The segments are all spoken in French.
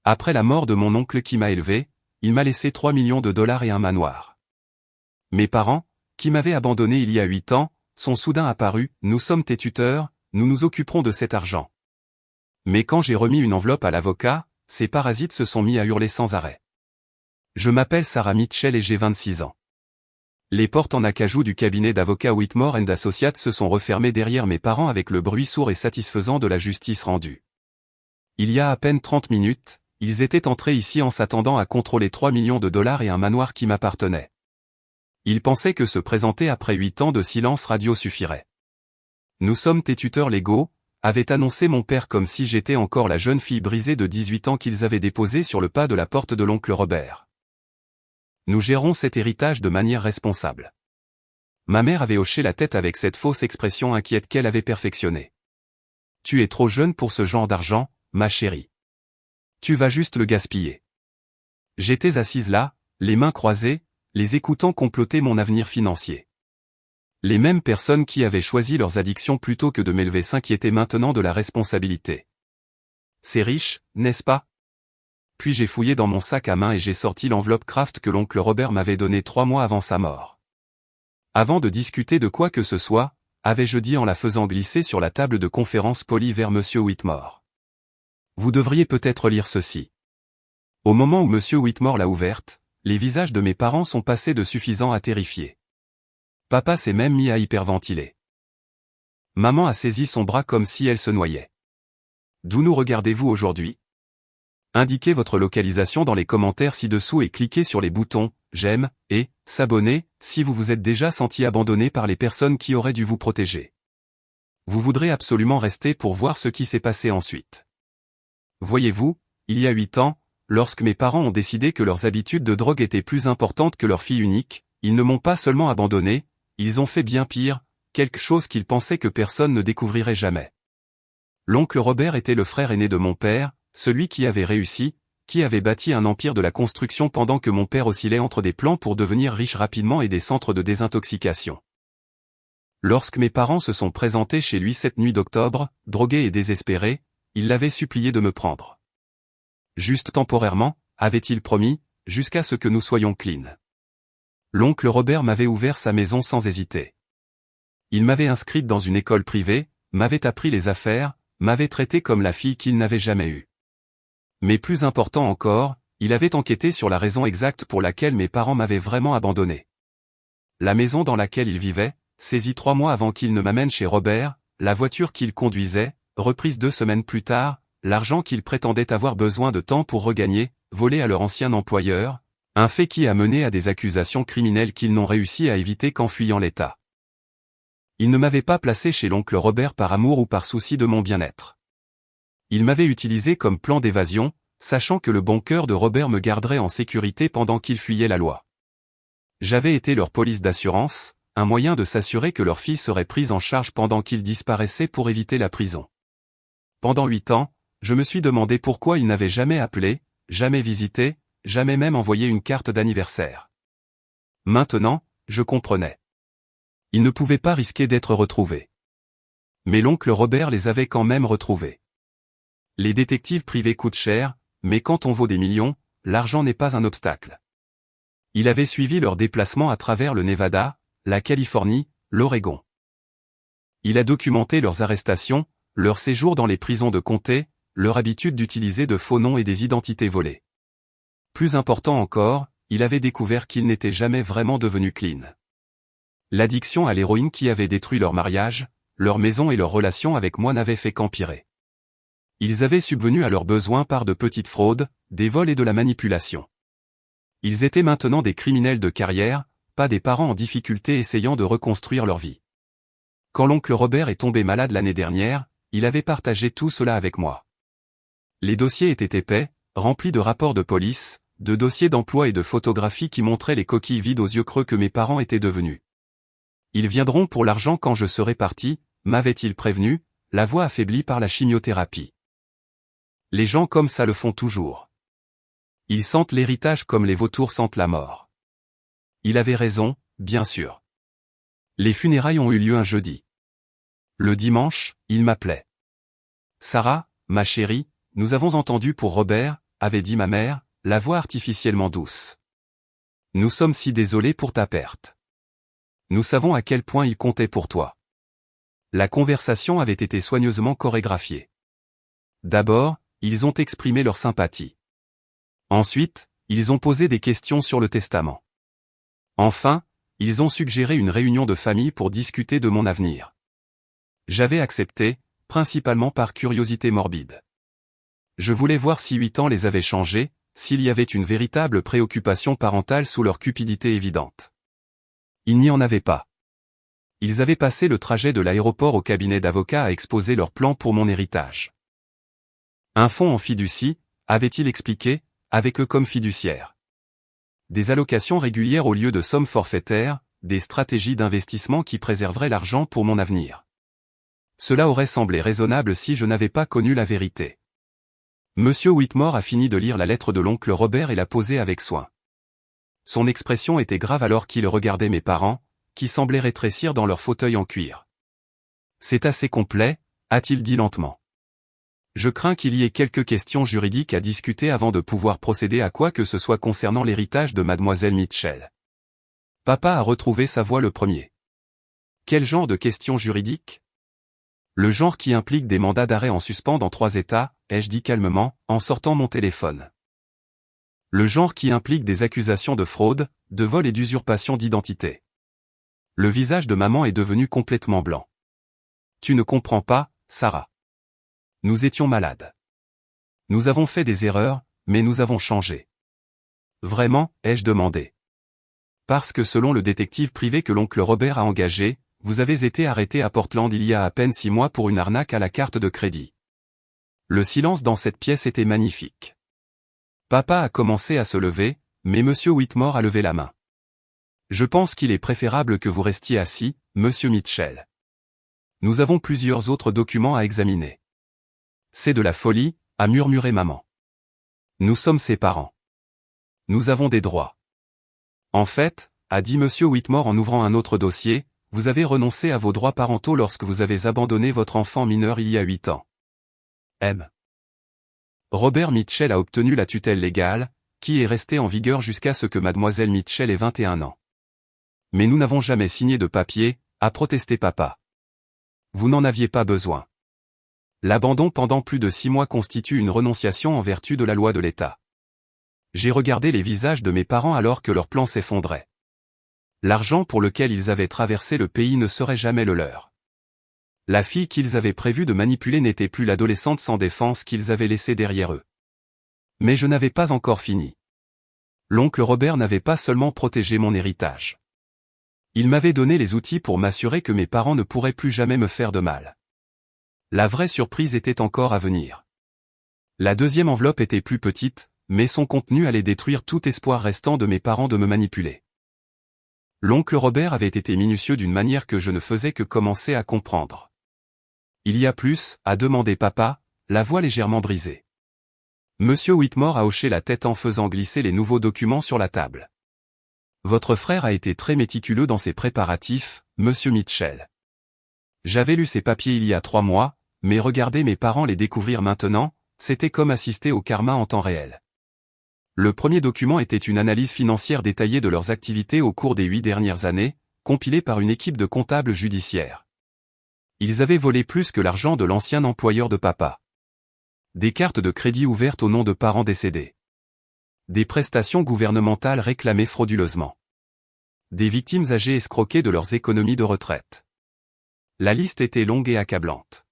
Après la mort de mon oncle qui m'a élevé, il m'a laissé 3 millions de dollars et un manoir. Mes parents, qui m'avaient abandonné il y a 8 ans, sont soudain apparus, nous sommes tes tuteurs, nous nous occuperons de cet argent. Mais quand j'ai remis une enveloppe à l'avocat, ces parasites se sont mis à hurler sans arrêt. Je m'appelle Sarah Mitchell et j'ai 26 ans. Les portes en acajou du cabinet d'avocats Whitmore & Associates se sont refermées derrière mes parents avec le bruit sourd et satisfaisant de la justice rendue. Il y a à peine 30 minutes, ils étaient entrés ici en s'attendant à contrôler 3 millions de dollars et un manoir qui m'appartenait. Ils pensaient que se présenter après 8 ans de silence radio suffirait. Nous sommes tes tuteurs légaux, avait annoncé mon père comme si j'étais encore la jeune fille brisée de 18 ans qu'ils avaient déposée sur le pas de la porte de l'oncle Robert. Nous gérons cet héritage de manière responsable. Ma mère avait hoché la tête avec cette fausse expression inquiète qu'elle avait perfectionnée. Tu es trop jeune pour ce genre d'argent, ma chérie. Tu vas juste le gaspiller. J'étais assise là, les mains croisées, les écoutant comploter mon avenir financier. Les mêmes personnes qui avaient choisi leurs addictions plutôt que de m'élever s'inquiétaient maintenant de la responsabilité. C'est riche, n'est-ce pas? Puis j'ai fouillé dans mon sac à main et j'ai sorti l'enveloppe Kraft que l'oncle Robert m'avait donnée 3 mois avant sa mort. Avant de discuter de quoi que ce soit, avais-je dit en la faisant glisser sur la table de conférence polie vers M. Whitmore. Vous devriez peut-être lire ceci. Au moment où M. Whitmore l'a ouverte, les visages de mes parents sont passés de suffisants à terrifiés. Papa s'est même mis à hyperventiler. Maman a saisi son bras comme si elle se noyait. D'où nous regardez-vous aujourd'hui? Indiquez votre localisation dans les commentaires ci-dessous et cliquez sur les boutons « J'aime » et « S'abonner » si vous vous êtes déjà senti abandonné par les personnes qui auraient dû vous protéger. Vous voudrez absolument rester pour voir ce qui s'est passé ensuite. Voyez-vous, il y a 8 ans, lorsque mes parents ont décidé que leurs habitudes de drogue étaient plus importantes que leur fille unique, ils ne m'ont pas seulement abandonné, ils ont fait bien pire, quelque chose qu'ils pensaient que personne ne découvrirait jamais. L'oncle Robert était le frère aîné de mon père, celui qui avait réussi, qui avait bâti un empire de la construction pendant que mon père oscillait entre des plans pour devenir riche rapidement et des centres de désintoxication. Lorsque mes parents se sont présentés chez lui cette nuit d'octobre, drogués et désespérés, il l'avait supplié de me prendre. Juste temporairement, avait-il promis, jusqu'à ce que nous soyons clean. L'oncle Robert m'avait ouvert sa maison sans hésiter. Il m'avait inscrite dans une école privée, m'avait appris les affaires, m'avait traité comme la fille qu'il n'avait jamais eue. Mais plus important encore, il avait enquêté sur la raison exacte pour laquelle mes parents m'avaient vraiment abandonné. La maison dans laquelle il vivait, saisie 3 mois avant qu'il ne m'amène chez Robert, la voiture qu'il conduisait, reprise 2 semaines plus tard, l'argent qu'il prétendait avoir besoin de temps pour regagner, volé à leur ancien employeur, un fait qui a mené à des accusations criminelles qu'ils n'ont réussi à éviter qu'en fuyant l'État. Il ne m'avait pas placé chez l'oncle Robert par amour ou par souci de mon bien-être. Il m'avait utilisé comme plan d'évasion, sachant que le bon cœur de Robert me garderait en sécurité pendant qu'il fuyait la loi. J'avais été leur police d'assurance, un moyen de s'assurer que leur fille serait prise en charge pendant qu'il disparaissait pour éviter la prison. Pendant 8 ans, je me suis demandé pourquoi il n'avait jamais appelé, jamais visité, jamais même envoyé une carte d'anniversaire. Maintenant, je comprenais. Il ne pouvait pas risquer d'être retrouvé. Mais l'oncle Robert les avait quand même retrouvés. Les détectives privés coûtent cher, mais quand on vaut des millions, l'argent n'est pas un obstacle. Il avait suivi leur déplacement à travers le Nevada, la Californie, l'Oregon. Il a documenté leurs arrestations, leur séjour dans les prisons de comté, leur habitude d'utiliser de faux noms et des identités volées. Plus important encore, il avait découvert qu'ils n'étaient jamais vraiment devenus clean. L'addiction à l'héroïne qui avait détruit leur mariage, leur maison et leur relation avec moi n'avait fait qu'empirer. Ils avaient subvenu à leurs besoins par de petites fraudes, des vols et de la manipulation. Ils étaient maintenant des criminels de carrière, pas des parents en difficulté essayant de reconstruire leur vie. Quand l'oncle Robert est tombé malade l'année dernière, il avait partagé tout cela avec moi. Les dossiers étaient épais, remplis de rapports de police, de dossiers d'emploi et de photographies qui montraient les coquilles vides aux yeux creux que mes parents étaient devenus. Ils viendront pour l'argent quand je serai parti, m'avait-il prévenu, la voix affaiblie par la chimiothérapie. Les gens comme ça le font toujours. Ils sentent l'héritage comme les vautours sentent la mort. Il avait raison, bien sûr. Les funérailles ont eu lieu un jeudi. Le dimanche, il m'appelait. Sarah, ma chérie, nous avons entendu pour Robert, avait dit ma mère, la voix artificiellement douce. Nous sommes si désolés pour ta perte. Nous savons à quel point il comptait pour toi. La conversation avait été soigneusement chorégraphiée. D'abord, ils ont exprimé leur sympathie. Ensuite, ils ont posé des questions sur le testament. Enfin, ils ont suggéré une réunion de famille pour discuter de mon avenir. J'avais accepté, principalement par curiosité morbide. Je voulais voir si 8 ans les avaient changés, s'il y avait une véritable préoccupation parentale sous leur cupidité évidente. Il n'y en avait pas. Ils avaient passé le trajet de l'aéroport au cabinet d'avocats à exposer leurs plans pour mon héritage. Un fonds en fiducie, avait-il expliqué, avec eux comme fiduciaires. Des allocations régulières au lieu de sommes forfaitaires, des stratégies d'investissement qui préserveraient l'argent pour mon avenir. Cela aurait semblé raisonnable si je n'avais pas connu la vérité. Monsieur Whitmore a fini de lire la lettre de l'oncle Robert et l'a posée avec soin. Son expression était grave alors qu'il regardait mes parents, qui semblaient rétrécir dans leur fauteuil en cuir. C'est assez complet, a-t-il dit lentement. Je crains qu'il y ait quelques questions juridiques à discuter avant de pouvoir procéder à quoi que ce soit concernant l'héritage de mademoiselle Mitchell. Papa a retrouvé sa voix le premier. Quel genre de questions juridiques ? Le genre qui implique des mandats d'arrêt en suspens dans 3 États, ai-je dit calmement, en sortant mon téléphone. Le genre qui implique des accusations de fraude, de vol et d'usurpation d'identité. Le visage de maman est devenu complètement blanc. Tu ne comprends pas, Sarah. Nous étions malades. Nous avons fait des erreurs, mais nous avons changé. Vraiment, ai-je demandé. Parce que selon le détective privé que l'oncle Robert a engagé, vous avez été arrêté à Portland il y a à peine 6 mois pour une arnaque à la carte de crédit. Le silence dans cette pièce était magnifique. Papa a commencé à se lever, mais monsieur Whitmore a levé la main. Je pense qu'il est préférable que vous restiez assis, monsieur Mitchell. Nous avons plusieurs autres documents à examiner. C'est de la folie, a murmuré maman. Nous sommes ses parents. Nous avons des droits. En fait, a dit monsieur Whitmore en ouvrant un autre dossier, vous avez renoncé à vos droits parentaux lorsque vous avez abandonné votre enfant mineur il y a 8 ans. Robert Mitchell a obtenu la tutelle légale, qui est restée en vigueur jusqu'à ce que mademoiselle Mitchell ait 21 ans. Mais nous n'avons jamais signé de papier, a protesté papa. Vous n'en aviez pas besoin. L'abandon pendant plus de 6 mois constitue une renonciation en vertu de la loi de l'État. J'ai regardé les visages de mes parents alors que leur plan s'effondrait. L'argent pour lequel ils avaient traversé le pays ne serait jamais le leur. La fille qu'ils avaient prévu de manipuler n'était plus l'adolescente sans défense qu'ils avaient laissée derrière eux. Mais je n'avais pas encore fini. L'oncle Robert n'avait pas seulement protégé mon héritage. Il m'avait donné les outils pour m'assurer que mes parents ne pourraient plus jamais me faire de mal. La vraie surprise était encore à venir. La deuxième enveloppe était plus petite, mais son contenu allait détruire tout espoir restant de mes parents de me manipuler. L'oncle Robert avait été minutieux d'une manière que je ne faisais que commencer à comprendre. Il y a plus, a demandé papa, la voix légèrement brisée. Monsieur Whitmore a hoché la tête en faisant glisser les nouveaux documents sur la table. Votre frère a été très méticuleux dans ses préparatifs, monsieur Mitchell. J'avais lu ces papiers il y a 3 mois, mais regarder mes parents les découvrir maintenant, c'était comme assister au karma en temps réel. Le premier document était une analyse financière détaillée de leurs activités au cours des 8 dernières années, compilée par une équipe de comptables judiciaires. Ils avaient volé plus que l'argent de l'ancien employeur de papa. Des cartes de crédit ouvertes au nom de parents décédés. Des prestations gouvernementales réclamées frauduleusement. Des victimes âgées escroquées de leurs économies de retraite. La liste était longue et accablante.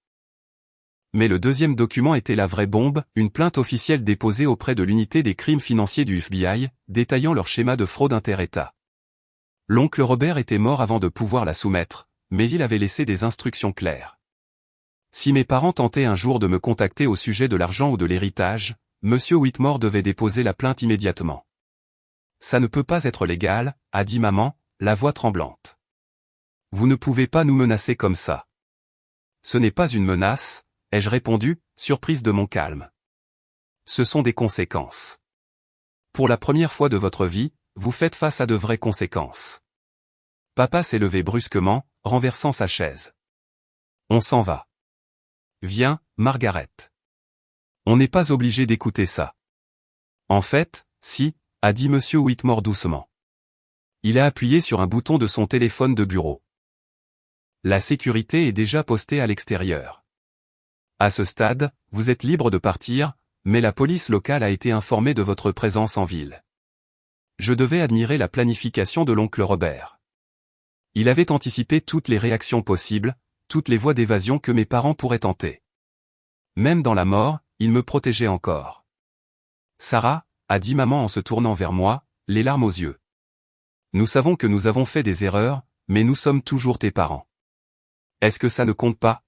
Mais le deuxième document était la vraie bombe, une plainte officielle déposée auprès de l'unité des crimes financiers du FBI, détaillant leur schéma de fraude inter-État. L'oncle Robert était mort avant de pouvoir la soumettre, mais il avait laissé des instructions claires. Si mes parents tentaient un jour de me contacter au sujet de l'argent ou de l'héritage, monsieur Whitmore devait déposer la plainte immédiatement. Ça ne peut pas être légal, a dit maman, la voix tremblante. Vous ne pouvez pas nous menacer comme ça. Ce n'est pas une menace, ai-je répondu, surprise de mon calme. Ce sont des conséquences. Pour la première fois de votre vie, vous faites face à de vraies conséquences. Papa s'est levé brusquement, renversant sa chaise. On s'en va. Viens, Margaret. On n'est pas obligé d'écouter ça. En fait, si, a dit Monsieur Whitmore doucement. Il a appuyé sur un bouton de son téléphone de bureau. La sécurité est déjà postée à l'extérieur. À ce stade, vous êtes libre de partir, mais la police locale a été informée de votre présence en ville. Je devais admirer la planification de l'oncle Robert. Il avait anticipé toutes les réactions possibles, toutes les voies d'évasion que mes parents pourraient tenter. Même dans la mort, il me protégeait encore. Sarah, a dit maman en se tournant vers moi, les larmes aux yeux. Nous savons que nous avons fait des erreurs, mais nous sommes toujours tes parents. Est-ce que ça ne compte pas?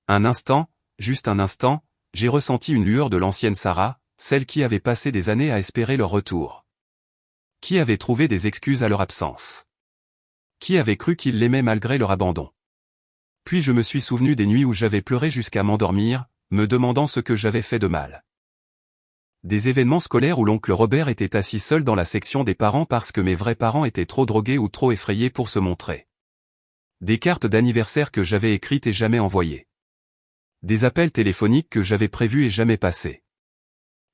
Un instant, juste un instant, j'ai ressenti une lueur de l'ancienne Sarah, celle qui avait passé des années à espérer leur retour. Qui avait trouvé des excuses à leur absence? Qui avait cru qu'ils l'aimaient malgré leur abandon? Puis je me suis souvenu des nuits où j'avais pleuré jusqu'à m'endormir, me demandant ce que j'avais fait de mal. Des événements scolaires où l'oncle Robert était assis seul dans la section des parents parce que mes vrais parents étaient trop drogués ou trop effrayés pour se montrer. Des cartes d'anniversaire que j'avais écrites et jamais envoyées. Des appels téléphoniques que j'avais prévus et jamais passés.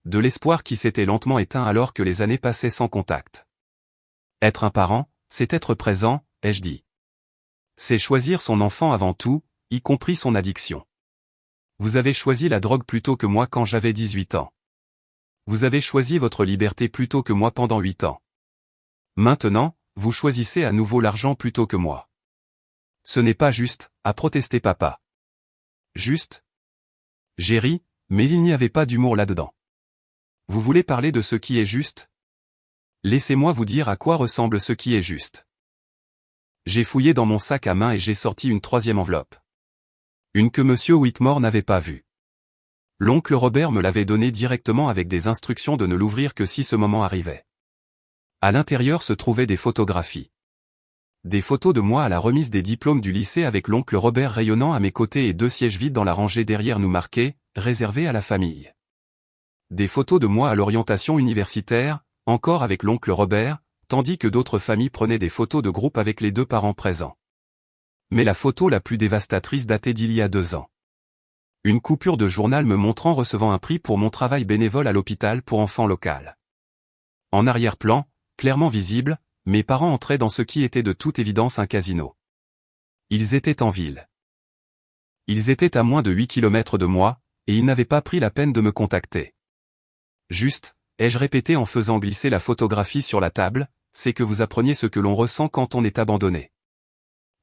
De l'espoir qui s'était lentement éteint alors que les années passaient sans contact. Être un parent, c'est être présent, ai-je dit. C'est choisir son enfant avant tout, y compris son addiction. Vous avez choisi la drogue plutôt que moi quand j'avais 18 ans. Vous avez choisi votre liberté plutôt que moi pendant 8 ans. Maintenant, vous choisissez à nouveau l'argent plutôt que moi. Ce n'est pas juste, a protesté papa. Juste? J'ai ri, mais il n'y avait pas d'humour là-dedans. Vous voulez parler de ce qui est juste? Laissez-moi vous dire à quoi ressemble ce qui est juste. J'ai fouillé dans mon sac à main et j'ai sorti une troisième enveloppe. Une que Monsieur Whitmore n'avait pas vue. L'oncle Robert me l'avait donnée directement avec des instructions de ne l'ouvrir que si ce moment arrivait. À l'intérieur se trouvaient des photographies. Des photos de moi à la remise des diplômes du lycée avec l'oncle Robert rayonnant à mes côtés et 2 sièges vides dans la rangée derrière nous marqués, réservés à la famille. Des photos de moi à l'orientation universitaire, encore avec l'oncle Robert, tandis que d'autres familles prenaient des photos de groupe avec les 2 parents présents. Mais la photo la plus dévastatrice datait d'il y a 2 ans. Une coupure de journal me montrant recevant un prix pour mon travail bénévole à l'hôpital pour enfants local. En arrière-plan, clairement visible, mes parents entraient dans ce qui était de toute évidence un casino. Ils étaient en ville. Ils étaient à moins de 8 kilomètres de moi, et ils n'avaient pas pris la peine de me contacter. Juste, ai-je répété en faisant glisser la photographie sur la table, c'est que vous appreniez ce que l'on ressent quand on est abandonné.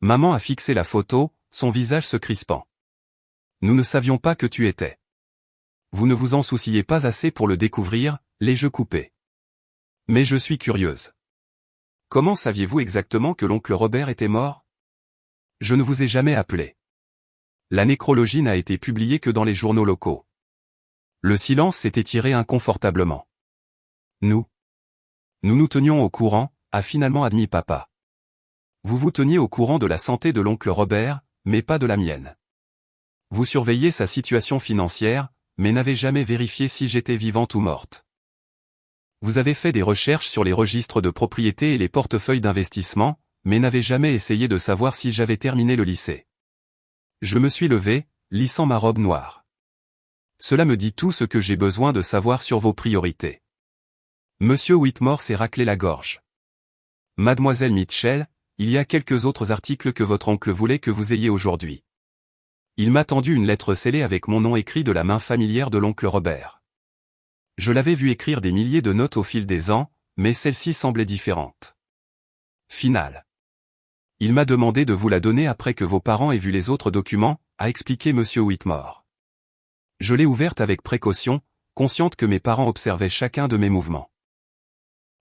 Maman a fixé la photo, son visage se crispant. Nous ne savions pas que tu étais. Vous ne vous en souciez pas assez pour le découvrir, les yeux coupés. Mais je suis curieuse. Comment saviez-vous exactement que l'oncle Robert était mort? Je ne vous ai jamais appelé. La nécrologie n'a été publiée que dans les journaux locaux. Le silence s'est étiré inconfortablement. Nous nous tenions au courant, a finalement admis papa. Vous vous teniez au courant de la santé de l'oncle Robert, mais pas de la mienne. Vous surveillez sa situation financière, mais n'avez jamais vérifié si j'étais vivante ou morte. Vous avez fait des recherches sur les registres de propriété et les portefeuilles d'investissement, mais n'avez jamais essayé de savoir si j'avais terminé le lycée. Je me suis levé, lissant ma robe noire. Cela me dit tout ce que j'ai besoin de savoir sur vos priorités. Monsieur Whitmore s'est raclé la gorge. Mademoiselle Mitchell, il y a quelques autres articles que votre oncle voulait que vous ayez aujourd'hui. Il m'a tendu une lettre scellée avec mon nom écrit de la main familière de l'oncle Robert. Je l'avais vu écrire des milliers de notes au fil des ans, mais celle-ci semblait différente. Finale. Il m'a demandé de vous la donner après que vos parents aient vu les autres documents, a expliqué Monsieur Whitmore. Je l'ai ouverte avec précaution, consciente que mes parents observaient chacun de mes mouvements.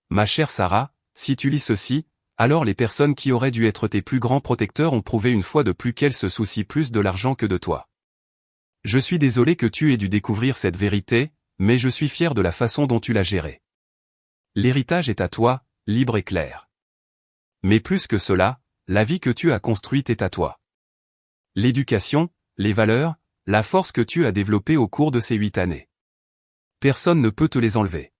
Ma chère Sarah, si tu lis ceci, alors les personnes qui auraient dû être tes plus grands protecteurs ont prouvé une fois de plus qu'elles se soucient plus de l'argent que de toi. Je suis désolé que tu aies dû découvrir cette vérité, mais je suis fier de la façon dont tu l'as gérée. L'héritage est à toi, libre et clair. Mais plus que cela, la vie que tu as construite est à toi. L'éducation, les valeurs, la force que tu as développée au cours de ces 8 années. Personne ne peut te les enlever.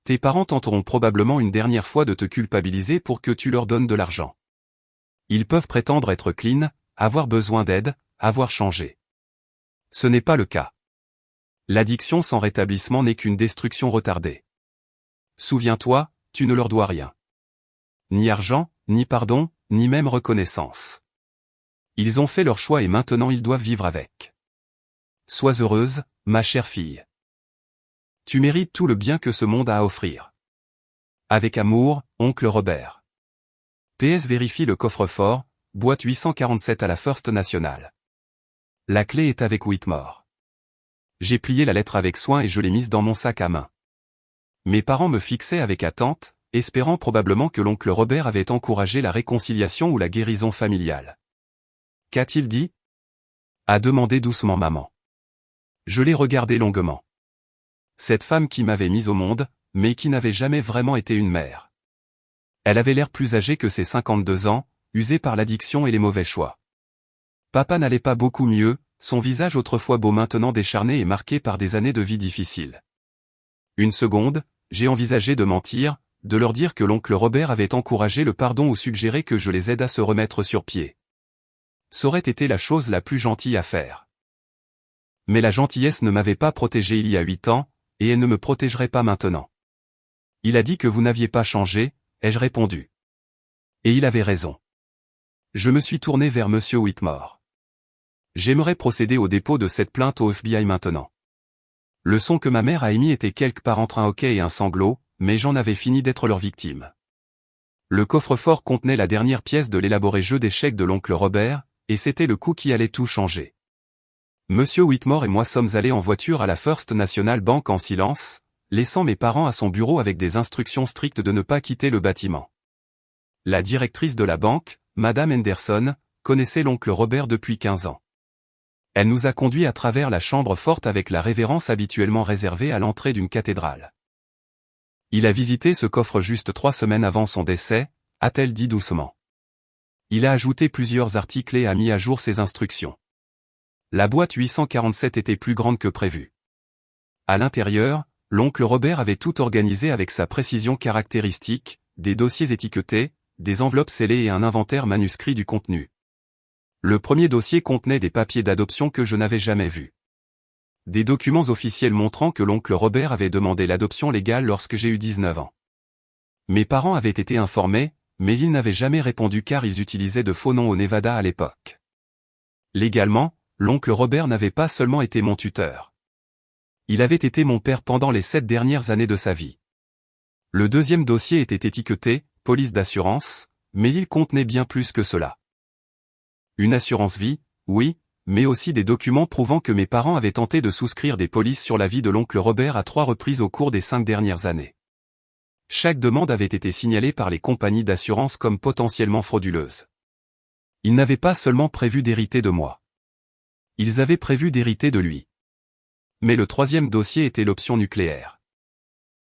Tes parents tenteront probablement une dernière fois de te culpabiliser pour que tu leur donnes de l'argent. Ils peuvent prétendre être clean, avoir besoin d'aide, avoir changé. Ce n'est pas le cas. L'addiction sans rétablissement n'est qu'une destruction retardée. Souviens-toi, tu ne leur dois rien. Ni argent, ni pardon, ni même reconnaissance. Ils ont fait leur choix et maintenant ils doivent vivre avec. Sois heureuse, ma chère fille. Tu mérites tout le bien que ce monde a à offrir. Avec amour, oncle Robert. PS vérifie le coffre-fort, boîte 847 à la First National. La clé est avec Whitmore. J'ai plié la lettre avec soin et je l'ai mise dans mon sac à main. Mes parents me fixaient avec attente, espérant probablement que l'oncle Robert avait encouragé la réconciliation ou la guérison familiale. Qu'a-t-il dit? A demandé doucement maman. Je l'ai regardé longuement. Cette femme qui m'avait mise au monde, mais qui n'avait jamais vraiment été une mère. Elle avait l'air plus âgée que ses 52 ans, usée par l'addiction et les mauvais choix. Papa n'allait pas beaucoup mieux, son visage autrefois beau maintenant décharné et marqué par des années de vie difficiles. Une seconde, j'ai envisagé de mentir, de leur dire que l'oncle Robert avait encouragé le pardon ou suggéré que je les aide à se remettre sur pied. Ça aurait été la chose la plus gentille à faire. Mais la gentillesse ne m'avait pas protégé il y a 8 ans, et elle ne me protégerait pas maintenant. Il a dit que vous n'aviez pas changé, ai-je répondu. Et il avait raison. Je me suis tourné vers Monsieur Whitmore. J'aimerais procéder au dépôt de cette plainte au FBI maintenant. Le son que ma mère a émis était quelque part entre un hoquet et un sanglot, mais j'en avais fini d'être leur victime. Le coffre-fort contenait la dernière pièce de l'élaboré jeu d'échecs de l'oncle Robert, et c'était le coup qui allait tout changer. Monsieur Whitmore et moi sommes allés en voiture à la First National Bank en silence, laissant mes parents à son bureau avec des instructions strictes de ne pas quitter le bâtiment. La directrice de la banque, Madame Henderson, connaissait l'oncle Robert depuis 15 ans. Elle nous a conduits à travers la chambre forte avec la révérence habituellement réservée à l'entrée d'une cathédrale. Il a visité ce coffre juste 3 semaines avant son décès, a-t-elle dit doucement. Il a ajouté plusieurs articles et a mis à jour ses instructions. La boîte 847 était plus grande que prévu. À l'intérieur, l'oncle Robert avait tout organisé avec sa précision caractéristique, des dossiers étiquetés, des enveloppes scellées et un inventaire manuscrit du contenu. Le premier dossier contenait des papiers d'adoption que je n'avais jamais vus. Des documents officiels montrant que l'oncle Robert avait demandé l'adoption légale lorsque j'ai eu 19 ans. Mes parents avaient été informés, mais ils n'avaient jamais répondu car ils utilisaient de faux noms au Nevada à l'époque. Légalement, l'oncle Robert n'avait pas seulement été mon tuteur. Il avait été mon père pendant les 7 dernières années de sa vie. Le deuxième dossier était étiqueté « police d'assurance », mais il contenait bien plus que cela. Une assurance vie, oui, mais aussi des documents prouvant que mes parents avaient tenté de souscrire des polices sur la vie de l'oncle Robert à 3 reprises au cours des 5 dernières années. Chaque demande avait été signalée par les compagnies d'assurance comme potentiellement frauduleuse. Ils n'avaient pas seulement prévu d'hériter de moi. Ils avaient prévu d'hériter de lui. Mais le troisième dossier était l'option nucléaire.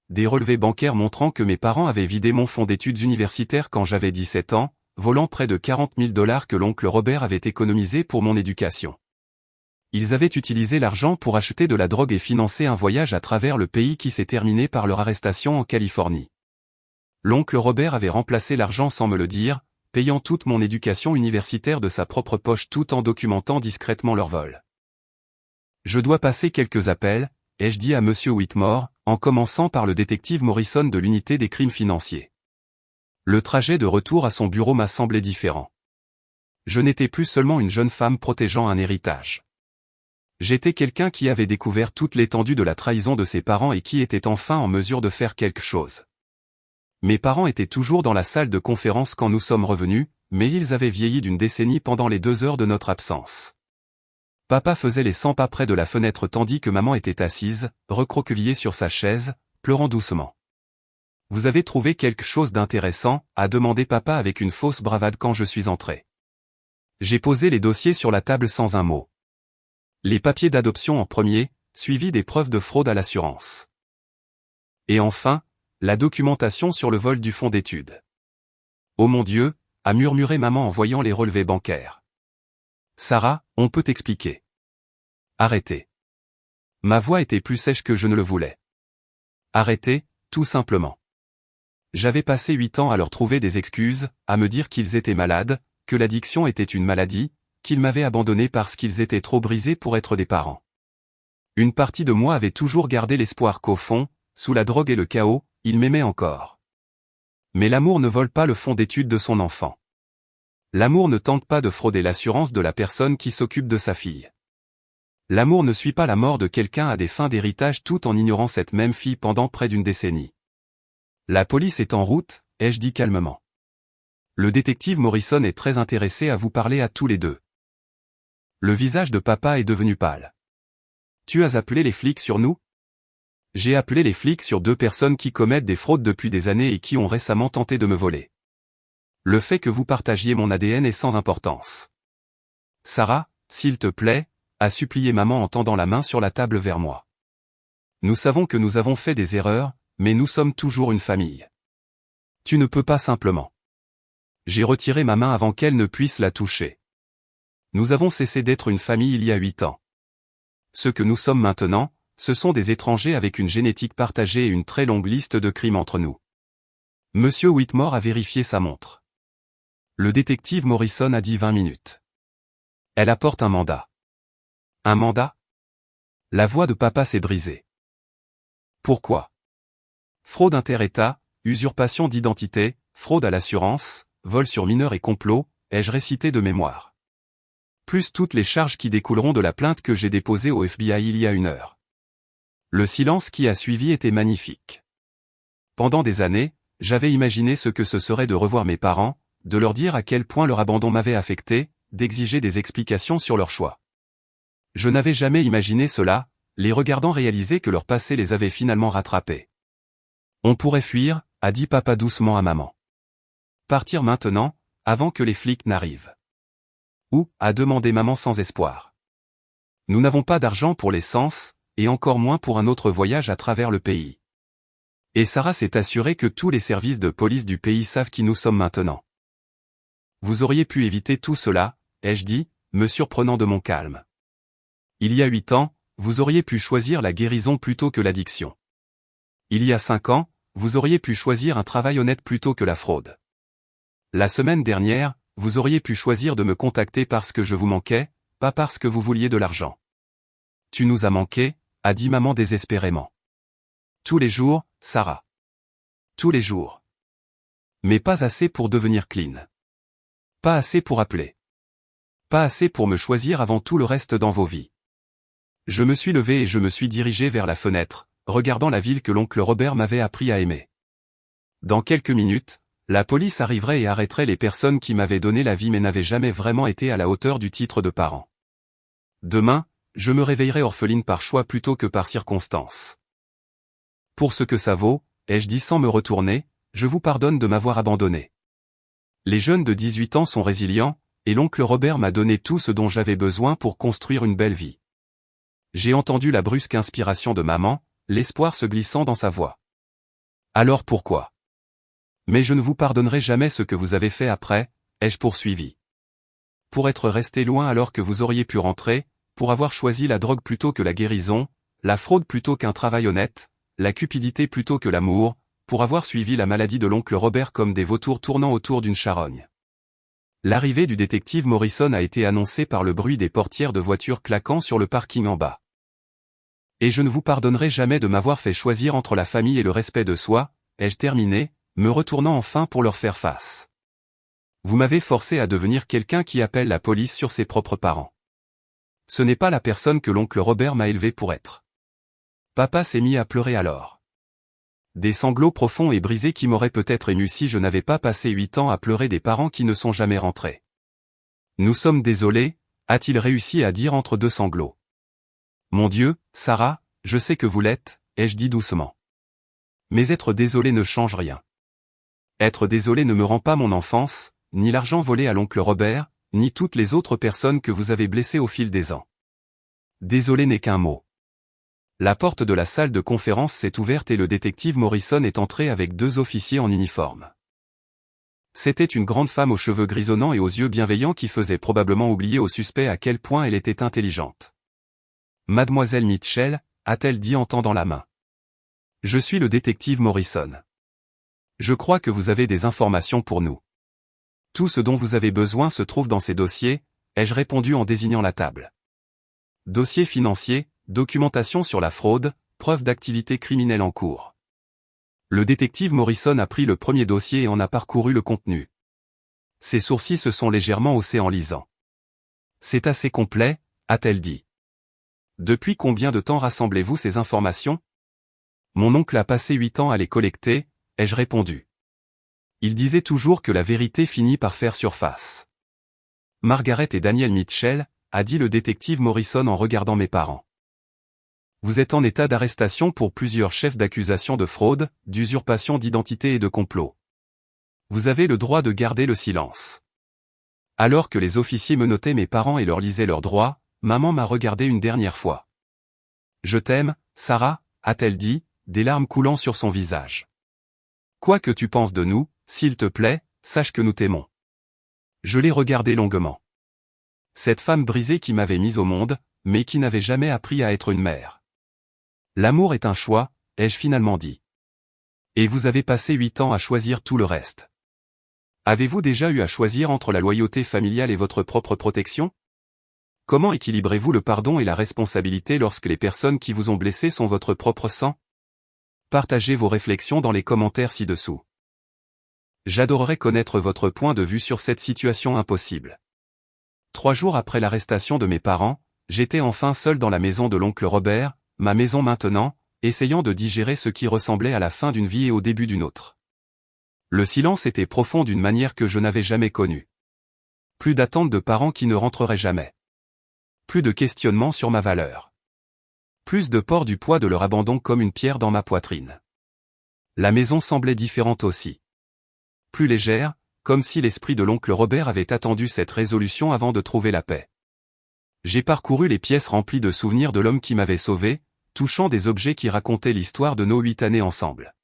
Des relevés bancaires montrant que mes parents avaient vidé mon fonds d'études universitaires quand j'avais 17 ans, volant près de 40 000 $ que l'oncle Robert avait économisé pour mon éducation. Ils avaient utilisé l'argent pour acheter de la drogue et financer un voyage à travers le pays qui s'est terminé par leur arrestation en Californie. L'oncle Robert avait remplacé l'argent sans me le dire, payant toute mon éducation universitaire de sa propre poche tout en documentant discrètement leur vol. Je dois passer quelques appels, ai-je dit à Monsieur Whitmore, en commençant par le détective Morrison de l'unité des crimes financiers. Le trajet de retour à son bureau m'a semblé différent. Je n'étais plus seulement une jeune femme protégeant un héritage. J'étais quelqu'un qui avait découvert toute l'étendue de la trahison de ses parents et qui était enfin en mesure de faire quelque chose. Mes parents étaient toujours dans la salle de conférence quand nous sommes revenus, mais ils avaient vieilli d'une décennie pendant les 2 heures de notre absence. Papa faisait les 100 pas près de la fenêtre tandis que maman était assise, recroquevillée sur sa chaise, pleurant doucement. « Vous avez trouvé quelque chose d'intéressant » a demandé papa avec une fausse bravade quand je suis entré. J'ai posé les dossiers sur la table sans un mot. Les papiers d'adoption en premier, suivis des preuves de fraude à l'assurance. Et enfin, la documentation sur le vol du fonds d'études. « Oh mon Dieu » a murmuré maman en voyant les relevés bancaires. « Sarah, on peut t'expliquer. » Arrêtez. Ma voix était plus sèche que je ne le voulais. Arrêtez, tout simplement. J'avais passé 8 ans à leur trouver des excuses, à me dire qu'ils étaient malades, que l'addiction était une maladie, qu'ils m'avaient abandonné parce qu'ils étaient trop brisés pour être des parents. Une partie de moi avait toujours gardé l'espoir qu'au fond, sous la drogue et le chaos, il m'aimait encore. Mais l'amour ne vole pas le fonds d'études de son enfant. L'amour ne tente pas de frauder l'assurance de la personne qui s'occupe de sa fille. L'amour ne suit pas la mort de quelqu'un à des fins d'héritage tout en ignorant cette même fille pendant près d'une décennie. La police est en route, ai-je dit calmement. Le détective Morrison est très intéressé à vous parler à tous les deux. Le visage de papa est devenu pâle. Tu as appelé les flics sur nous? J'ai appelé les flics sur 2 personnes qui commettent des fraudes depuis des années et qui ont récemment tenté de me voler. Le fait que vous partagiez mon ADN est sans importance. Sarah, s'il te plaît, a supplié maman en tendant la main sur la table vers moi. Nous savons que nous avons fait des erreurs, mais nous sommes toujours une famille. Tu ne peux pas simplement. J'ai retiré ma main avant qu'elle ne puisse la toucher. Nous avons cessé d'être une famille il y a 8 ans. Ce que nous sommes maintenant, ce sont des étrangers avec une génétique partagée et une très longue liste de crimes entre nous. Monsieur Whitmore a vérifié sa montre. Le détective Morrison a dit 20 minutes. Elle apporte un mandat. Un mandat? La voix de papa s'est brisée. Pourquoi? Fraude inter-État, usurpation d'identité, fraude à l'assurance, vol sur mineur et complot, ai-je récité de mémoire. Plus toutes les charges qui découleront de la plainte que j'ai déposée au FBI il y a 1 heure. Le silence qui a suivi était magnifique. Pendant des années, j'avais imaginé ce que ce serait de revoir mes parents, de leur dire à quel point leur abandon m'avait affecté, d'exiger des explications sur leur choix. Je n'avais jamais imaginé cela, les regardant réaliser que leur passé les avait finalement rattrapés. On pourrait fuir, a dit papa doucement à maman. Partir maintenant, avant que les flics n'arrivent. Ou, a demandé maman sans espoir. Nous n'avons pas d'argent pour l'essence, et encore moins pour un autre voyage à travers le pays. Et Sarah s'est assurée que tous les services de police du pays savent qui nous sommes maintenant. Vous auriez pu éviter tout cela, ai-je dit, me surprenant de mon calme. Il y a 8 ans, vous auriez pu choisir la guérison plutôt que l'addiction. Il y a 5 ans, vous auriez pu choisir un travail honnête plutôt que la fraude. La semaine dernière, vous auriez pu choisir de me contacter parce que je vous manquais, pas parce que vous vouliez de l'argent. Tu nous as manqué, a dit maman désespérément. Tous les jours, Sarah. Tous les jours. Mais pas assez pour devenir clean. Pas assez pour appeler. Pas assez pour me choisir avant tout le reste dans vos vies. Je me suis levé et je me suis dirigé vers la fenêtre, regardant la ville que l'oncle Robert m'avait appris à aimer. Dans quelques minutes, la police arriverait et arrêterait les personnes qui m'avaient donné la vie mais n'avaient jamais vraiment été à la hauteur du titre de parent. Demain, je me réveillerai orpheline par choix plutôt que par circonstance. Pour ce que ça vaut, ai-je dit sans me retourner, je vous pardonne de m'avoir abandonné. Les jeunes de 18 ans sont résilients, et l'oncle Robert m'a donné tout ce dont j'avais besoin pour construire une belle vie. J'ai entendu la brusque inspiration de maman, l'espoir se glissant dans sa voix. Alors pourquoi? Mais je ne vous pardonnerai jamais ce que vous avez fait après, ai-je poursuivi. Pour être resté loin alors que vous auriez pu rentrer, pour avoir choisi la drogue plutôt que la guérison, la fraude plutôt qu'un travail honnête, la cupidité plutôt que l'amour, pour avoir suivi la maladie de l'oncle Robert comme des vautours tournant autour d'une charogne. L'arrivée du détective Morrison a été annoncée par le bruit des portières de voitures claquant sur le parking en bas. Et je ne vous pardonnerai jamais de m'avoir fait choisir entre la famille et le respect de soi, ai-je terminé, me retournant enfin pour leur faire face. Vous m'avez forcé à devenir quelqu'un qui appelle la police sur ses propres parents. Ce n'est pas la personne que l'oncle Robert m'a élevé pour être. Papa s'est mis à pleurer alors. Des sanglots profonds et brisés qui m'auraient peut-être ému si je n'avais pas passé 8 ans à pleurer des parents qui ne sont jamais rentrés. Nous sommes désolés, a-t-il réussi à dire entre 2 sanglots. Mon Dieu, Sarah, je sais que vous l'êtes, ai-je dit doucement. Mais être désolé ne change rien. Être désolé ne me rend pas mon enfance, ni l'argent volé à l'oncle Robert, ni toutes les autres personnes que vous avez blessées au fil des ans. Désolé n'est qu'un mot. La porte de la salle de conférence s'est ouverte et le détective Morrison est entré avec 2 officiers en uniforme. C'était une grande femme aux cheveux grisonnants et aux yeux bienveillants qui faisait probablement oublier au suspect à quel point elle était intelligente. Mademoiselle Mitchell, a-t-elle dit en tendant la main. Je suis le détective Morrison. Je crois que vous avez des informations pour nous. Tout ce dont vous avez besoin se trouve dans ces dossiers, ai-je répondu en désignant la table. Dossier financier, documentation sur la fraude, preuve d'activité criminelle en cours. Le détective Morrison a pris le premier dossier et en a parcouru le contenu. Ses sourcils se sont légèrement haussés en lisant. C'est assez complet, a-t-elle dit. Depuis combien de temps rassemblez-vous ces informations? Mon oncle a passé 8 ans à les collecter, ai-je répondu. Il disait toujours que la vérité finit par faire surface. Margaret et Daniel Mitchell, a dit le détective Morrison en regardant mes parents. Vous êtes en état d'arrestation pour plusieurs chefs d'accusation de fraude, d'usurpation d'identité et de complot. Vous avez le droit de garder le silence. Alors que les officiers menottaient mes parents et leur lisaient leurs droits, maman m'a regardé une dernière fois. Je t'aime, Sarah, a-t-elle dit, des larmes coulant sur son visage. Quoi que tu penses de nous, s'il te plaît, sache que nous t'aimons. Je l'ai regardée longuement. Cette femme brisée qui m'avait mise au monde, mais qui n'avait jamais appris à être une mère. L'amour est un choix, ai-je finalement dit. Et vous avez passé 8 ans à choisir tout le reste. Avez-vous déjà eu à choisir entre la loyauté familiale et votre propre protection? Comment équilibrez-vous le pardon et la responsabilité lorsque les personnes qui vous ont blessé sont votre propre sang? Partagez vos réflexions dans les commentaires ci-dessous. J'adorerais connaître votre point de vue sur cette situation impossible. 3 jours après l'arrestation de mes parents, j'étais enfin seul dans la maison de l'oncle Robert, ma maison maintenant, essayant de digérer ce qui ressemblait à la fin d'une vie et au début d'une autre. Le silence était profond d'une manière que je n'avais jamais connue. Plus d'attente de parents qui ne rentreraient jamais. Plus de questionnements sur ma valeur. Plus de peur du poids de leur abandon comme une pierre dans ma poitrine. La maison semblait différente aussi. Plus légère, comme si l'esprit de l'oncle Robert avait attendu cette résolution avant de trouver la paix. J'ai parcouru les pièces remplies de souvenirs de l'homme qui m'avait sauvé, touchant des objets qui racontaient l'histoire de nos 8 années ensemble.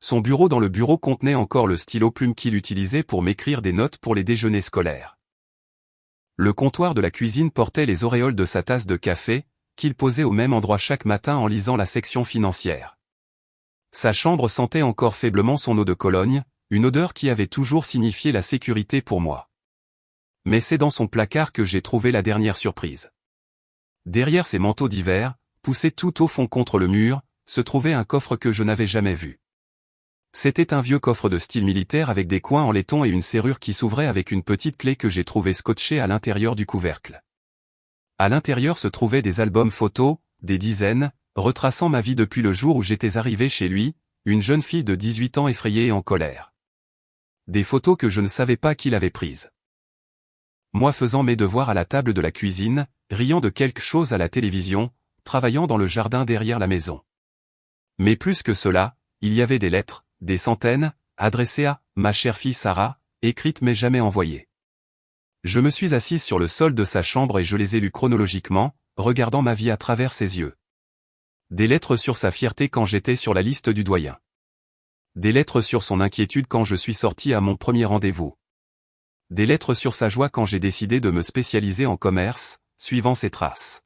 Son bureau dans le bureau contenait encore le stylo-plume qu'il utilisait pour m'écrire des notes pour les déjeuners scolaires. Le comptoir de la cuisine portait les auréoles de sa tasse de café, qu'il posait au même endroit chaque matin en lisant la section financière. Sa chambre sentait encore faiblement son eau de Cologne, une odeur qui avait toujours signifié la sécurité pour moi. Mais c'est dans son placard que j'ai trouvé la dernière surprise. Derrière ses manteaux d'hiver, poussé tout au fond contre le mur, se trouvait un coffre que je n'avais jamais vu. C'était un vieux coffre de style militaire avec des coins en laiton et une serrure qui s'ouvrait avec une petite clé que j'ai trouvée scotchée à l'intérieur du couvercle. À l'intérieur se trouvaient des albums photos, des dizaines, retraçant ma vie depuis le jour où j'étais arrivé chez lui, une jeune fille de 18 ans effrayée et en colère. Des photos que je ne savais pas qu'il avait prises. Moi faisant mes devoirs à la table de la cuisine, riant de quelque chose à la télévision, travaillant dans le jardin derrière la maison. Mais plus que cela, il y avait des lettres, des centaines, adressées à « ma chère fille Sarah », écrites mais jamais envoyées. Je me suis assise sur le sol de sa chambre et je les ai lues chronologiquement, regardant ma vie à travers ses yeux. Des lettres sur sa fierté quand j'étais sur la liste du doyen. Des lettres sur son inquiétude quand je suis sorti à mon premier rendez-vous. Des lettres sur sa joie quand j'ai décidé de me spécialiser en commerce, suivant ses traces.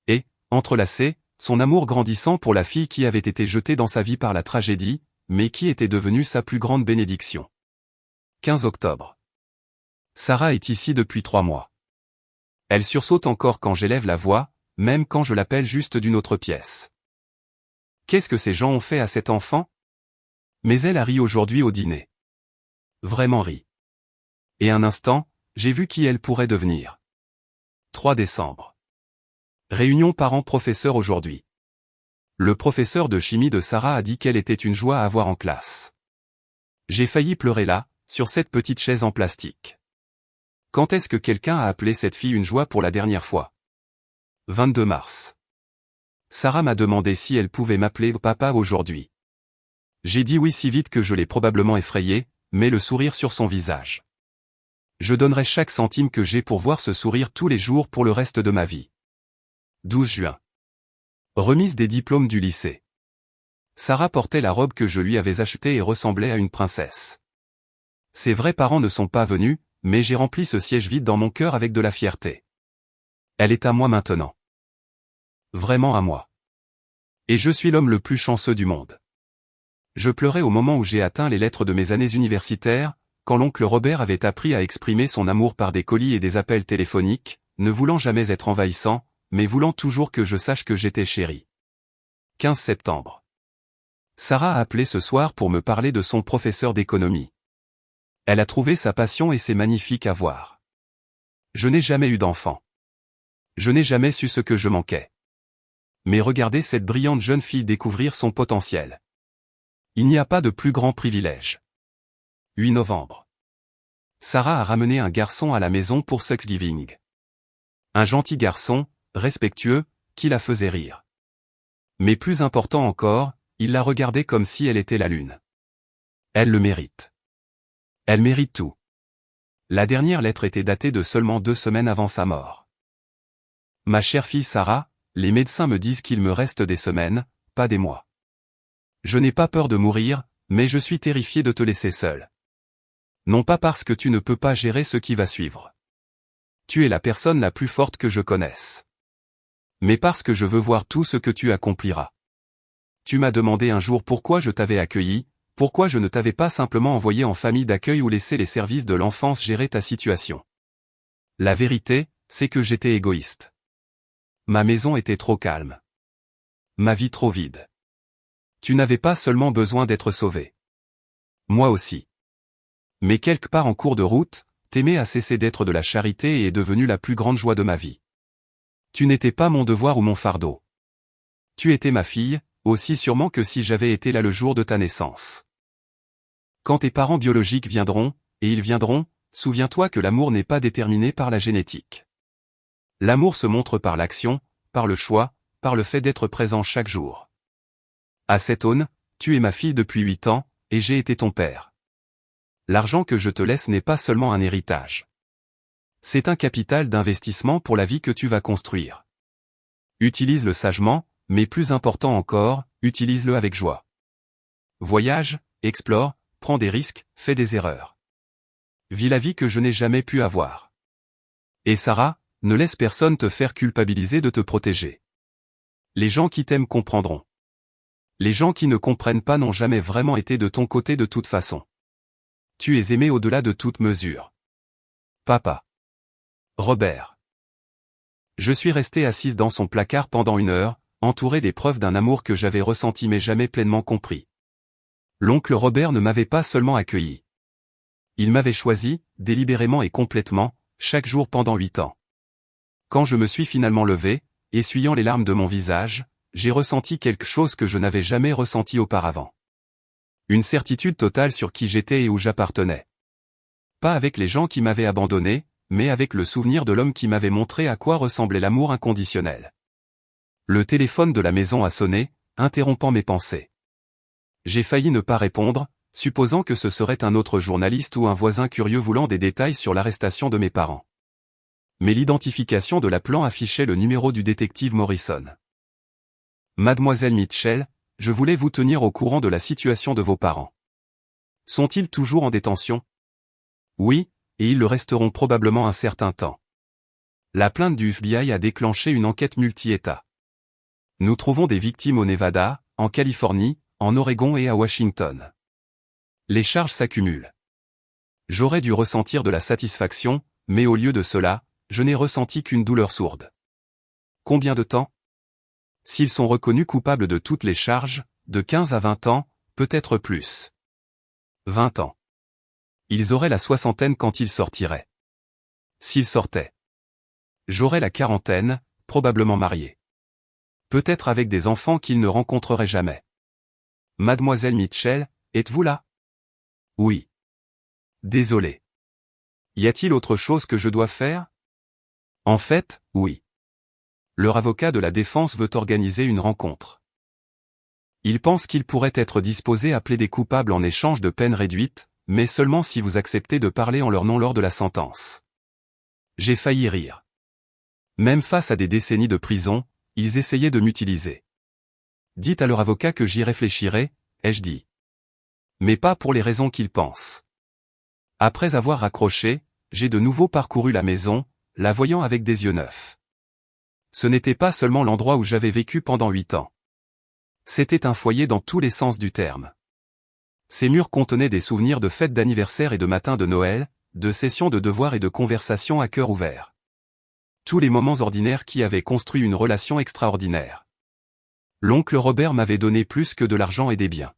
Et, entrelacé, son amour grandissant pour la fille qui avait été jetée dans sa vie par la tragédie, mais qui était devenue sa plus grande bénédiction. 15 octobre. Sarah est ici depuis 3 mois. Elle sursaute encore quand j'élève la voix, même quand je l'appelle juste d'une autre pièce. Qu'est-ce que ces gens ont fait à cet enfant? Mais elle a ri aujourd'hui au dîner. Vraiment ri. Et un instant, j'ai vu qui elle pourrait devenir. 3 décembre. Réunion parents-professeurs aujourd'hui. Le professeur de chimie de Sarah a dit qu'elle était une joie à avoir en classe. J'ai failli pleurer là, sur cette petite chaise en plastique. Quand est-ce que quelqu'un a appelé cette fille une joie pour la dernière fois? 22 mars. Sarah m'a demandé si elle pouvait m'appeler papa aujourd'hui. J'ai dit oui si vite que je l'ai probablement effrayée, mais le sourire sur son visage. Je donnerai chaque centime que j'ai pour voir ce sourire tous les jours pour le reste de ma vie. 12 juin. Remise des diplômes du lycée. Sarah portait la robe que je lui avais achetée et ressemblait à une princesse. Ses vrais parents ne sont pas venus, mais j'ai rempli ce siège vide dans mon cœur avec de la fierté. Elle est à moi maintenant. Vraiment à moi. Et je suis l'homme le plus chanceux du monde. Je pleurais au moment où j'ai atteint les lettres de mes années universitaires, quand l'oncle Robert avait appris à exprimer son amour par des colis et des appels téléphoniques, ne voulant jamais être envahissant, mais voulant toujours que je sache que j'étais chéri. 15 septembre. Sarah a appelé ce soir pour me parler de son professeur d'économie. Elle a trouvé sa passion et c'est magnifique à voir. Je n'ai jamais eu d'enfant. Je n'ai jamais su ce que je manquais. Mais regardez cette brillante jeune fille découvrir son potentiel. Il n'y a pas de plus grand privilège. 8 novembre. Sarah a ramené un garçon à la maison pour Thanksgiving. Un gentil garçon, respectueux, qui la faisait rire. Mais plus important encore, il la regardait comme si elle était la lune. Elle le mérite. Elle mérite tout. La dernière lettre était datée de seulement 2 semaines avant sa mort. Ma chère fille Sarah, les médecins me disent qu'il me reste des semaines, pas des mois. Je n'ai pas peur de mourir, mais je suis terrifié de te laisser seule. Non pas parce que tu ne peux pas gérer ce qui va suivre. Tu es la personne la plus forte que je connaisse. Mais parce que je veux voir tout ce que tu accompliras. Tu m'as demandé un jour pourquoi je t'avais accueilli, pourquoi je ne t'avais pas simplement envoyé en famille d'accueil ou laissé les services de l'enfance gérer ta situation. La vérité, c'est que j'étais égoïste. Ma maison était trop calme. Ma vie trop vide. Tu n'avais pas seulement besoin d'être sauvé. Moi aussi. Mais quelque part en cours de route, t'aimer a cessé d'être de la charité et est devenu la plus grande joie de ma vie. Tu n'étais pas mon devoir ou mon fardeau. Tu étais ma fille, aussi sûrement que si j'avais été là le jour de ta naissance. Quand tes parents biologiques viendront, et ils viendront, souviens-toi que l'amour n'est pas déterminé par la génétique. L'amour se montre par l'action, par le choix, par le fait d'être présent chaque jour. À cette aune, tu es ma fille depuis 8 ans, et j'ai été ton père. L'argent que je te laisse n'est pas seulement un héritage. C'est un capital d'investissement pour la vie que tu vas construire. Utilise-le sagement, mais plus important encore, utilise-le avec joie. Voyage, explore, prends des risques, fais des erreurs. Vis la vie que je n'ai jamais pu avoir. Et Sarah, ne laisse personne te faire culpabiliser de te protéger. Les gens qui t'aiment comprendront. Les gens qui ne comprennent pas n'ont jamais vraiment été de ton côté de toute façon. Tu es aimé au-delà de toute mesure. Papa. Robert. Je suis resté assise dans son placard pendant 1 heure, entouré des preuves d'un amour que j'avais ressenti mais jamais pleinement compris. L'oncle Robert ne m'avait pas seulement accueilli. Il m'avait choisi, délibérément et complètement, chaque jour pendant 8 ans. Quand je me suis finalement levé, essuyant les larmes de mon visage, j'ai ressenti quelque chose que je n'avais jamais ressenti auparavant. Une certitude totale sur qui j'étais et où j'appartenais. Pas avec les gens qui m'avaient abandonné, mais avec le souvenir de l'homme qui m'avait montré à quoi ressemblait l'amour inconditionnel. Le téléphone de la maison a sonné, interrompant mes pensées. J'ai failli ne pas répondre, supposant que ce serait un autre journaliste ou un voisin curieux voulant des détails sur l'arrestation de mes parents. Mais l'identification de l'appelant affichait le numéro du détective Morrison. Mademoiselle Mitchell, je voulais vous tenir au courant de la situation de vos parents. Sont-ils toujours en détention? Oui, et ils le resteront probablement un certain temps. La plainte du FBI a déclenché une enquête multi-États. Nous trouvons des victimes au Nevada, en Californie, en Oregon et à Washington. Les charges s'accumulent. J'aurais dû ressentir de la satisfaction, mais au lieu de cela, je n'ai ressenti qu'une douleur sourde. Combien de temps? S'ils sont reconnus coupables de toutes les charges, de 15 à 20 ans, peut-être plus. 20 ans. Ils auraient la soixantaine quand ils sortiraient. S'ils sortaient. J'aurais la quarantaine, probablement marié. Peut-être avec des enfants qu'ils ne rencontreraient jamais. Mademoiselle Mitchell, êtes-vous là? Oui. Désolé. Y a-t-il autre chose que je dois faire? En fait, oui. Leur avocat de la défense veut organiser une rencontre. Il pense qu'il pourrait être disposé à plaider coupable en échange de peines réduites, mais seulement si vous acceptez de parler en leur nom lors de la sentence. J'ai failli rire. Même face à des décennies de prison, ils essayaient de m'utiliser. Dites à leur avocat que j'y réfléchirai, ai-je dit. Mais pas pour les raisons qu'ils pensent. Après avoir raccroché, j'ai de nouveau parcouru la maison, la voyant avec des yeux neufs. Ce n'était pas seulement l'endroit où j'avais vécu pendant 8 ans. C'était un foyer dans tous les sens du terme. Ces murs contenaient des souvenirs de fêtes d'anniversaire et de matins de Noël, de sessions de devoirs et de conversations à cœur ouvert. Tous les moments ordinaires qui avaient construit une relation extraordinaire. L'oncle Robert m'avait donné plus que de l'argent et des biens.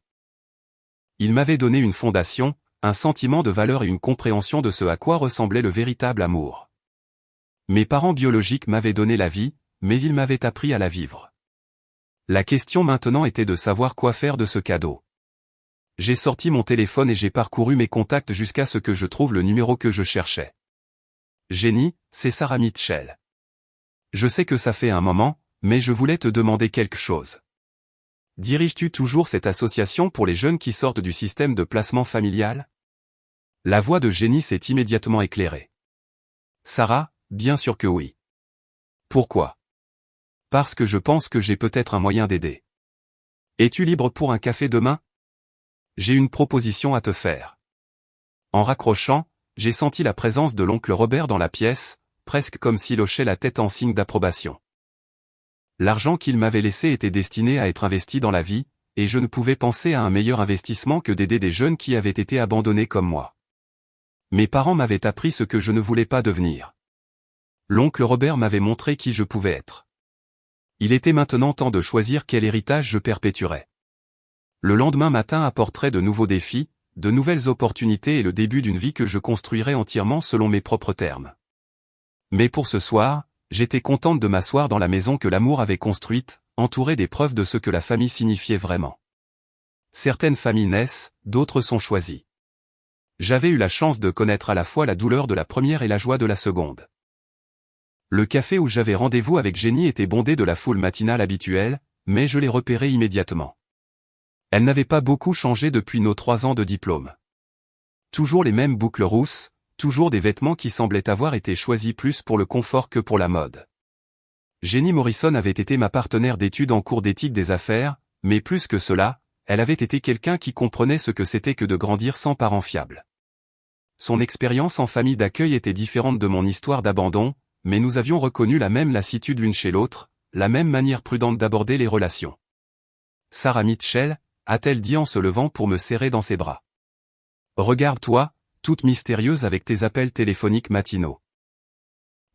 Il m'avait donné une fondation, un sentiment de valeur et une compréhension de ce à quoi ressemblait le véritable amour. Mes parents biologiques m'avaient donné la vie, mais ils m'avaient appris à la vivre. La question maintenant était de savoir quoi faire de ce cadeau. J'ai sorti mon téléphone et j'ai parcouru mes contacts jusqu'à ce que je trouve le numéro que je cherchais. Jenny, c'est Sarah Mitchell. Je sais que ça fait un moment, mais je voulais te demander quelque chose. Diriges-tu toujours cette association pour les jeunes qui sortent du système de placement familial? La voix de Jenny s'est immédiatement éclairée. Sarah, bien sûr que oui. Pourquoi? Parce que je pense que j'ai peut-être un moyen d'aider. Es-tu libre pour un café demain? J'ai une proposition à te faire. En raccrochant, j'ai senti la présence de l'oncle Robert dans la pièce, presque comme s'il hochait la tête en signe d'approbation. L'argent qu'il m'avait laissé était destiné à être investi dans la vie, et je ne pouvais penser à un meilleur investissement que d'aider des jeunes qui avaient été abandonnés comme moi. Mes parents m'avaient appris ce que je ne voulais pas devenir. L'oncle Robert m'avait montré qui je pouvais être. Il était maintenant temps de choisir quel héritage je perpétuerais. Le lendemain matin apporterait de nouveaux défis, de nouvelles opportunités et le début d'une vie que je construirais entièrement selon mes propres termes. Mais pour ce soir, j'étais contente de m'asseoir dans la maison que l'amour avait construite, entourée des preuves de ce que la famille signifiait vraiment. Certaines familles naissent, d'autres sont choisies. J'avais eu la chance de connaître à la fois la douleur de la première et la joie de la seconde. Le café où j'avais rendez-vous avec Jenny était bondé de la foule matinale habituelle, mais je l'ai repérée immédiatement. Elle n'avait pas beaucoup changé depuis nos 3 ans de diplôme. Toujours les mêmes boucles rousses, toujours des vêtements qui semblaient avoir été choisis plus pour le confort que pour la mode. Jenny Morrison avait été ma partenaire d'études en cours d'éthique des affaires, mais plus que cela, elle avait été quelqu'un qui comprenait ce que c'était que de grandir sans parents fiables. Son expérience en famille d'accueil était différente de mon histoire d'abandon, mais nous avions reconnu la même lassitude l'une chez l'autre, la même manière prudente d'aborder les relations. Sarah Mitchell, a-t-elle dit en se levant pour me serrer dans ses bras. Regarde-toi, toute mystérieuse avec tes appels téléphoniques matinaux.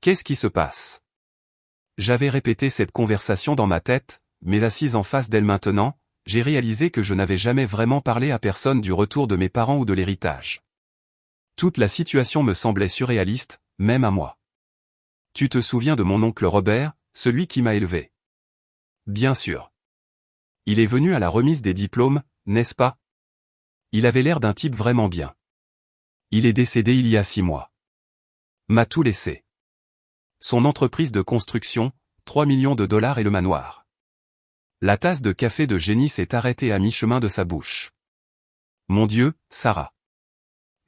Qu'est-ce qui se passe? J'avais répété cette conversation dans ma tête, mais assise en face d'elle maintenant, j'ai réalisé que je n'avais jamais vraiment parlé à personne du retour de mes parents ou de l'héritage. Toute la situation me semblait surréaliste, même à moi. Tu te souviens de mon oncle Robert, celui qui m'a élevé? Bien sûr. Il est venu à la remise des diplômes, n'est-ce pas? Il avait l'air d'un type vraiment bien. Il est décédé il y a 6 mois. M'a tout laissé. Son entreprise de construction, 3 millions de dollars et le manoir. La tasse de café de Jenny s'est arrêtée à mi-chemin de sa bouche. Mon Dieu, Sarah.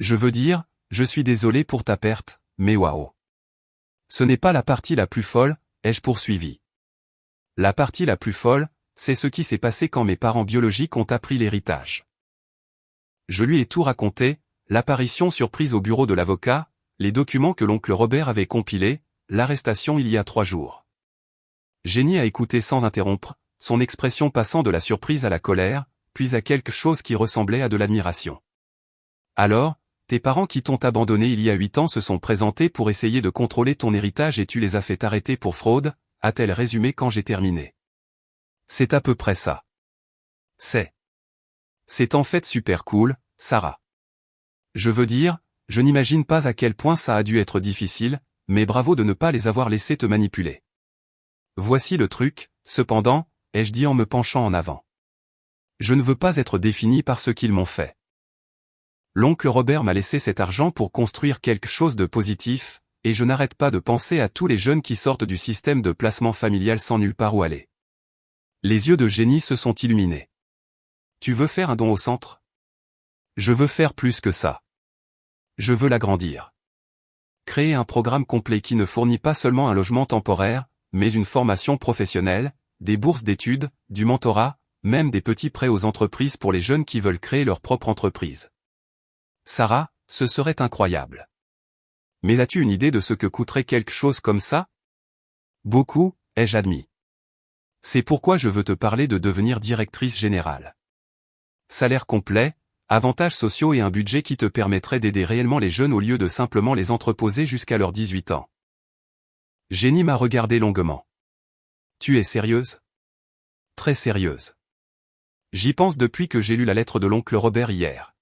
Je veux dire, je suis désolé pour ta perte, mais waouh. Ce n'est pas la partie la plus folle, ai-je poursuivi. La partie la plus folle, c'est ce qui s'est passé quand mes parents biologiques ont appris l'héritage. Je lui ai tout raconté, l'apparition surprise au bureau de l'avocat, les documents que l'oncle Robert avait compilés, l'arrestation il y a 3 jours. Jenny a écouté sans interrompre, son expression passant de la surprise à la colère, puis à quelque chose qui ressemblait à de l'admiration. Alors, tes parents qui t'ont abandonné il y a 8 ans se sont présentés pour essayer de contrôler ton héritage et tu les as fait arrêter pour fraude, a-t-elle résumé quand j'ai terminé. C'est à peu près ça. C'est en fait super cool, Sarah. Je veux dire, je n'imagine pas à quel point ça a dû être difficile, mais bravo de ne pas les avoir laissés te manipuler. Voici le truc, cependant, ai-je dit en me penchant en avant. Je ne veux pas être défini par ce qu'ils m'ont fait. L'oncle Robert m'a laissé cet argent pour construire quelque chose de positif, et je n'arrête pas de penser à tous les jeunes qui sortent du système de placement familial sans nulle part où aller. Les yeux de Jenny se sont illuminés. Tu veux faire un don au centre? Je veux faire plus que ça. Je veux l'agrandir. Créer un programme complet qui ne fournit pas seulement un logement temporaire, mais une formation professionnelle, des bourses d'études, du mentorat, même des petits prêts aux entreprises pour les jeunes qui veulent créer leur propre entreprise. Sarah, ce serait incroyable. Mais as-tu une idée de ce que coûterait quelque chose comme ça? Beaucoup, ai-je admis. C'est pourquoi je veux te parler de devenir directrice générale. Salaire complet, avantages sociaux et un budget qui te permettrait d'aider réellement les jeunes au lieu de simplement les entreposer jusqu'à leurs 18 ans. Jenny m'a regardé longuement. Tu es sérieuse? Très sérieuse. J'y pense depuis que j'ai lu la lettre de l'oncle Robert hier.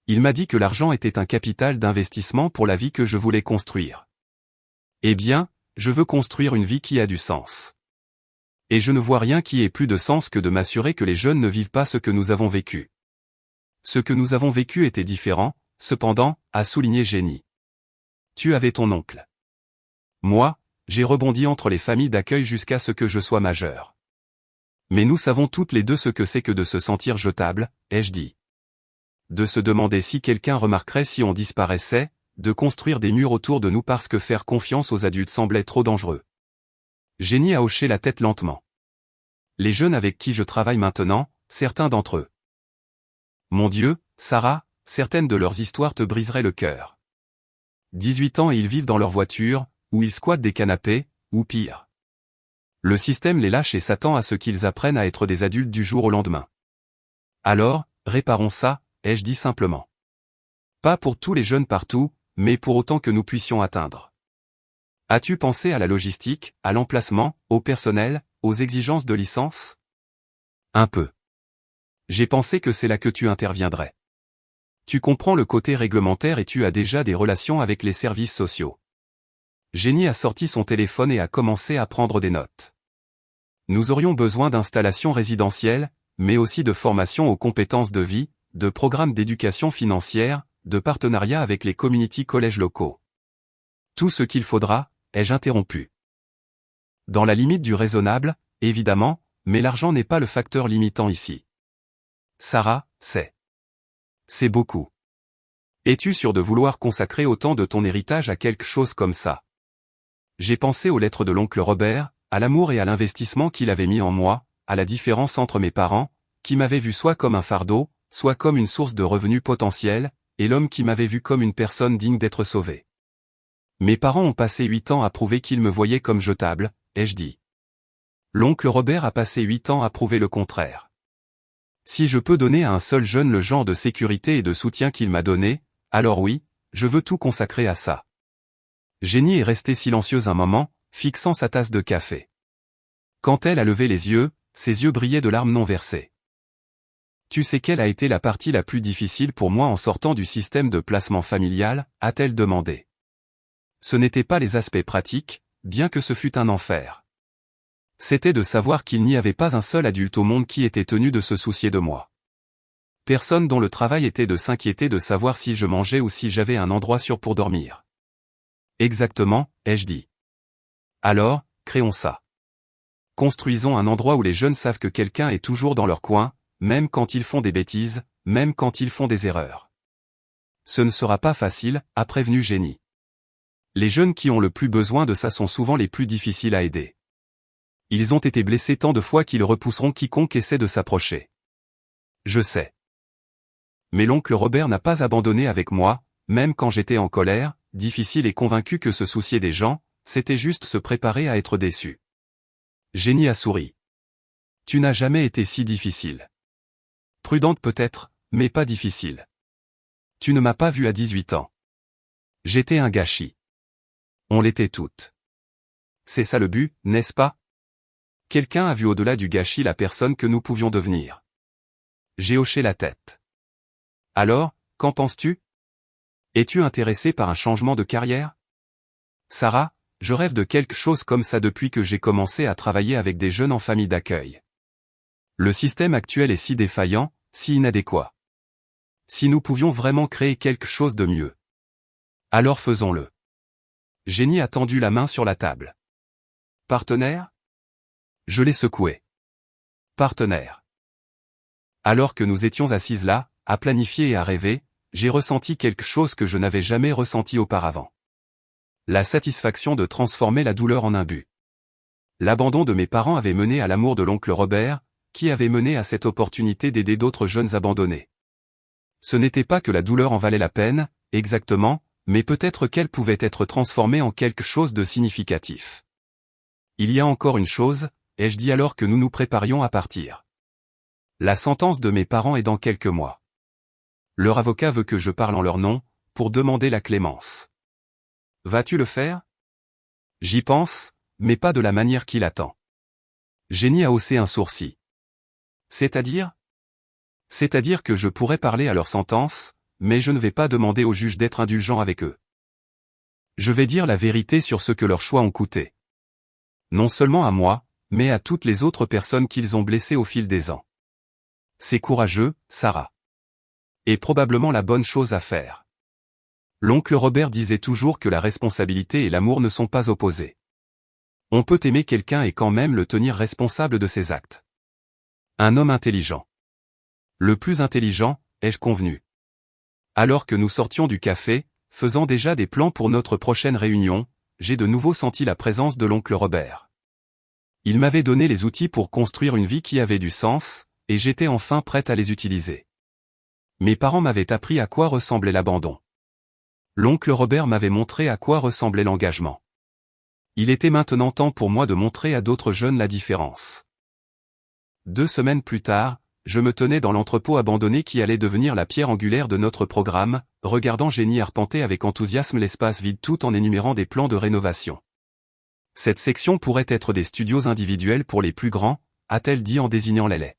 Il m'a dit que l'argent était un capital d'investissement pour la vie que je voulais construire. Eh bien, je veux construire une vie qui a du sens. Et je ne vois rien qui ait plus de sens que de m'assurer que les jeunes ne vivent pas ce que nous avons vécu. Ce que nous avons vécu était différent, cependant, a souligné Jenny. Tu avais ton oncle. Moi, j'ai rebondi entre les familles d'accueil jusqu'à ce que je sois majeur. Mais nous savons toutes les deux ce que c'est que de se sentir jetable, ai-je dit. De se demander si quelqu'un remarquerait si on disparaissait, de construire des murs autour de nous parce que faire confiance aux adultes semblait trop dangereux. Jenny a hoché la tête lentement. Les jeunes avec qui je travaille maintenant, certains d'entre eux. Mon Dieu, Sarah, certaines de leurs histoires te briseraient le cœur. 18 ans et ils vivent dans leur voiture, ou ils squattent des canapés, ou pire. Le système les lâche et s'attend à ce qu'ils apprennent à être des adultes du jour au lendemain. Alors, réparons ça, ai-je dit simplement. Pas pour tous les jeunes partout, mais pour autant que nous puissions atteindre. As-tu pensé à la logistique, à l'emplacement, au personnel, aux exigences de licence? Un peu. J'ai pensé que c'est là que tu interviendrais. Tu comprends le côté réglementaire et tu as déjà des relations avec les services sociaux. Jenny a sorti son téléphone et a commencé à prendre des notes. Nous aurions besoin d'installations résidentielles, mais aussi de formation aux compétences de vie, de programmes d'éducation financière, de partenariats avec les community collèges locaux. Tout ce qu'il faudra, ai-je interrompu. Dans la limite du raisonnable, évidemment, mais l'argent n'est pas le facteur limitant ici. Sarah, c'est beaucoup. Es-tu sûre de vouloir consacrer autant de ton héritage à quelque chose comme ça? J'ai pensé aux lettres de l'oncle Robert, à l'amour et à l'investissement qu'il avait mis en moi, à la différence entre mes parents, qui m'avaient vu soit comme un fardeau, soit comme une source de revenus potentiels, et l'homme qui m'avait vu comme une personne digne d'être sauvée. Mes parents ont passé 8 ans à prouver qu'ils me voyaient comme jetable, ai-je dit. L'oncle Robert a passé 8 ans à prouver le contraire. Si je peux donner à un seul jeune le genre de sécurité et de soutien qu'il m'a donné, alors oui, je veux tout consacrer à ça. Jenny est restée silencieuse un moment, fixant sa tasse de café. Quand elle a levé les yeux, ses yeux brillaient de larmes non versées. Tu sais quelle a été la partie la plus difficile pour moi en sortant du système de placement familial, a-t-elle demandé. Ce n'étaient pas les aspects pratiques, bien que ce fût un enfer. C'était de savoir qu'il n'y avait pas un seul adulte au monde qui était tenu de se soucier de moi. Personne dont le travail était de s'inquiéter de savoir si je mangeais ou si j'avais un endroit sûr pour dormir. Exactement, ai-je dit. Alors, créons ça. Construisons un endroit où les jeunes savent que quelqu'un est toujours dans leur coin, même quand ils font des bêtises, même quand ils font des erreurs. Ce ne sera pas facile, a prévenu Jenny. Les jeunes qui ont le plus besoin de ça sont souvent les plus difficiles à aider. Ils ont été blessés tant de fois qu'ils repousseront quiconque essaie de s'approcher. Je sais. Mais l'oncle Robert n'a pas abandonné avec moi, même quand j'étais en colère, difficile et convaincu que se soucier des gens, c'était juste se préparer à être déçu. Jenny a souri. Tu n'as jamais été si difficile. Prudente peut-être, mais pas difficile. Tu ne m'as pas vu à 18 ans. J'étais un gâchis. On l'était toutes. C'est ça le but, n'est-ce pas? Quelqu'un a vu au-delà du gâchis la personne que nous pouvions devenir. J'ai hoché la tête. Alors, qu'en penses-tu? Es-tu intéressé par un changement de carrière? Sarah, je rêve de quelque chose comme ça depuis que j'ai commencé à travailler avec des jeunes en famille d'accueil. Le système actuel est si défaillant, si inadéquat. Si nous pouvions vraiment créer quelque chose de mieux. Alors faisons-le. Jenny a tendu la main sur la table. Partenaire? Je l'ai secoué. Partenaire. Alors que nous étions assises là, à planifier et à rêver, j'ai ressenti quelque chose que je n'avais jamais ressenti auparavant. La satisfaction de transformer la douleur en un but. L'abandon de mes parents avait mené à l'amour de l'oncle Robert, qui avait mené à cette opportunité d'aider d'autres jeunes abandonnés. Ce n'était pas que la douleur en valait la peine, exactement, mais peut-être qu'elle pouvait être transformée en quelque chose de significatif. Il y a encore une chose, ai-je dit alors que nous nous préparions à partir. La sentence de mes parents est dans quelques mois. Leur avocat veut que je parle en leur nom, pour demander la clémence. Vas-tu le faire? J'y pense, mais pas de la manière qu'il attend. Jenny a haussé un sourcil. C'est-à-dire? C'est-à-dire que je pourrais parler à leur sentence, mais je ne vais pas demander aux juges d'être indulgents avec eux. Je vais dire la vérité sur ce que leurs choix ont coûté. Non seulement à moi, mais à toutes les autres personnes qu'ils ont blessées au fil des ans. C'est courageux, Sarah. Et probablement la bonne chose à faire. L'oncle Robert disait toujours que la responsabilité et l'amour ne sont pas opposés. On peut aimer quelqu'un et quand même le tenir responsable de ses actes. Un homme intelligent. Le plus intelligent, ai-je convenu. Alors que nous sortions du café, faisant déjà des plans pour notre prochaine réunion, j'ai de nouveau senti la présence de l'oncle Robert. Il m'avait donné les outils pour construire une vie qui avait du sens, et j'étais enfin prête à les utiliser. Mes parents m'avaient appris à quoi ressemblait l'abandon. L'oncle Robert m'avait montré à quoi ressemblait l'engagement. Il était maintenant temps pour moi de montrer à d'autres jeunes la différence. 2 semaines plus tard, je me tenais dans l'entrepôt abandonné qui allait devenir la pierre angulaire de notre programme, regardant Jenny arpenter avec enthousiasme l'espace vide tout en énumérant des plans de rénovation. Cette section pourrait être des studios individuels pour les plus grands, a-t-elle dit en désignant les laits.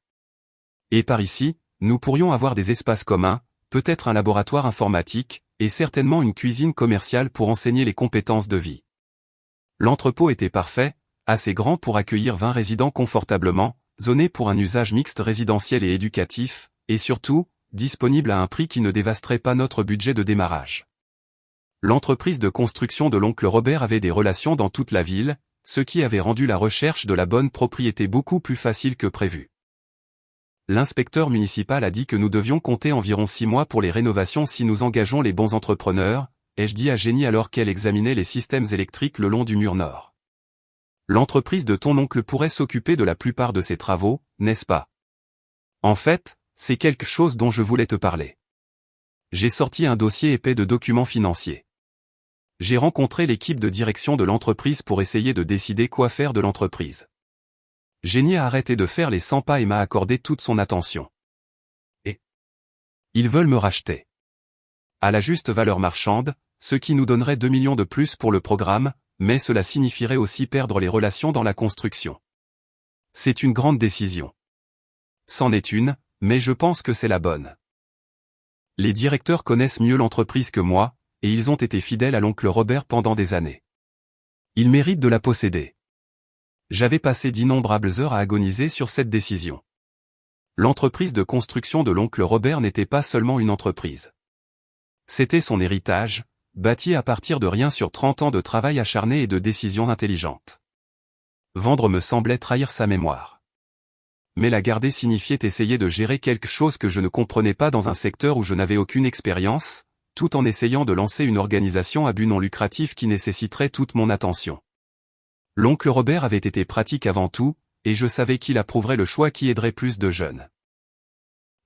Et par ici, nous pourrions avoir des espaces communs, peut-être un laboratoire informatique, et certainement une cuisine commerciale pour enseigner les compétences de vie. L'entrepôt était parfait, assez grand pour accueillir 20 résidents confortablement, zoné pour un usage mixte résidentiel et éducatif, et surtout, disponible à un prix qui ne dévasterait pas notre budget de démarrage. L'entreprise de construction de l'oncle Robert avait des relations dans toute la ville, ce qui avait rendu la recherche de la bonne propriété beaucoup plus facile que prévu. L'inspecteur municipal a dit que nous devions compter environ 6 mois pour les rénovations si nous engageons les bons entrepreneurs, ai-je dit à Jenny alors qu'elle examinait les systèmes électriques le long du mur nord. L'entreprise de ton oncle pourrait s'occuper de la plupart de ces travaux, n'est-ce pas? En fait, c'est quelque chose dont je voulais te parler. J'ai sorti un dossier épais de documents financiers. J'ai rencontré l'équipe de direction de l'entreprise pour essayer de décider quoi faire de l'entreprise. Jenny a arrêté de faire les 100 pas et m'a accordé toute son attention. Et ils veulent me racheter. À la juste valeur marchande, ce qui nous donnerait 2 millions de plus pour le programme, mais cela signifierait aussi perdre les relations dans la construction. C'est une grande décision. C'en est une, mais je pense que c'est la bonne. Les directeurs connaissent mieux l'entreprise que moi, et ils ont été fidèles à l'oncle Robert pendant des années. Ils méritent de la posséder. J'avais passé d'innombrables heures à agoniser sur cette décision. L'entreprise de construction de l'oncle Robert n'était pas seulement une entreprise. C'était son héritage, bâti à partir de rien sur 30 ans de travail acharné et de décisions intelligentes. Vendre me semblait trahir sa mémoire. Mais la garder signifiait essayer de gérer quelque chose que je ne comprenais pas dans un secteur où je n'avais aucune expérience, tout en essayant de lancer une organisation à but non lucratif qui nécessiterait toute mon attention. L'oncle Robert avait été pratique avant tout, et je savais qu'il approuverait le choix qui aiderait plus de jeunes.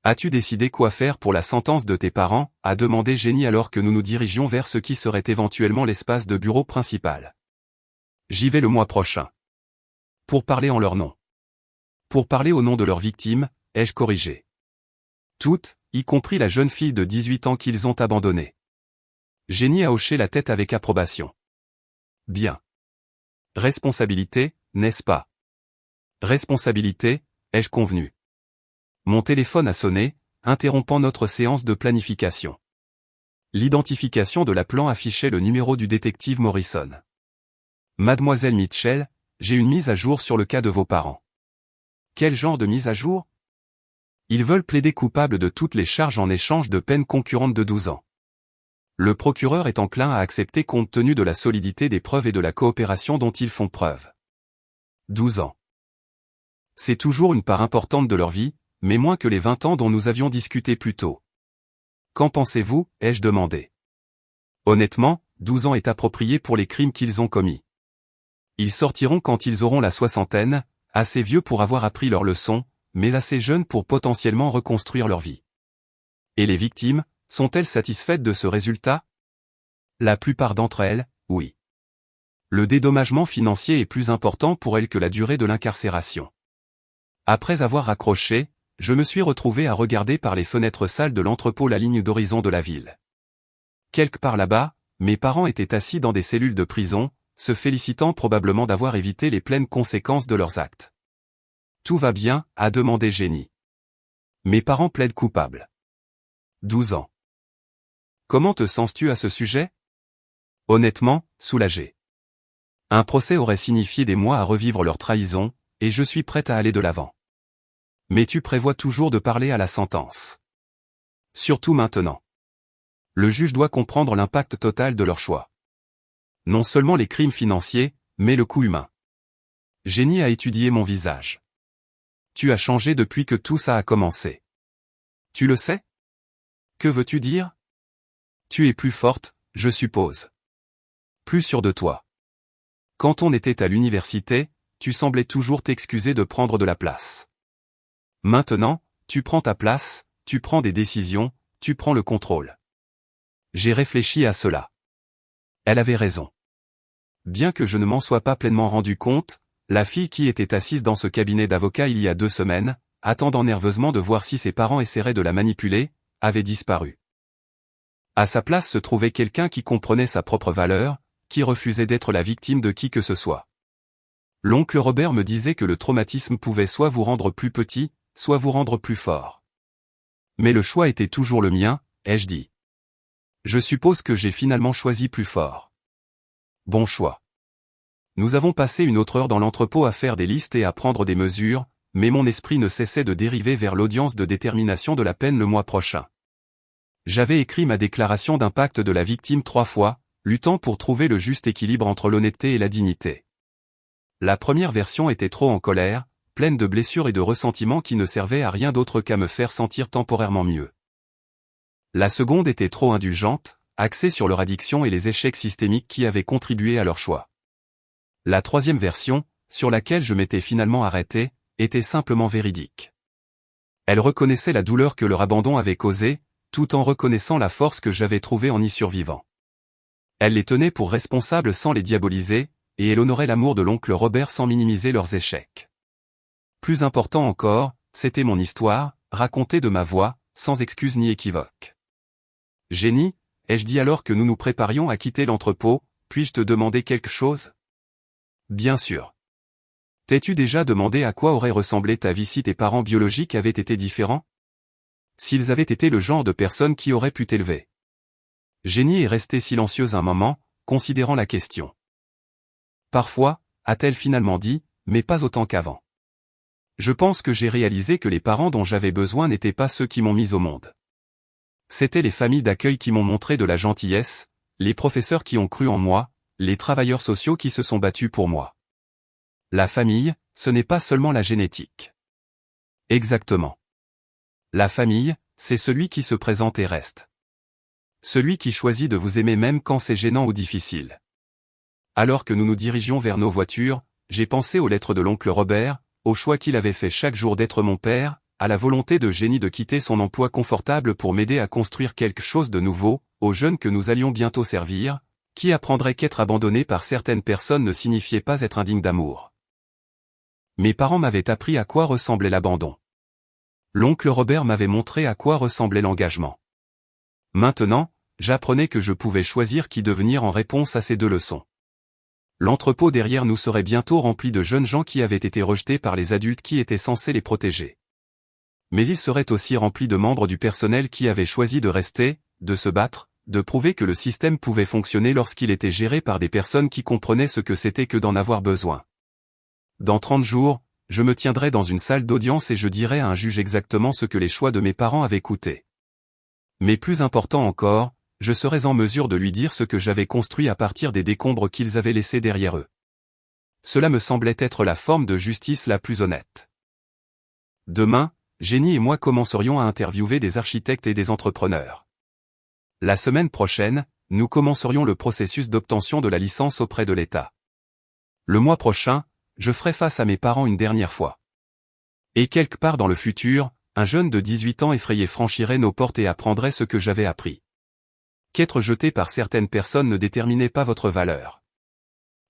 As-tu décidé quoi faire pour la sentence de tes parents, a demandé Jenny alors que nous nous dirigions vers ce qui serait éventuellement l'espace de bureau principal. J'y vais le mois prochain. Pour parler en leur nom. Pour parler au nom de leurs victimes, ai-je corrigé. Toutes, y compris la jeune fille de 18 ans qu'ils ont abandonnée. Jenny a hoché la tête avec approbation. Bien. Responsabilité, n'est-ce pas? Responsabilité, ai-je convenu. Mon téléphone a sonné, interrompant notre séance de planification. L'identification de l'appelant affichait le numéro du détective Morrison. Mademoiselle Mitchell, j'ai une mise à jour sur le cas de vos parents. Quel genre de mise à jour? Ils veulent plaider coupable de toutes les charges en échange de peines concurrentes de 12 ans. Le procureur est enclin à accepter compte tenu de la solidité des preuves et de la coopération dont ils font preuve. 12 ans. C'est toujours une part importante de leur vie, mais moins que les 20 ans dont nous avions discuté plus tôt. Qu'en pensez-vous, ai-je demandé. Honnêtement, 12 ans est approprié pour les crimes qu'ils ont commis. Ils sortiront quand ils auront la soixantaine, assez vieux pour avoir appris leur leçon, mais assez jeunes pour potentiellement reconstruire leur vie. Et les victimes, sont-elles satisfaites de ce résultat? La plupart d'entre elles, oui. Le dédommagement financier est plus important pour elles que la durée de l'incarcération. Après avoir raccroché, je me suis retrouvé à regarder par les fenêtres sales de l'entrepôt la ligne d'horizon de la ville. Quelque part là-bas, mes parents étaient assis dans des cellules de prison, se félicitant probablement d'avoir évité les pleines conséquences de leurs actes. Tout va bien, a demandé Jenny. Mes parents plaident coupables. 12 ans. Comment te sens-tu à ce sujet? Honnêtement, soulagé. Un procès aurait signifié des mois à revivre leur trahison, et je suis prête à aller de l'avant. Mais tu prévois toujours de parler à la sentence. Surtout maintenant. Le juge doit comprendre l'impact total de leur choix. Non seulement les crimes financiers, mais le coût humain. Jenny a étudié mon visage. Tu as changé depuis que tout ça a commencé. Tu le sais? Que veux-tu dire? Tu es plus forte, je suppose. Plus sûre de toi. Quand on était à l'université, tu semblais toujours t'excuser de prendre de la place. Maintenant, tu prends ta place, tu prends des décisions, tu prends le contrôle. J'ai réfléchi à cela. Elle avait raison. Bien que je ne m'en sois pas pleinement rendu compte, la fille qui était assise dans ce cabinet d'avocat il y a 2 semaines, attendant nerveusement de voir si ses parents essaieraient de la manipuler, avait disparu. À sa place se trouvait quelqu'un qui comprenait sa propre valeur, qui refusait d'être la victime de qui que ce soit. L'oncle Robert me disait que le traumatisme pouvait soit vous rendre plus petit, soit vous rendre plus fort. Mais le choix était toujours le mien, ai-je dit. Je suppose que j'ai finalement choisi plus fort. Bon choix. Nous avons passé une autre heure dans l'entrepôt à faire des listes et à prendre des mesures, mais mon esprit ne cessait de dériver vers l'audience de détermination de la peine le mois prochain. J'avais écrit ma déclaration d'impact de la victime 3 fois, luttant pour trouver le juste équilibre entre l'honnêteté et la dignité. La première version était trop en colère, pleine de blessures et de ressentiments qui ne servaient à rien d'autre qu'à me faire sentir temporairement mieux. La seconde était trop indulgente, axée sur leur addiction et les échecs systémiques qui avaient contribué à leur choix. La troisième version, sur laquelle je m'étais finalement arrêté, était simplement véridique. Elle reconnaissait la douleur que leur abandon avait causée, tout en reconnaissant la force que j'avais trouvée en y survivant. Elle les tenait pour responsables sans les diaboliser, et elle honorait l'amour de l'oncle Robert sans minimiser leurs échecs. Plus important encore, c'était mon histoire, racontée de ma voix, sans excuse ni équivoque. Jenny, ai-je dit alors que nous nous préparions à quitter l'entrepôt, puis-je te demander quelque chose? Bien sûr. T'es-tu déjà demandé à quoi aurait ressemblé ta vie si tes parents biologiques avaient été différents? S'ils avaient été le genre de personnes qui auraient pu t'élever? Jenny est restée silencieuse un moment, considérant la question. Parfois, a-t-elle finalement dit, mais pas autant qu'avant. Je pense que j'ai réalisé que les parents dont j'avais besoin n'étaient pas ceux qui m'ont mis au monde. C'étaient les familles d'accueil qui m'ont montré de la gentillesse, les professeurs qui ont cru en moi, les travailleurs sociaux qui se sont battus pour moi. La famille, ce n'est pas seulement la génétique. Exactement. La famille, c'est celui qui se présente et reste. Celui qui choisit de vous aimer même quand c'est gênant ou difficile. Alors que nous nous dirigions vers nos voitures, j'ai pensé aux lettres de l'oncle Robert, au choix qu'il avait fait chaque jour d'être mon père, à la volonté de Jenny de quitter son emploi confortable pour m'aider à construire quelque chose de nouveau, aux jeunes que nous allions bientôt servir, qui apprendraient qu'être abandonné par certaines personnes ne signifiait pas être indigne d'amour. Mes parents m'avaient appris à quoi ressemblait l'abandon. L'oncle Robert m'avait montré à quoi ressemblait l'engagement. Maintenant, j'apprenais que je pouvais choisir qui devenir en réponse à ces 2 leçons. L'entrepôt derrière nous serait bientôt rempli de jeunes gens qui avaient été rejetés par les adultes qui étaient censés les protéger. Mais il serait aussi rempli de membres du personnel qui avaient choisi de rester, de se battre, de prouver que le système pouvait fonctionner lorsqu'il était géré par des personnes qui comprenaient ce que c'était que d'en avoir besoin. Dans 30 jours, je me tiendrai dans une salle d'audience et je dirai à un juge exactement ce que les choix de mes parents avaient coûté. Mais plus important encore, je serais en mesure de lui dire ce que j'avais construit à partir des décombres qu'ils avaient laissés derrière eux. Cela me semblait être la forme de justice la plus honnête. Demain, Jenny et moi commencerions à interviewer des architectes et des entrepreneurs. La semaine prochaine, nous commencerions le processus d'obtention de la licence auprès de l'État. Le mois prochain, je ferai face à mes parents une dernière fois. Et quelque part dans le futur, un jeune de 18 ans effrayé franchirait nos portes et apprendrait ce que j'avais appris. Qu'être jeté par certaines personnes ne déterminait pas votre valeur.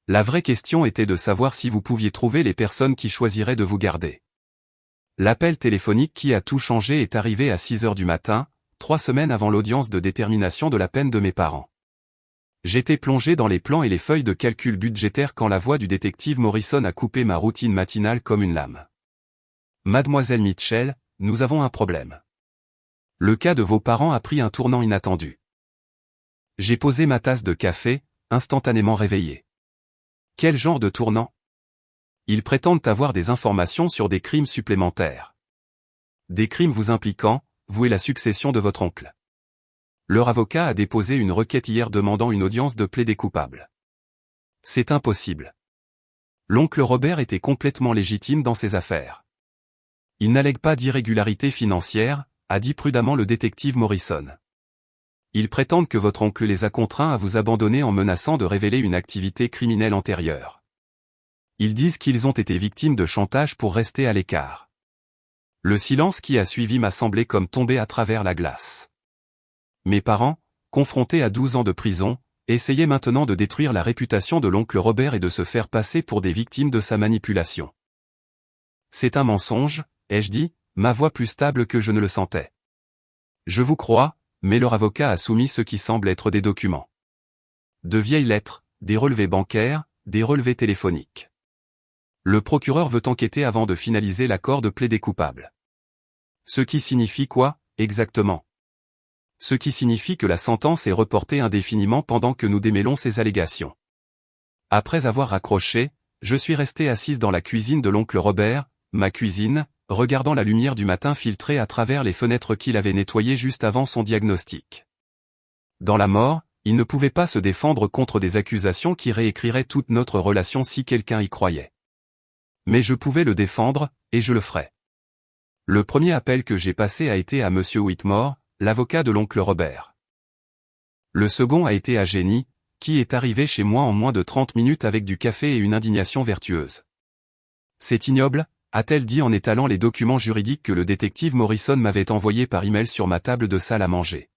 La vraie question était de savoir si vous pouviez trouver les personnes qui choisiraient de vous garder. L'appel téléphonique qui a tout changé est arrivé à 6 heures du matin, 3 semaines avant l'audience de détermination de la peine de mes parents. J'étais plongé dans les plans et les feuilles de calcul budgétaire quand la voix du détective Morrison a coupé ma routine matinale comme une lame. Mademoiselle Mitchell, nous avons un problème. Le cas de vos parents a pris un tournant inattendu. J'ai posé ma tasse de café, instantanément réveillé. Quel genre de tournant? Ils prétendent avoir des informations sur des crimes supplémentaires. Des crimes vous impliquant, vous et la succession de votre oncle. Leur avocat a déposé une requête hier demandant une audience de plaidé coupable. C'est impossible. L'oncle Robert était complètement légitime dans ses affaires. Il n'allègue pas d'irrégularité financière, a dit prudemment le détective Morrison. Ils prétendent que votre oncle les a contraints à vous abandonner en menaçant de révéler une activité criminelle antérieure. Ils disent qu'ils ont été victimes de chantage pour rester à l'écart. Le silence qui a suivi m'a semblé comme tomber à travers la glace. Mes parents, confrontés à 12 ans de prison, essayaient maintenant de détruire la réputation de l'oncle Robert et de se faire passer pour des victimes de sa manipulation. C'est un mensonge, ai-je dit, ma voix plus stable que je ne le sentais. Je vous crois, mais leur avocat a soumis ce qui semble être des documents. De vieilles lettres, des relevés bancaires, des relevés téléphoniques. Le procureur veut enquêter avant de finaliser l'accord de plaidé coupable. Ce qui signifie quoi, exactement? Ce qui signifie que la sentence est reportée indéfiniment pendant que nous démêlons ces allégations. Après avoir raccroché, je suis resté assise dans la cuisine de l'oncle Robert, ma cuisine, regardant la lumière du matin filtrer à travers les fenêtres qu'il avait nettoyées juste avant son diagnostic. Dans la mort, il ne pouvait pas se défendre contre des accusations qui réécriraient toute notre relation si quelqu'un y croyait. Mais je pouvais le défendre, et je le ferai. Le premier appel que j'ai passé a été à Monsieur Whitmore, l'avocat de l'oncle Robert. Le second a été à Jenny, qui est arrivée chez moi en moins de 30 minutes avec du café et une indignation vertueuse. C'est ignoble, a-t-elle dit en étalant les documents juridiques que le détective Morrison m'avait envoyés par email sur ma table de salle à manger.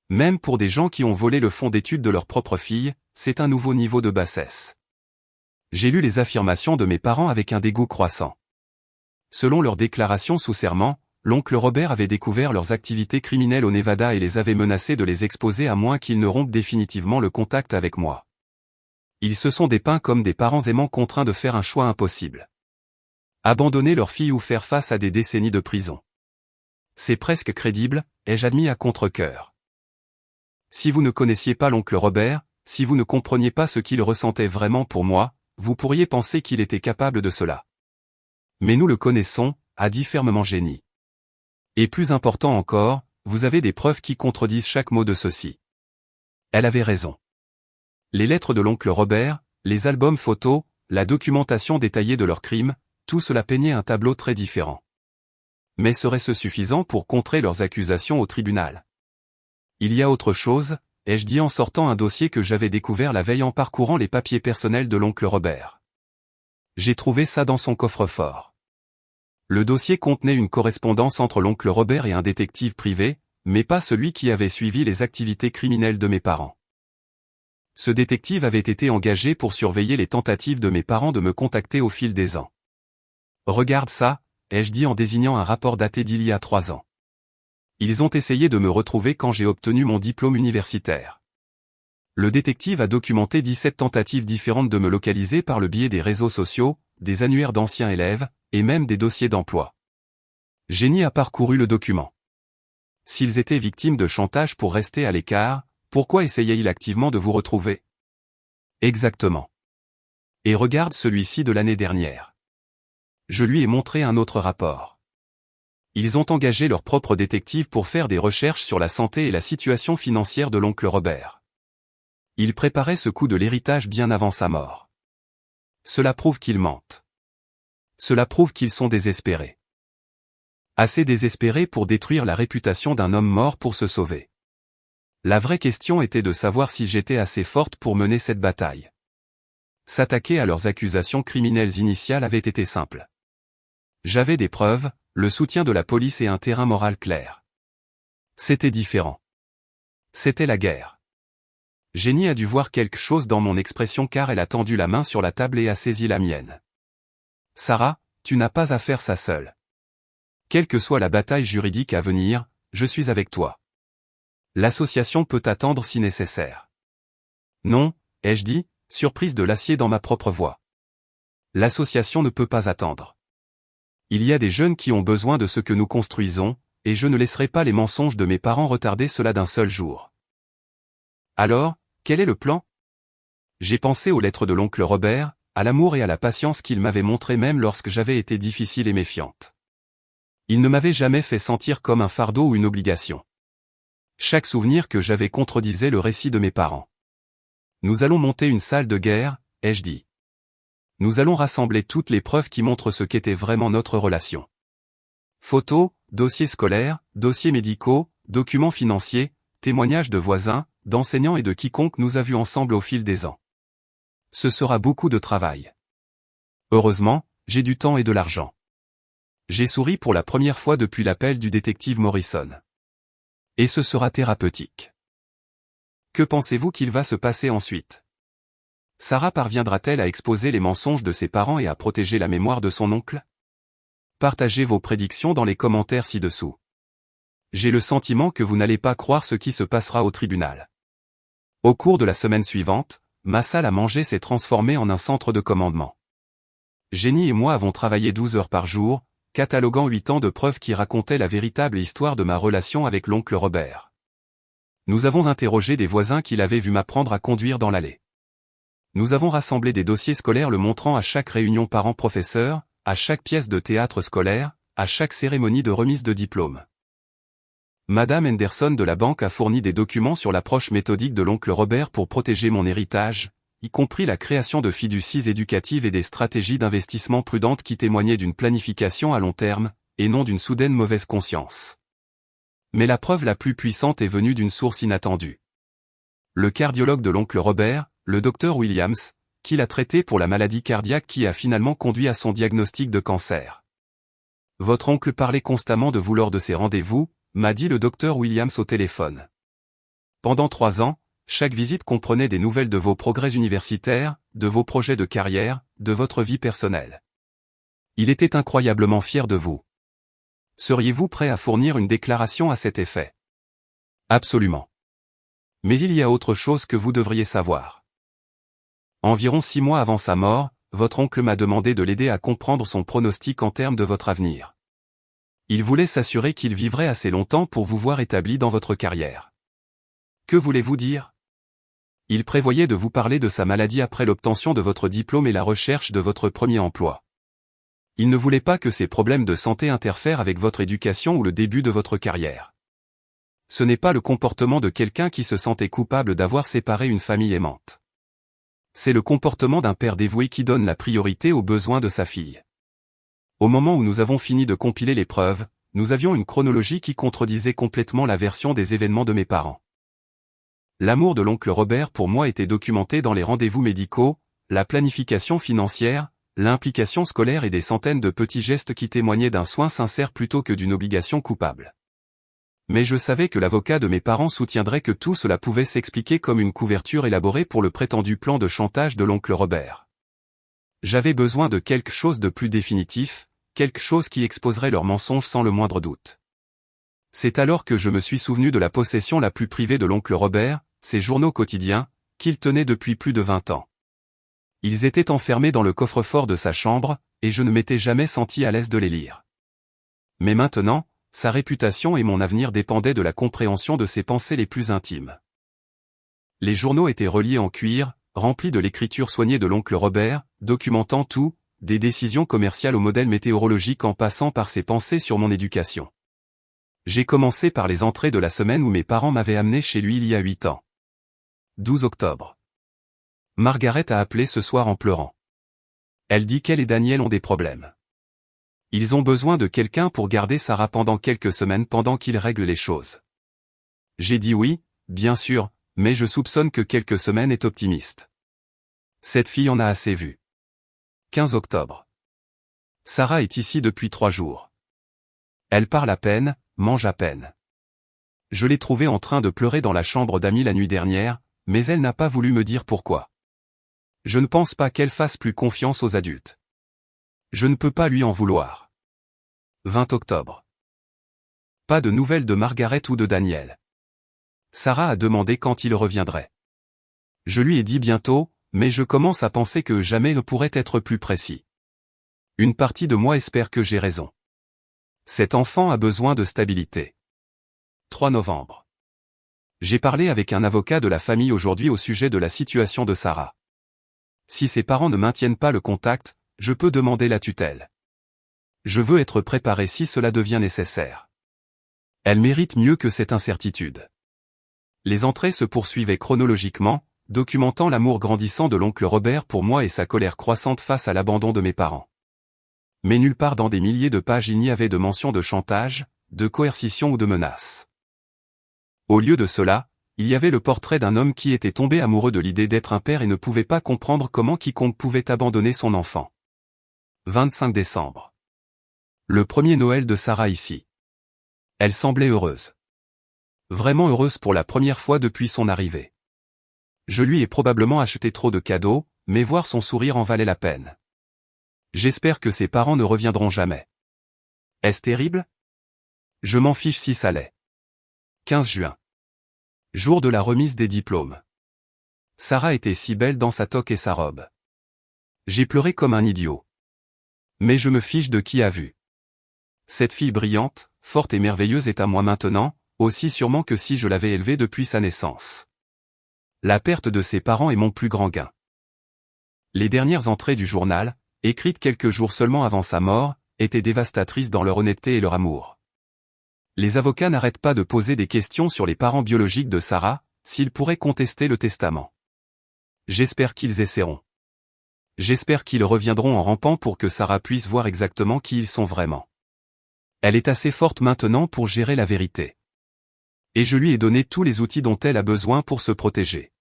Même pour des gens qui ont volé le fonds d'études de leur propre fille, c'est un nouveau niveau de bassesse. J'ai lu les affirmations de mes parents avec un dégoût croissant. Selon leurs déclarations sous serment, l'oncle Robert avait découvert leurs activités criminelles au Nevada et les avait menacés de les exposer à moins qu'ils ne rompent définitivement le contact avec moi. Ils se sont dépeints comme des parents aimants contraints de faire un choix impossible. Abandonner leur fille ou faire face à des décennies de prison. C'est presque crédible, ai-je admis à contre-cœur. Si vous ne connaissiez pas l'oncle Robert, si vous ne compreniez pas ce qu'il ressentait vraiment pour moi, vous pourriez penser qu'il était capable de cela. Mais nous le connaissons, a dit fermement Jenny. Et plus important encore, vous avez des preuves qui contredisent chaque mot de ceci. Elle avait raison. Les lettres de l'oncle Robert, les albums photos, la documentation détaillée de leurs crimes, tout cela peignait un tableau très différent. Mais serait-ce suffisant pour contrer leurs accusations au tribunal? Il y a autre chose, ai-je dit en sortant un dossier que j'avais découvert la veille en parcourant les papiers personnels de l'oncle Robert. J'ai trouvé ça dans son coffre-fort. Le dossier contenait une correspondance entre l'oncle Robert et un détective privé, mais pas celui qui avait suivi les activités criminelles de mes parents. Ce détective avait été engagé pour surveiller les tentatives de mes parents de me contacter au fil des ans. Regarde ça, ai-je dit en désignant un rapport daté d'il y a 3 ans. Ils ont essayé de me retrouver quand j'ai obtenu mon diplôme universitaire. Le détective a documenté 17 tentatives différentes de me localiser par le biais des réseaux sociaux, des annuaires d'anciens élèves, et même des dossiers d'emploi. Jenny a parcouru le document. S'ils étaient victimes de chantage pour rester à l'écart, pourquoi essayaient-ils activement de vous retrouver? Exactement. Et regarde celui-ci de l'année dernière. Je lui ai montré un autre rapport. Ils ont engagé leur propre détective pour faire des recherches sur la santé et la situation financière de l'oncle Robert. Ils préparaient ce coup de l'héritage bien avant sa mort. Cela prouve qu'ils mentent. Cela prouve qu'ils sont désespérés. Assez désespérés pour détruire la réputation d'un homme mort pour se sauver. La vraie question était de savoir si j'étais assez forte pour mener cette bataille. S'attaquer à leurs accusations criminelles initiales avait été simple. J'avais des preuves, le soutien de la police et un terrain moral clair. C'était différent. C'était la guerre. Jenny a dû voir quelque chose dans mon expression car elle a tendu la main sur la table et a saisi la mienne. Sarah, tu n'as pas à faire ça seule. Quelle que soit la bataille juridique à venir, je suis avec toi. L'association peut attendre si nécessaire. Non, ai-je dit, surprise de l'acier dans ma propre voix. L'association ne peut pas attendre. Il y a des jeunes qui ont besoin de ce que nous construisons, et je ne laisserai pas les mensonges de mes parents retarder cela d'un seul jour. Alors, quel est le plan? J'ai pensé aux lettres de l'oncle Robert, à l'amour et à la patience qu'il m'avait montré même lorsque j'avais été difficile et méfiante. Il ne m'avait jamais fait sentir comme un fardeau ou une obligation. Chaque souvenir que j'avais contredisait le récit de mes parents. Nous allons monter une salle de guerre, ai-je dit. Nous allons rassembler toutes les preuves qui montrent ce qu'était vraiment notre relation. Photos, dossiers scolaires, dossiers médicaux, documents financiers, témoignages de voisins, d'enseignants et de quiconque nous a vus ensemble au fil des ans. Ce sera beaucoup de travail. Heureusement, j'ai du temps et de l'argent. J'ai souri pour la première fois depuis l'appel du détective Morrison. Et ce sera thérapeutique. Que pensez-vous qu'il va se passer ensuite? Sarah parviendra-t-elle à exposer les mensonges de ses parents et à protéger la mémoire de son oncle? Partagez vos prédictions dans les commentaires ci-dessous. J'ai le sentiment que vous n'allez pas croire ce qui se passera au tribunal. Au cours de la semaine suivante, ma salle à manger s'est transformée en un centre de commandement. Jenny et moi avons travaillé 12 heures par jour, cataloguant 8 ans de preuves qui racontaient la véritable histoire de ma relation avec l'oncle Robert. Nous avons interrogé des voisins qui l'avaient vu m'apprendre à conduire dans l'allée. Nous avons rassemblé des dossiers scolaires le montrant à chaque réunion parents-professeurs, à chaque pièce de théâtre scolaire, à chaque cérémonie de remise de diplôme. Madame Henderson de la banque a fourni des documents sur l'approche méthodique de l'oncle Robert pour protéger mon héritage, y compris la création de fiducies éducatives et des stratégies d'investissement prudentes qui témoignaient d'une planification à long terme, et non d'une soudaine mauvaise conscience. Mais la preuve la plus puissante est venue d'une source inattendue. Le cardiologue de l'oncle Robert, le docteur Williams, qui l'a traité pour la maladie cardiaque qui a finalement conduit à son diagnostic de cancer. Votre oncle parlait constamment de vous lors de ses rendez-vous, m'a dit le docteur Williams au téléphone. Pendant 3 ans, chaque visite comprenait des nouvelles de vos progrès universitaires, de vos projets de carrière, de votre vie personnelle. Il était incroyablement fier de vous. Seriez-vous prêt à fournir une déclaration à cet effet? Absolument. Mais il y a autre chose que vous devriez savoir. Environ 6 mois avant sa mort, votre oncle m'a demandé de l'aider à comprendre son pronostic en termes de votre avenir. Il voulait s'assurer qu'il vivrait assez longtemps pour vous voir établi dans votre carrière. Que voulez-vous dire? Il prévoyait de vous parler de sa maladie après l'obtention de votre diplôme et la recherche de votre premier emploi. Il ne voulait pas que ces problèmes de santé interfèrent avec votre éducation ou le début de votre carrière. Ce n'est pas le comportement de quelqu'un qui se sentait coupable d'avoir séparé une famille aimante. C'est le comportement d'un père dévoué qui donne la priorité aux besoins de sa fille. Au moment où nous avons fini de compiler les preuves, nous avions une chronologie qui contredisait complètement la version des événements de mes parents. L'amour de l'oncle Robert pour moi était documenté dans les rendez-vous médicaux, la planification financière, l'implication scolaire et des centaines de petits gestes qui témoignaient d'un soin sincère plutôt que d'une obligation coupable. Mais je savais que l'avocat de mes parents soutiendrait que tout cela pouvait s'expliquer comme une couverture élaborée pour le prétendu plan de chantage de l'oncle Robert. J'avais besoin de quelque chose de plus définitif, quelque chose qui exposerait leurs mensonges sans le moindre doute. C'est alors que je me suis souvenu de la possession la plus privée de l'oncle Robert, ses journaux quotidiens, qu'il tenait depuis plus de 20 ans. Ils étaient enfermés dans le coffre-fort de sa chambre, et je ne m'étais jamais senti à l'aise de les lire. Mais maintenant, sa réputation et mon avenir dépendaient de la compréhension de ses pensées les plus intimes. Les journaux étaient reliés en cuir, remplis de l'écriture soignée de l'oncle Robert, documentant tout, des décisions commerciales au modèle météorologique en passant par ses pensées sur mon éducation. J'ai commencé par les entrées de la semaine où mes parents m'avaient amené chez lui il y a 8 ans. 12 octobre. Margaret a appelé ce soir en pleurant. Elle dit qu'elle et Daniel ont des problèmes. Ils ont besoin de quelqu'un pour garder Sarah pendant quelques semaines pendant qu'ils règlent les choses. J'ai dit oui, bien sûr, mais je soupçonne que quelques semaines est optimiste. Cette fille en a assez vu. 15 octobre. Sarah est ici depuis 3 jours. Elle parle à peine, mange à peine. Je l'ai trouvée en train de pleurer dans la chambre d'amis la nuit dernière, mais elle n'a pas voulu me dire pourquoi. Je ne pense pas qu'elle fasse plus confiance aux adultes. Je ne peux pas lui en vouloir. 20 octobre. Pas de nouvelles de Margaret ou de Daniel. Sarah a demandé quand il reviendrait. Je lui ai dit bientôt, mais je commence à penser que jamais ne pourrait être plus précis. Une partie de moi espère que j'ai raison. Cet enfant a besoin de stabilité. 3 novembre. J'ai parlé avec un avocat de la famille aujourd'hui au sujet de la situation de Sarah. Si ses parents ne maintiennent pas le contact, je peux demander la tutelle. Je veux être préparé si cela devient nécessaire. Elle mérite mieux que cette incertitude. Les entrées se poursuivaient chronologiquement, documentant l'amour grandissant de l'oncle Robert pour moi et sa colère croissante face à l'abandon de mes parents. Mais nulle part dans des milliers de pages il n'y avait de mention de chantage, de coercition ou de menace. Au lieu de cela, il y avait le portrait d'un homme qui était tombé amoureux de l'idée d'être un père et ne pouvait pas comprendre comment quiconque pouvait abandonner son enfant. 25 décembre. Le premier Noël de Sarah ici. Elle semblait heureuse. Vraiment heureuse pour la première fois depuis son arrivée. Je lui ai probablement acheté trop de cadeaux, mais voir son sourire en valait la peine. J'espère que ses parents ne reviendront jamais. Est-ce terrible? Je m'en fiche si ça l'est. 15 juin. Jour de la remise des diplômes. Sarah était si belle dans sa toque et sa robe. J'ai pleuré comme un idiot. Mais je me fiche de qui a vu. Cette fille brillante, forte et merveilleuse est à moi maintenant, aussi sûrement que si je l'avais élevée depuis sa naissance. La perte de ses parents est mon plus grand gain. Les dernières entrées du journal, écrites quelques jours seulement avant sa mort, étaient dévastatrices dans leur honnêteté et leur amour. Les avocats n'arrêtent pas de poser des questions sur les parents biologiques de Sarah, s'ils pourraient contester le testament. J'espère qu'ils essaieront. J'espère qu'ils reviendront en rampant pour que Sarah puisse voir exactement qui ils sont vraiment. Elle est assez forte maintenant pour gérer la vérité. Et je lui ai donné tous les outils dont elle a besoin pour se protéger.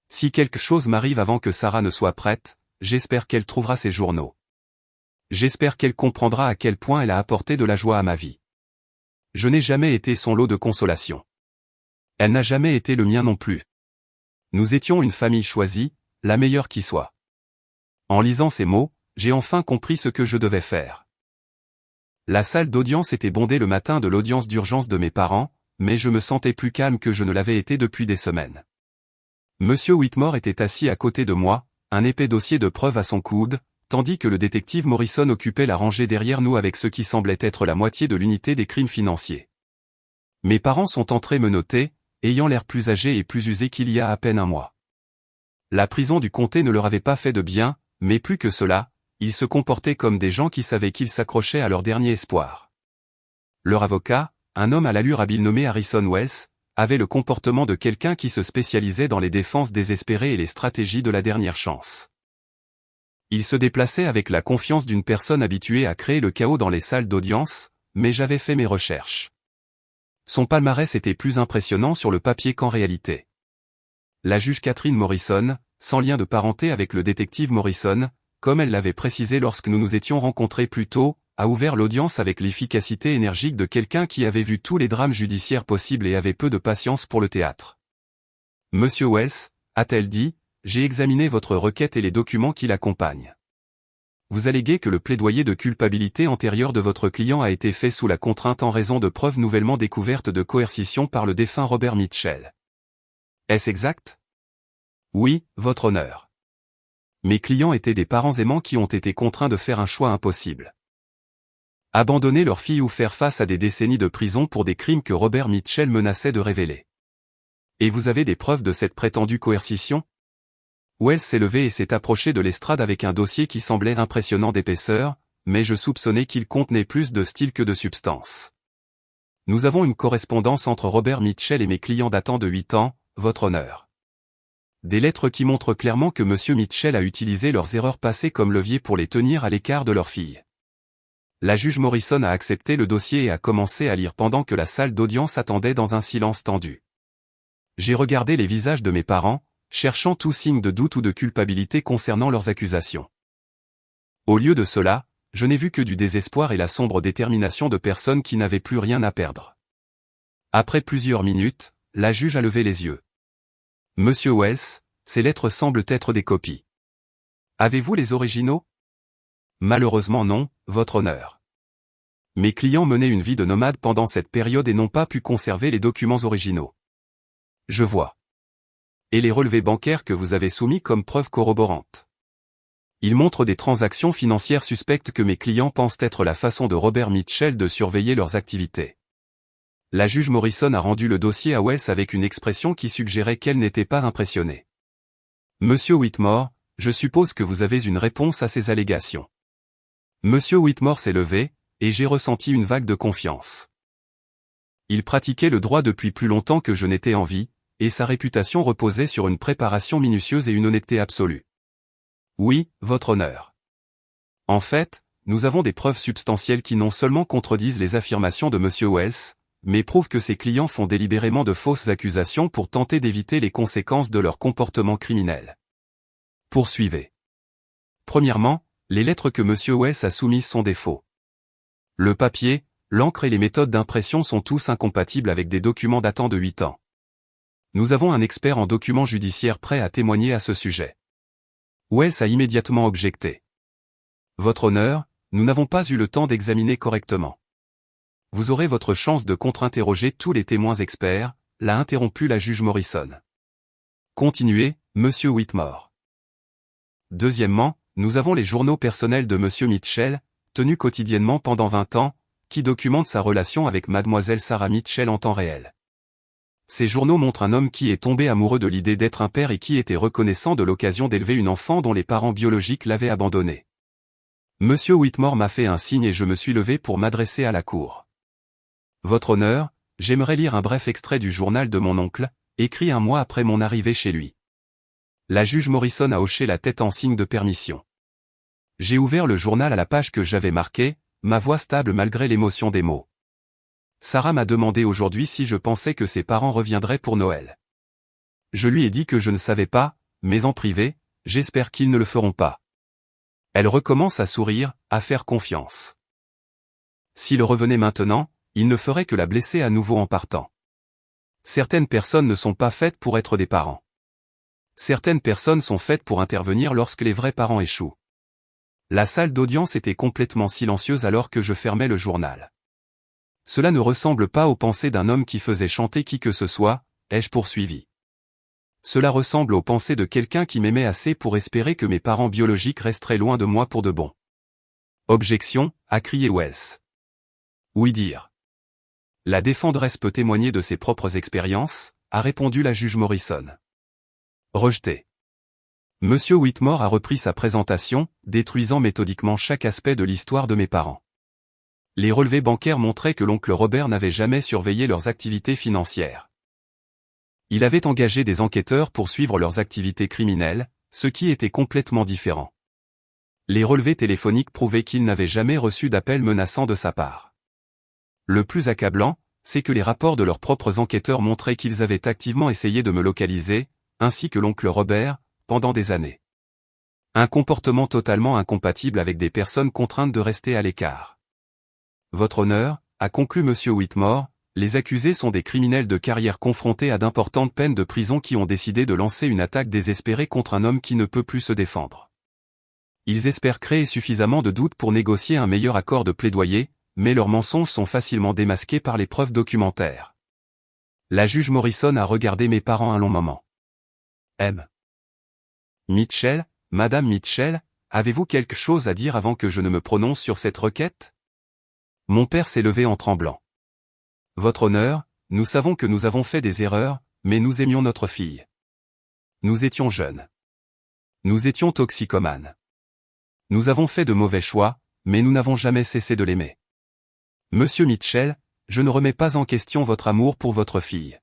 Si quelque chose m'arrive avant que Sarah ne soit prête, j'espère qu'elle trouvera ses journaux. J'espère qu'elle comprendra à quel point elle a apporté de la joie à ma vie. Je n'ai jamais été son lot de consolation. Elle n'a jamais été le mien non plus. Nous étions une famille choisie, la meilleure qui soit. En lisant ces mots, j'ai enfin compris ce que je devais faire. La salle d'audience était bondée le matin de l'audience d'urgence de mes parents, mais je me sentais plus calme que je ne l'avais été depuis des semaines. Monsieur Whitmore était assis à côté de moi, un épais dossier de preuves à son coude, tandis que le détective Morrison occupait la rangée derrière nous avec ce qui semblait être la moitié de l'unité des crimes financiers. Mes parents sont entrés me noter, ayant l'air plus âgés et plus usés qu'il y a à peine un mois. La prison du comté ne leur avait pas fait de bien, mais plus que cela, ils se comportaient comme des gens qui savaient qu'ils s'accrochaient à leur dernier espoir. Leur avocat, un homme à l'allure habile nommé Harrison Wells, avait le comportement de quelqu'un qui se spécialisait dans les défenses désespérées et les stratégies de la dernière chance. Il se déplaçait avec la confiance d'une personne habituée à créer le chaos dans les salles d'audience, mais j'avais fait mes recherches. Son palmarès était plus impressionnant sur le papier qu'en réalité. La juge Catherine Morrison, sans lien de parenté avec le détective Morrison, comme elle l'avait précisé lorsque nous nous étions rencontrés plus tôt, a ouvert l'audience avec l'efficacité énergique de quelqu'un qui avait vu tous les drames judiciaires possibles et avait peu de patience pour le théâtre. « Monsieur Wells, a-t-elle dit, j'ai examiné votre requête et les documents qui l'accompagnent. Vous alléguez que le plaidoyer de culpabilité antérieur de votre client a été fait sous la contrainte en raison de preuves nouvellement découvertes de coercition par le défunt Robert Mitchell. Est-ce exact? Oui, votre honneur. Mes clients étaient des parents aimants qui ont été contraints de faire un choix impossible. Abandonner leur fille ou faire face à des décennies de prison pour des crimes que Robert Mitchell menaçait de révéler. Et vous avez des preuves de cette prétendue coercition? Wells s'est levé et s'est approché de l'estrade avec un dossier qui semblait impressionnant d'épaisseur, mais je soupçonnais qu'il contenait plus de style que de substance. Nous avons une correspondance entre Robert Mitchell et mes clients datant de 8 ans, votre honneur. Des lettres qui montrent clairement que M. Mitchell a utilisé leurs erreurs passées comme levier pour les tenir à l'écart de leur fille. La juge Morrison a accepté le dossier et a commencé à lire pendant que la salle d'audience attendait dans un silence tendu. J'ai regardé les visages de mes parents, cherchant tout signe de doute ou de culpabilité concernant leurs accusations. Au lieu de cela, je n'ai vu que du désespoir et la sombre détermination de personnes qui n'avaient plus rien à perdre. Après plusieurs minutes, la juge a levé les yeux. Monsieur Wells, ces lettres semblent être des copies. Avez-vous les originaux? Malheureusement non, votre honneur. Mes clients menaient une vie de nomade pendant cette période et n'ont pas pu conserver les documents originaux. Je vois. Et les relevés bancaires que vous avez soumis comme preuve corroborante. Ils montrent des transactions financières suspectes que mes clients pensent être la façon de Robert Mitchell de surveiller leurs activités. La juge Morrison a rendu le dossier à Wells avec une expression qui suggérait qu'elle n'était pas impressionnée. Monsieur Whitmore, je suppose que vous avez une réponse à ces allégations. Monsieur Whitmore s'est levé, et j'ai ressenti une vague de confiance. Il pratiquait le droit depuis plus longtemps que je n'étais en vie, et sa réputation reposait sur une préparation minutieuse et une honnêteté absolue. Oui, votre honneur. En fait, nous avons des preuves substantielles qui non seulement contredisent les affirmations de Monsieur Wells, mais prouvent que ses clients font délibérément de fausses accusations pour tenter d'éviter les conséquences de leur comportement criminel. Poursuivez. Premièrement, les lettres que Monsieur Wells a soumises sont des faux. Le papier, l'encre et les méthodes d'impression sont tous incompatibles avec des documents datant de 8 ans. Nous avons un expert en documents judiciaires prêt à témoigner à ce sujet. Wells a immédiatement objecté. Votre honneur, nous n'avons pas eu le temps d'examiner correctement. Vous aurez votre chance de contre-interroger tous les témoins experts, l'a interrompu la juge Morrison. Continuez, Monsieur Whitmore. Deuxièmement, nous avons les journaux personnels de Monsieur Mitchell, tenus quotidiennement pendant 20 ans, qui documentent sa relation avec Mademoiselle Sarah Mitchell en temps réel. Ces journaux montrent un homme qui est tombé amoureux de l'idée d'être un père et qui était reconnaissant de l'occasion d'élever une enfant dont les parents biologiques l'avaient abandonné. Monsieur Whitmore m'a fait un signe et je me suis levé pour m'adresser à la cour. Votre honneur, j'aimerais lire un bref extrait du journal de mon oncle, écrit un mois après mon arrivée chez lui. La juge Morrison a hoché la tête en signe de permission. J'ai ouvert le journal à la page que j'avais marquée, ma voix stable malgré l'émotion des mots. Sarah m'a demandé aujourd'hui si je pensais que ses parents reviendraient pour Noël. Je lui ai dit que je ne savais pas, mais en privé, j'espère qu'ils ne le feront pas. Elle recommence à sourire, à faire confiance. S'il revenait maintenant, il ne ferait que la blesser à nouveau en partant. Certaines personnes ne sont pas faites pour être des parents. Certaines personnes sont faites pour intervenir lorsque les vrais parents échouent. La salle d'audience était complètement silencieuse alors que je fermais le journal. Cela ne ressemble pas aux pensées d'un homme qui faisait chanter qui que ce soit, ai-je poursuivi. Cela ressemble aux pensées de quelqu'un qui m'aimait assez pour espérer que mes parents biologiques resteraient loin de moi pour de bon. Objection, a crié Wells. Oui dire. La défenderesse peut témoigner de ses propres expériences, a répondu la juge Morrison. Rejeté. Monsieur Whitmore a repris sa présentation, détruisant méthodiquement chaque aspect de l'histoire de mes parents. Les relevés bancaires montraient que l'oncle Robert n'avait jamais surveillé leurs activités financières. Il avait engagé des enquêteurs pour suivre leurs activités criminelles, ce qui était complètement différent. Les relevés téléphoniques prouvaient qu'il n'avait jamais reçu d'appel menaçant de sa part. Le plus accablant, c'est que les rapports de leurs propres enquêteurs montraient qu'ils avaient activement essayé de me localiser, ainsi que l'oncle Robert, pendant des années. Un comportement totalement incompatible avec des personnes contraintes de rester à l'écart. Votre honneur, a conclu Monsieur Whitmore, les accusés sont des criminels de carrière confrontés à d'importantes peines de prison qui ont décidé de lancer une attaque désespérée contre un homme qui ne peut plus se défendre. Ils espèrent créer suffisamment de doutes pour négocier un meilleur accord de plaidoyer, mais leurs mensonges sont facilement démasqués par les preuves documentaires. La juge Morrison a regardé mes parents un long moment. M. Mitchell, Madame Mitchell, avez-vous quelque chose à dire avant que je ne me prononce sur cette requête? Mon père s'est levé en tremblant. Votre honneur, nous savons que nous avons fait des erreurs, mais nous aimions notre fille. Nous étions jeunes. Nous étions toxicomanes. Nous avons fait de mauvais choix, mais nous n'avons jamais cessé de l'aimer. Monsieur Mitchell, je ne remets pas en question votre amour pour votre fille.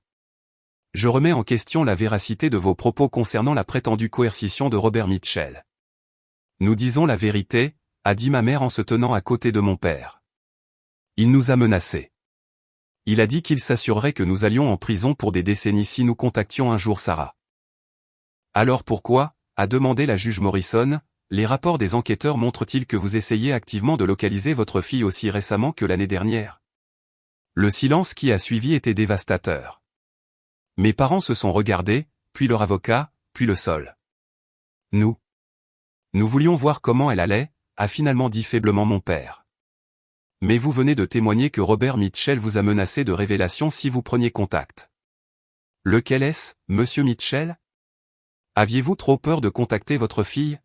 Je remets en question la véracité de vos propos concernant la prétendue coercition de Robert Mitchell. Nous disons la vérité, a dit ma mère en se tenant à côté de mon père. Il nous a menacés. Il a dit qu'il s'assurerait que nous allions en prison pour des décennies si nous contactions un jour Sarah. Alors pourquoi, a demandé la juge Morrison, les rapports des enquêteurs montrent-ils que vous essayez activement de localiser votre fille aussi récemment que l'année dernière? Le silence qui a suivi était dévastateur. Mes parents se sont regardés, puis leur avocat, puis le sol. Nous voulions voir comment elle allait, a finalement dit faiblement mon père. Mais vous venez de témoigner que Robert Mitchell vous a menacé de révélation si vous preniez contact. Lequel est-ce, Monsieur Mitchell? Aviez-vous trop peur de contacter votre fille?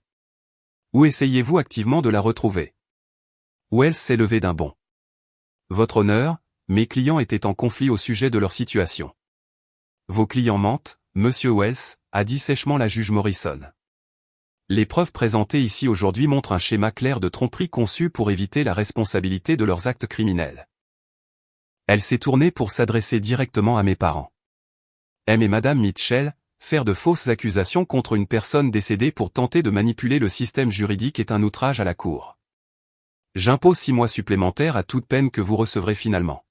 Ou essayez-vous activement de la retrouver? Wells s'est levé d'un bond. Votre honneur, mes clients étaient en conflit au sujet de leur situation. Vos clients mentent, monsieur Wells, a dit sèchement la juge Morrison. Les preuves présentées ici aujourd'hui montrent un schéma clair de tromperie conçu pour éviter la responsabilité de leurs actes criminels. Elle s'est tournée pour s'adresser directement à mes parents. M et madame Mitchell, faire de fausses accusations contre une personne décédée pour tenter de manipuler le système juridique est un outrage à la Cour. J'impose 6 mois supplémentaires à toute peine que vous recevrez finalement.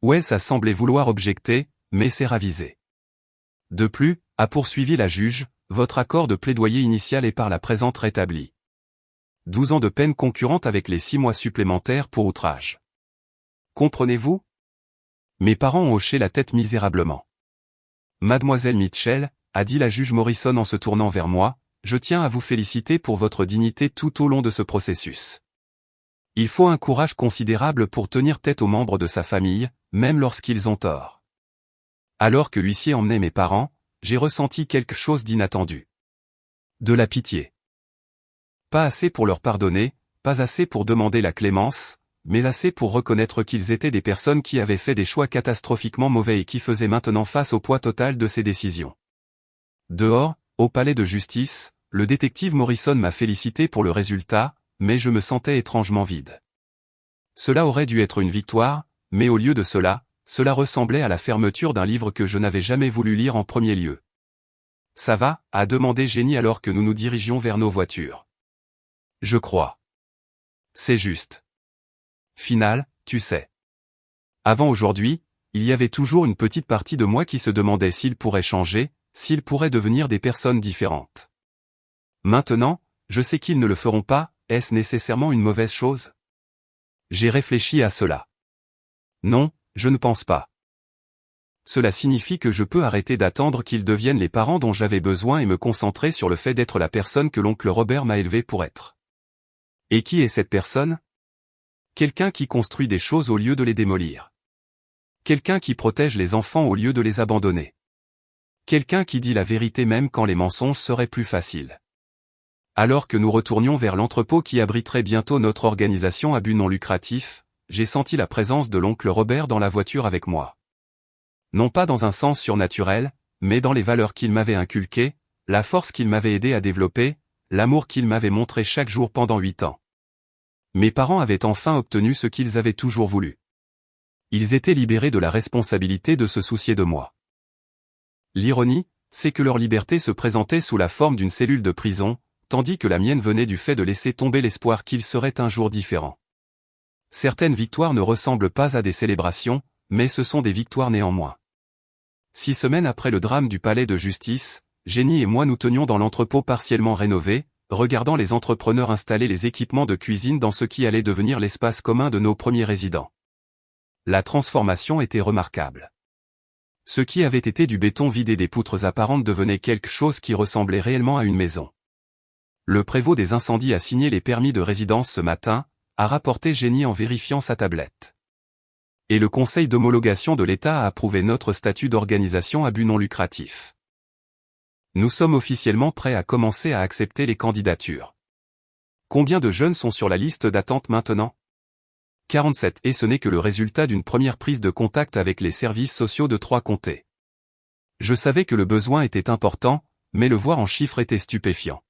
Wells a semblé vouloir objecter, mais s'est ravisé. De plus, a poursuivi la juge, votre accord de plaidoyer initial est par la présente rétabli. 12 ans de peine concurrente avec les 6 mois supplémentaires pour outrage. Comprenez-vous? Mes parents ont hoché la tête misérablement. Mademoiselle Mitchell, a dit la juge Morrison en se tournant vers moi, je tiens à vous féliciter pour votre dignité tout au long de ce processus. Il faut un courage considérable pour tenir tête aux membres de sa famille, même lorsqu'ils ont tort. Alors que l'huissier emmenait mes parents, j'ai ressenti quelque chose d'inattendu. De la pitié. Pas assez pour leur pardonner, pas assez pour demander la clémence, mais assez pour reconnaître qu'ils étaient des personnes qui avaient fait des choix catastrophiquement mauvais et qui faisaient maintenant face au poids total de ces décisions. Dehors, au palais de justice, le détective Morrison m'a félicité pour le résultat, mais je me sentais étrangement vide. Cela aurait dû être une victoire, mais au lieu de cela, cela ressemblait à la fermeture d'un livre que je n'avais jamais voulu lire en premier lieu. Ça va, a demandé Jenny alors que nous nous dirigions vers nos voitures. Je crois. C'est juste. Final, tu sais. Avant aujourd'hui, il y avait toujours une petite partie de moi qui se demandait s'ils pourraient changer, s'ils pourraient devenir des personnes différentes. Maintenant, je sais qu'ils ne le feront pas, est-ce nécessairement une mauvaise chose? J'ai réfléchi à cela. Non, je ne pense pas. Cela signifie que je peux arrêter d'attendre qu'ils deviennent les parents dont j'avais besoin et me concentrer sur le fait d'être la personne que l'oncle Robert m'a élevé pour être. Et qui est cette personne? Quelqu'un qui construit des choses au lieu de les démolir. Quelqu'un qui protège les enfants au lieu de les abandonner. Quelqu'un qui dit la vérité même quand les mensonges seraient plus faciles. Alors que nous retournions vers l'entrepôt qui abriterait bientôt notre organisation à but non lucratif, j'ai senti la présence de l'oncle Robert dans la voiture avec moi. Non pas dans un sens surnaturel, mais dans les valeurs qu'il m'avait inculquées, la force qu'il m'avait aidé à développer, l'amour qu'il m'avait montré chaque jour pendant 8 ans. Mes parents avaient enfin obtenu ce qu'ils avaient toujours voulu. Ils étaient libérés de la responsabilité de se soucier de moi. L'ironie, c'est que leur liberté se présentait sous la forme d'une cellule de prison, tandis que la mienne venait du fait de laisser tomber l'espoir qu'ils seraient un jour différents. Certaines victoires ne ressemblent pas à des célébrations, mais ce sont des victoires néanmoins. 6 semaines après le drame du palais de justice, Jenny et moi nous tenions dans l'entrepôt partiellement rénové, regardant les entrepreneurs installer les équipements de cuisine dans ce qui allait devenir l'espace commun de nos premiers résidents. La transformation était remarquable. Ce qui avait été du béton vidé des poutres apparentes devenait quelque chose qui ressemblait réellement à une maison. Le prévôt des incendies a signé les permis de résidence ce matin, a rapporté Jenny en vérifiant sa tablette. Et le conseil d'homologation de l'État a approuvé notre statut d'organisation à but non lucratif. Nous sommes officiellement prêts à commencer à accepter les candidatures. Combien de jeunes sont sur la liste d'attente maintenant? 47, et ce n'est que le résultat d'une première prise de contact avec les services sociaux de 3 comtés. Je savais que le besoin était important, mais le voir en chiffres était stupéfiant.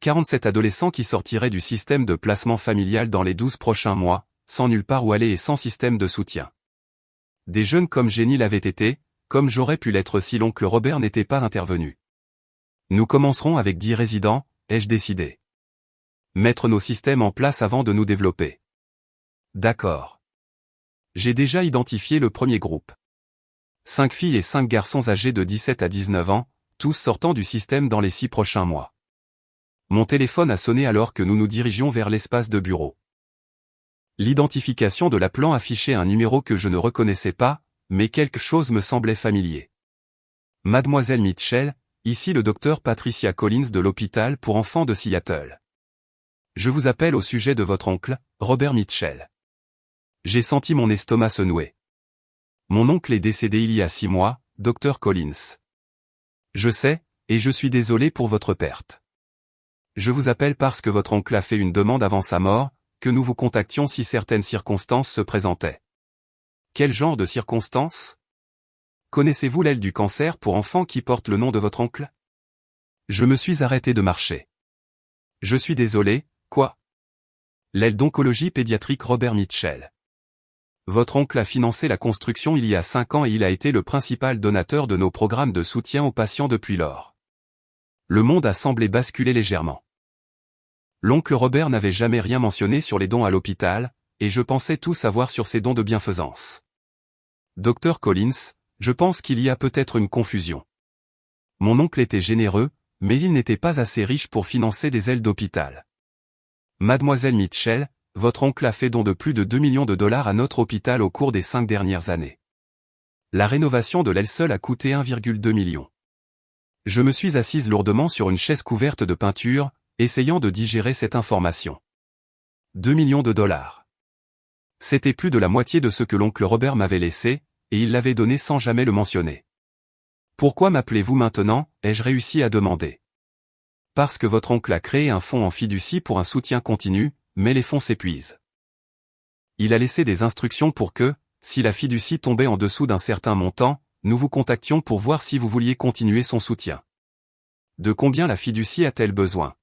47 adolescents qui sortiraient du système de placement familial dans les 12 prochains mois, sans nulle part où aller et sans système de soutien. Des jeunes comme Jenny l'avaient été, comme j'aurais pu l'être si l'oncle Robert n'était pas intervenu. Nous commencerons avec 10 résidents, ai-je décidé. Mettre nos systèmes en place avant de nous développer. D'accord. J'ai déjà identifié le premier groupe. 5 filles et 5 garçons âgés de 17 à 19 ans, tous sortant du système dans les 6 prochains mois. Mon téléphone a sonné alors que nous nous dirigions vers l'espace de bureau. L'identification de l'appelant affichait un numéro que je ne reconnaissais pas, mais quelque chose me semblait familier. Mademoiselle Mitchell, ici le docteur Patricia Collins de l'hôpital pour enfants de Seattle. Je vous appelle au sujet de votre oncle, Robert Mitchell. J'ai senti mon estomac se nouer. Mon oncle est décédé il y a 6 mois, docteur Collins. Je sais, et je suis désolé pour votre perte. Je vous appelle parce que votre oncle a fait une demande avant sa mort, que nous vous contactions si certaines circonstances se présentaient. Quel genre de circonstances? Connaissez-vous l'aile du cancer pour enfants qui porte le nom de votre oncle? Je me suis arrêté de marcher. Je suis désolé, quoi? L'aile d'oncologie pédiatrique Robert Mitchell. Votre oncle a financé la construction il y a 5 ans et il a été le principal donateur de nos programmes de soutien aux patients depuis lors. Le monde a semblé basculer légèrement. L'oncle Robert n'avait jamais rien mentionné sur les dons à l'hôpital, et je pensais tout savoir sur ces dons de bienfaisance. Dr Collins, je pense qu'il y a peut-être une confusion. Mon oncle était généreux, mais il n'était pas assez riche pour financer des ailes d'hôpital. Mademoiselle Mitchell, votre oncle a fait don de plus de 2 millions de dollars à notre hôpital au cours des 5 dernières années. La rénovation de l'aile seule a coûté 1,2 million. Je me suis assise lourdement sur une chaise couverte de peinture, essayant de digérer cette information. 2 millions de dollars. C'était plus de la moitié de ce que l'oncle Robert m'avait laissé, et il l'avait donné sans jamais le mentionner. Pourquoi m'appelez-vous maintenant, ai-je réussi à demander. Parce que votre oncle a créé un fonds en fiducie pour un soutien continu, mais les fonds s'épuisent. Il a laissé des instructions pour que, si la fiducie tombait en dessous d'un certain montant, nous vous contactions pour voir si vous vouliez continuer son soutien. De combien la fiducie a-t-elle besoin?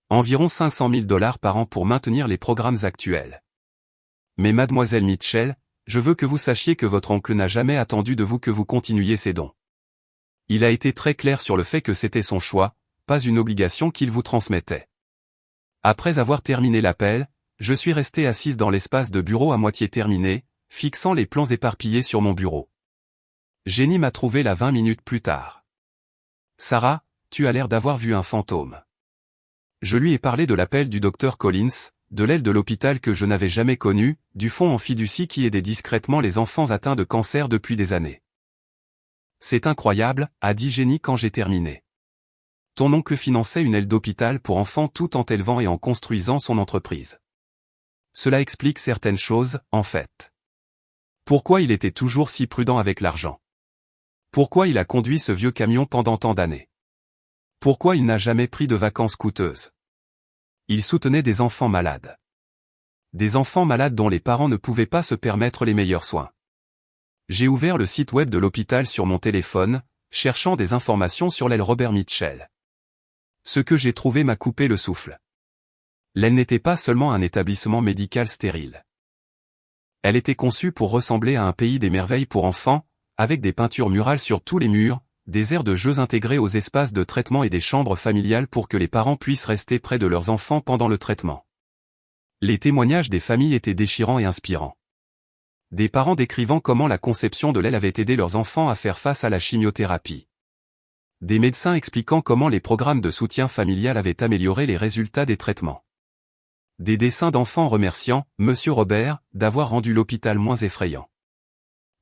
Environ 500 000 dollars par an pour maintenir les programmes actuels. Mais mademoiselle Mitchell, je veux que vous sachiez que votre oncle n'a jamais attendu de vous que vous continuiez ses dons. Il a été très clair sur le fait que c'était son choix, pas une obligation qu'il vous transmettait. Après avoir terminé l'appel, je suis resté assise dans l'espace de bureau à moitié terminé, fixant les plans éparpillés sur mon bureau. Jenny m'a trouvé là 20 minutes plus tard. Sarah, tu as l'air d'avoir vu un fantôme. Je lui ai parlé de l'appel du docteur Collins, de l'aile de l'hôpital que je n'avais jamais connue, du fonds en fiducie qui aidait discrètement les enfants atteints de cancer depuis des années. C'est incroyable, a dit Jenny quand j'ai terminé. Ton oncle finançait une aile d'hôpital pour enfants tout en élevant et en construisant son entreprise. Cela explique certaines choses, en fait. Pourquoi il était toujours si prudent avec l'argent? Pourquoi il a conduit ce vieux camion pendant tant d'années? Pourquoi il n'a jamais pris de vacances coûteuses? Il soutenait des enfants malades. Des enfants malades dont les parents ne pouvaient pas se permettre les meilleurs soins. J'ai ouvert le site web de l'hôpital sur mon téléphone, cherchant des informations sur l'aile Robert Mitchell. Ce que j'ai trouvé m'a coupé le souffle. L'aile n'était pas seulement un établissement médical stérile. Elle était conçue pour ressembler à un pays des merveilles pour enfants, avec des peintures murales sur tous les murs, des aires de jeux intégrées aux espaces de traitement et des chambres familiales pour que les parents puissent rester près de leurs enfants pendant le traitement. Les témoignages des familles étaient déchirants et inspirants. Des parents décrivant comment la conception de l'aile avait aidé leurs enfants à faire face à la chimiothérapie. Des médecins expliquant comment les programmes de soutien familial avaient amélioré les résultats des traitements. Des dessins d'enfants remerciant Monsieur Robert d'avoir rendu l'hôpital moins effrayant.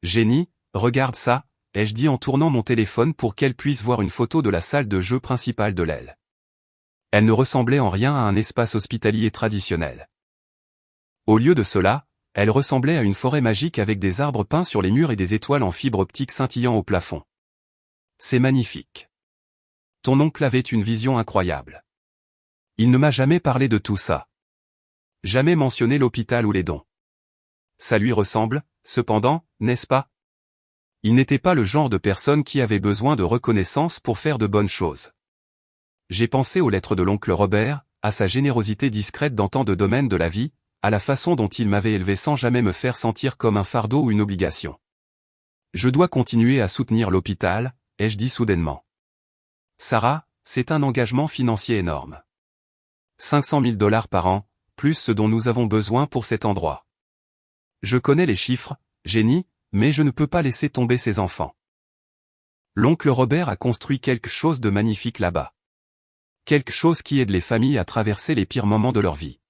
Jenny, regarde ça, ai-je dit en tournant mon téléphone pour qu'elle puisse voir une photo de la salle de jeu principale de l'aile. Elle ne ressemblait en rien à un espace hospitalier traditionnel. Au lieu de cela, elle ressemblait à une forêt magique avec des arbres peints sur les murs et des étoiles en fibre optique scintillant au plafond. C'est magnifique. Ton oncle avait une vision incroyable. Il ne m'a jamais parlé de tout ça. Jamais mentionné l'hôpital ou les dons. Ça lui ressemble, cependant, n'est-ce pas? Il n'était pas le genre de personne qui avait besoin de reconnaissance pour faire de bonnes choses. J'ai pensé aux lettres de l'oncle Robert, à sa générosité discrète dans tant de domaines de la vie, à la façon dont il m'avait élevé sans jamais me faire sentir comme un fardeau ou une obligation. Je dois continuer à soutenir l'hôpital, ai-je dit soudainement. Sarah, c'est un engagement financier énorme. 500 000 dollars par an, plus ce dont nous avons besoin pour cet endroit. Je connais les chiffres, Jenny, mais je ne peux pas laisser tomber ces enfants. L'oncle Robert a construit quelque chose de magnifique là-bas. Quelque chose qui aide les familles à traverser les pires moments de leur vie.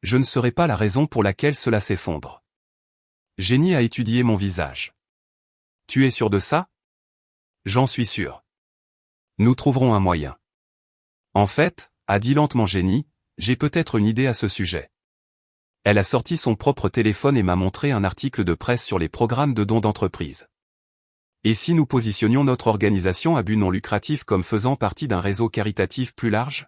Je ne serai pas la raison pour laquelle cela s'effondre. Jenny a étudié mon visage. Tu es sûr de ça? J'en suis sûr. Nous trouverons un moyen. En fait, a dit lentement Jenny, j'ai peut-être une idée à ce sujet. Elle a sorti son propre téléphone et m'a montré un article de presse sur les programmes de dons d'entreprise. Et si nous positionnions notre organisation à but non lucratif comme faisant partie d'un réseau caritatif plus large?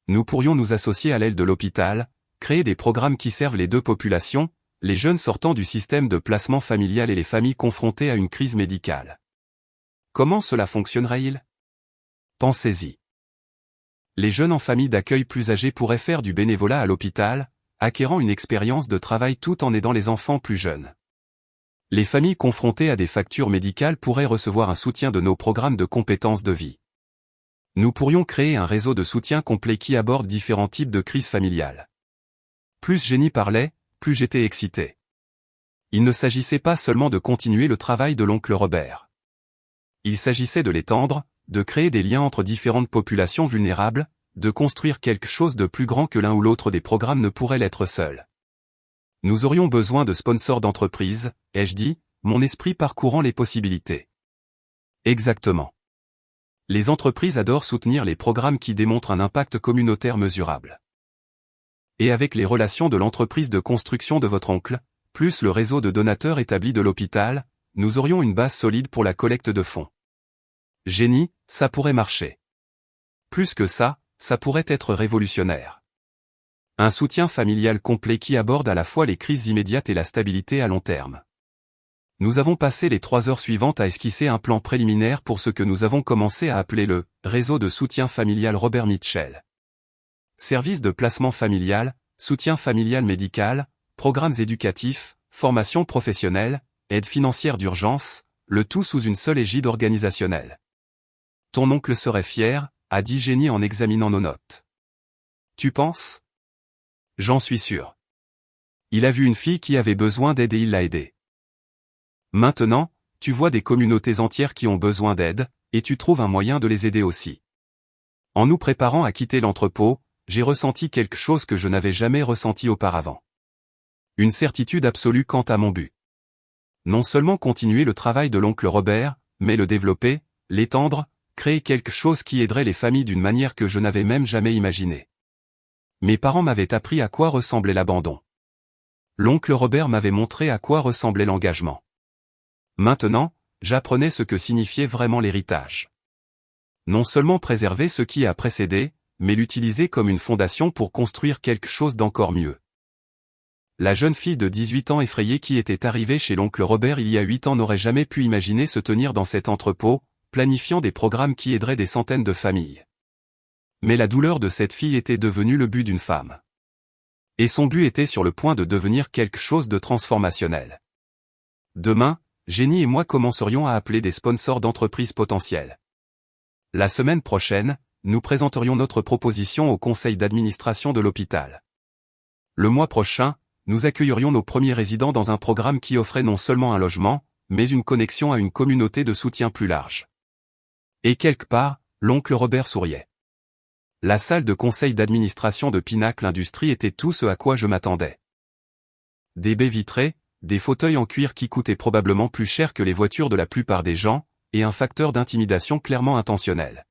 Nous pourrions nous associer à l'aile de l'hôpital, créer des programmes qui servent les deux populations, les jeunes sortant du système de placement familial et les familles confrontées à une crise médicale. Comment cela fonctionnerait-il? Pensez-y. Les jeunes en famille d'accueil plus âgés pourraient faire du bénévolat à l'hôpital, acquérant une expérience de travail tout en aidant les enfants plus jeunes. Les familles confrontées à des factures médicales pourraient recevoir un soutien de nos programmes de compétences de vie. Nous pourrions créer un réseau de soutien complet qui aborde différents types de crises familiales. Plus Jenny parlait, plus j'étais excité. Il ne s'agissait pas seulement de continuer le travail de l'oncle Robert. Il s'agissait de l'étendre, de créer des liens entre différentes populations vulnérables, de construire quelque chose de plus grand que l'un ou l'autre des programmes ne pourrait l'être seul. Nous aurions besoin de sponsors d'entreprise, ai-je dit, mon esprit parcourant les possibilités. Exactement. Les entreprises adorent soutenir les programmes qui démontrent un impact communautaire mesurable. Et avec les relations de l'entreprise de construction de votre oncle, plus le réseau de donateurs établi de l'hôpital, nous aurions une base solide pour la collecte de fonds. Jenny, ça pourrait marcher. Plus que ça pourrait être révolutionnaire. Un soutien familial complet qui aborde à la fois les crises immédiates et la stabilité à long terme. Nous avons passé les 3 heures suivantes à esquisser un plan préliminaire pour ce que nous avons commencé à appeler le « Réseau de soutien familial Robert Mitchell ». Services de placement familial, soutien familial médical, programmes éducatifs, formation professionnelle, aide financière d'urgence, le tout sous une seule égide organisationnelle. Ton oncle serait fier, a dit Jenny en examinant nos notes. Tu penses? J'en suis sûr. Il a vu une fille qui avait besoin d'aide et il l'a aidée. Maintenant, tu vois des communautés entières qui ont besoin d'aide, et tu trouves un moyen de les aider aussi. En nous préparant à quitter l'entrepôt, j'ai ressenti quelque chose que je n'avais jamais ressenti auparavant. Une certitude absolue quant à mon but. Non seulement continuer le travail de l'oncle Robert, mais le développer, l'étendre, créer quelque chose qui aiderait les familles d'une manière que je n'avais même jamais imaginée. Mes parents m'avaient appris à quoi ressemblait l'abandon. L'oncle Robert m'avait montré à quoi ressemblait l'engagement. Maintenant, j'apprenais ce que signifiait vraiment l'héritage. Non seulement préserver ce qui a précédé, mais l'utiliser comme une fondation pour construire quelque chose d'encore mieux. La jeune fille de 18 ans effrayée qui était arrivée chez l'oncle Robert il y a 8 ans n'aurait jamais pu imaginer se tenir dans cet entrepôt, planifiant des programmes qui aideraient des centaines de familles. Mais la douleur de cette fille était devenue le but d'une femme. Et son but était sur le point de devenir quelque chose de transformationnel. Demain, Jenny et moi commencerions à appeler des sponsors d'entreprises potentielles. La semaine prochaine, nous présenterions notre proposition au conseil d'administration de l'hôpital. Le mois prochain, nous accueillerions nos premiers résidents dans un programme qui offrait non seulement un logement, mais une connexion à une communauté de soutien plus large. Et quelque part, l'oncle Robert souriait. La salle de conseil d'administration de Pinacle Industries était tout ce à quoi je m'attendais. Des baies vitrées, des fauteuils en cuir qui coûtaient probablement plus cher que les voitures de la plupart des gens, et un facteur d'intimidation clairement intentionnel.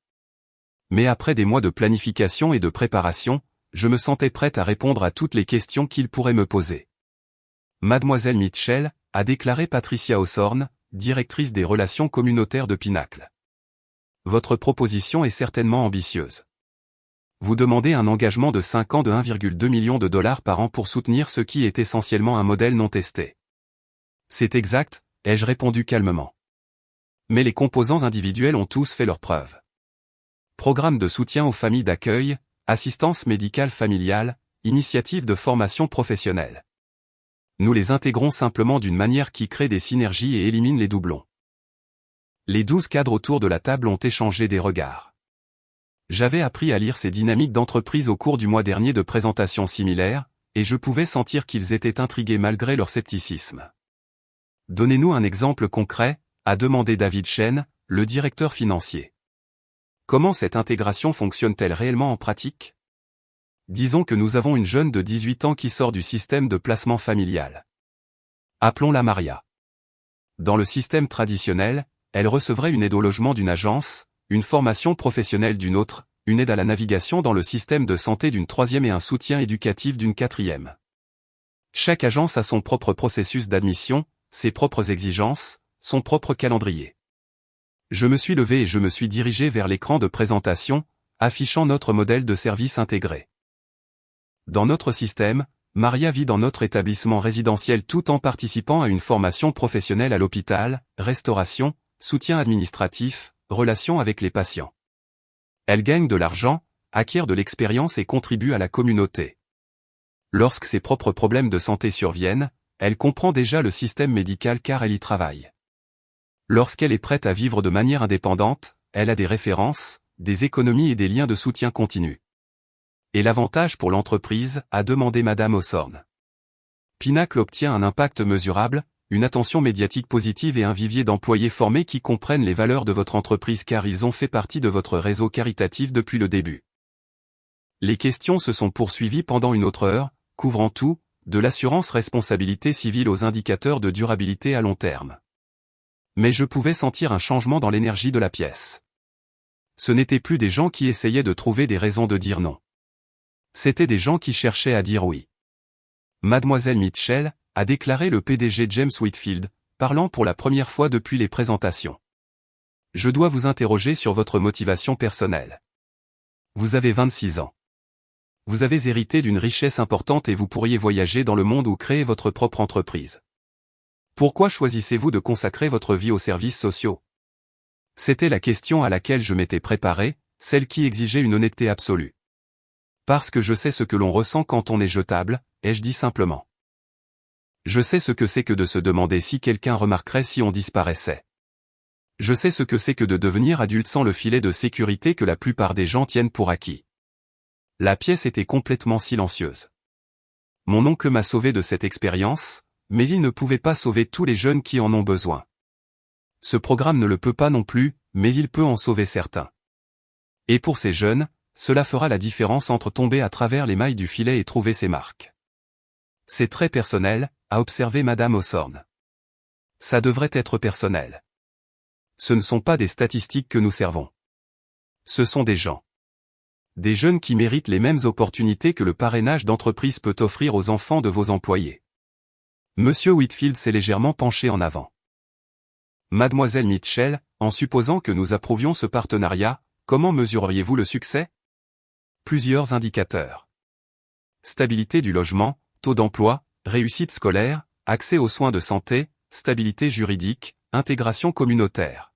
Mais après des mois de planification et de préparation, je me sentais prête à répondre à toutes les questions qu'il pourrait me poser. Mademoiselle Mitchell, a déclaré Patricia Hawthorne, directrice des relations communautaires de Pinacle. Votre proposition est certainement ambitieuse. Vous demandez un engagement de 5 ans de 1,2 million de dollars par an pour soutenir ce qui est essentiellement un modèle non testé. C'est exact, ai-je répondu calmement. Mais les composants individuels ont tous fait leurs preuves. Programme de soutien aux familles d'accueil, assistance médicale familiale, initiative de formation professionnelle. Nous les intégrons simplement d'une manière qui crée des synergies et élimine les doublons. Les 12 cadres autour de la table ont échangé des regards. J'avais appris à lire ces dynamiques d'entreprise au cours du mois dernier de présentations similaires, et je pouvais sentir qu'ils étaient intrigués malgré leur scepticisme. Donnez-nous un exemple concret, a demandé David Chen, le directeur financier. Comment cette intégration fonctionne-t-elle réellement en pratique? Disons que nous avons une jeune de 18 ans qui sort du système de placement familial. Appelons-la Maria. Dans le système traditionnel, elle recevrait une aide au logement d'une agence, une formation professionnelle d'une autre, une aide à la navigation dans le système de santé d'une troisième et un soutien éducatif d'une quatrième. Chaque agence a son propre processus d'admission, ses propres exigences, son propre calendrier. Je me suis levé et je me suis dirigé vers l'écran de présentation, affichant notre modèle de service intégré. Dans notre système, Maria vit dans notre établissement résidentiel tout en participant à une formation professionnelle à l'hôpital, restauration, soutien administratif, relations avec les patients. Elle gagne de l'argent, acquiert de l'expérience et contribue à la communauté. Lorsque ses propres problèmes de santé surviennent, elle comprend déjà le système médical car elle y travaille. Lorsqu'elle est prête à vivre de manière indépendante, elle a des références, des économies et des liens de soutien continu. Et l'avantage pour l'entreprise, a demandé Madame Hawthorne. Pinacle obtient un impact mesurable, une attention médiatique positive et un vivier d'employés formés qui comprennent les valeurs de votre entreprise car ils ont fait partie de votre réseau caritatif depuis le début. Les questions se sont poursuivies pendant une autre heure, couvrant tout, de l'assurance responsabilité civile aux indicateurs de durabilité à long terme. Mais je pouvais sentir un changement dans l'énergie de la pièce. Ce n'étaient plus des gens qui essayaient de trouver des raisons de dire non. C'étaient des gens qui cherchaient à dire oui. Mademoiselle Mitchell, a déclaré le PDG James Whitfield, parlant pour la première fois depuis les présentations. Je dois vous interroger sur votre motivation personnelle. Vous avez 26 ans. Vous avez hérité d'une richesse importante et vous pourriez voyager dans le monde ou créer votre propre entreprise. Pourquoi choisissez-vous de consacrer votre vie aux services sociaux? C'était la question à laquelle je m'étais préparé, celle qui exigeait une honnêteté absolue. Parce que je sais ce que l'on ressent quand on est jetable, ai-je dit simplement. Je sais ce que c'est que de se demander si quelqu'un remarquerait si on disparaissait. Je sais ce que c'est que de devenir adulte sans le filet de sécurité que la plupart des gens tiennent pour acquis. La pièce était complètement silencieuse. Mon oncle m'a sauvé de cette expérience, mais il ne pouvait pas sauver tous les jeunes qui en ont besoin. Ce programme ne le peut pas non plus, mais il peut en sauver certains. Et pour ces jeunes, cela fera la différence entre tomber à travers les mailles du filet et trouver ses marques. C'est très personnel, a observé Madame Hawthorne. Ça devrait être personnel. Ce ne sont pas des statistiques que nous servons. Ce sont des gens. Des jeunes qui méritent les mêmes opportunités que le parrainage d'entreprise peut offrir aux enfants de vos employés. Monsieur Whitfield s'est légèrement penché en avant. Mademoiselle Mitchell, en supposant que nous approuvions ce partenariat, comment mesureriez-vous le succès? Plusieurs indicateurs. Stabilité du logement, taux d'emploi, réussite scolaire, accès aux soins de santé, stabilité juridique, intégration communautaire.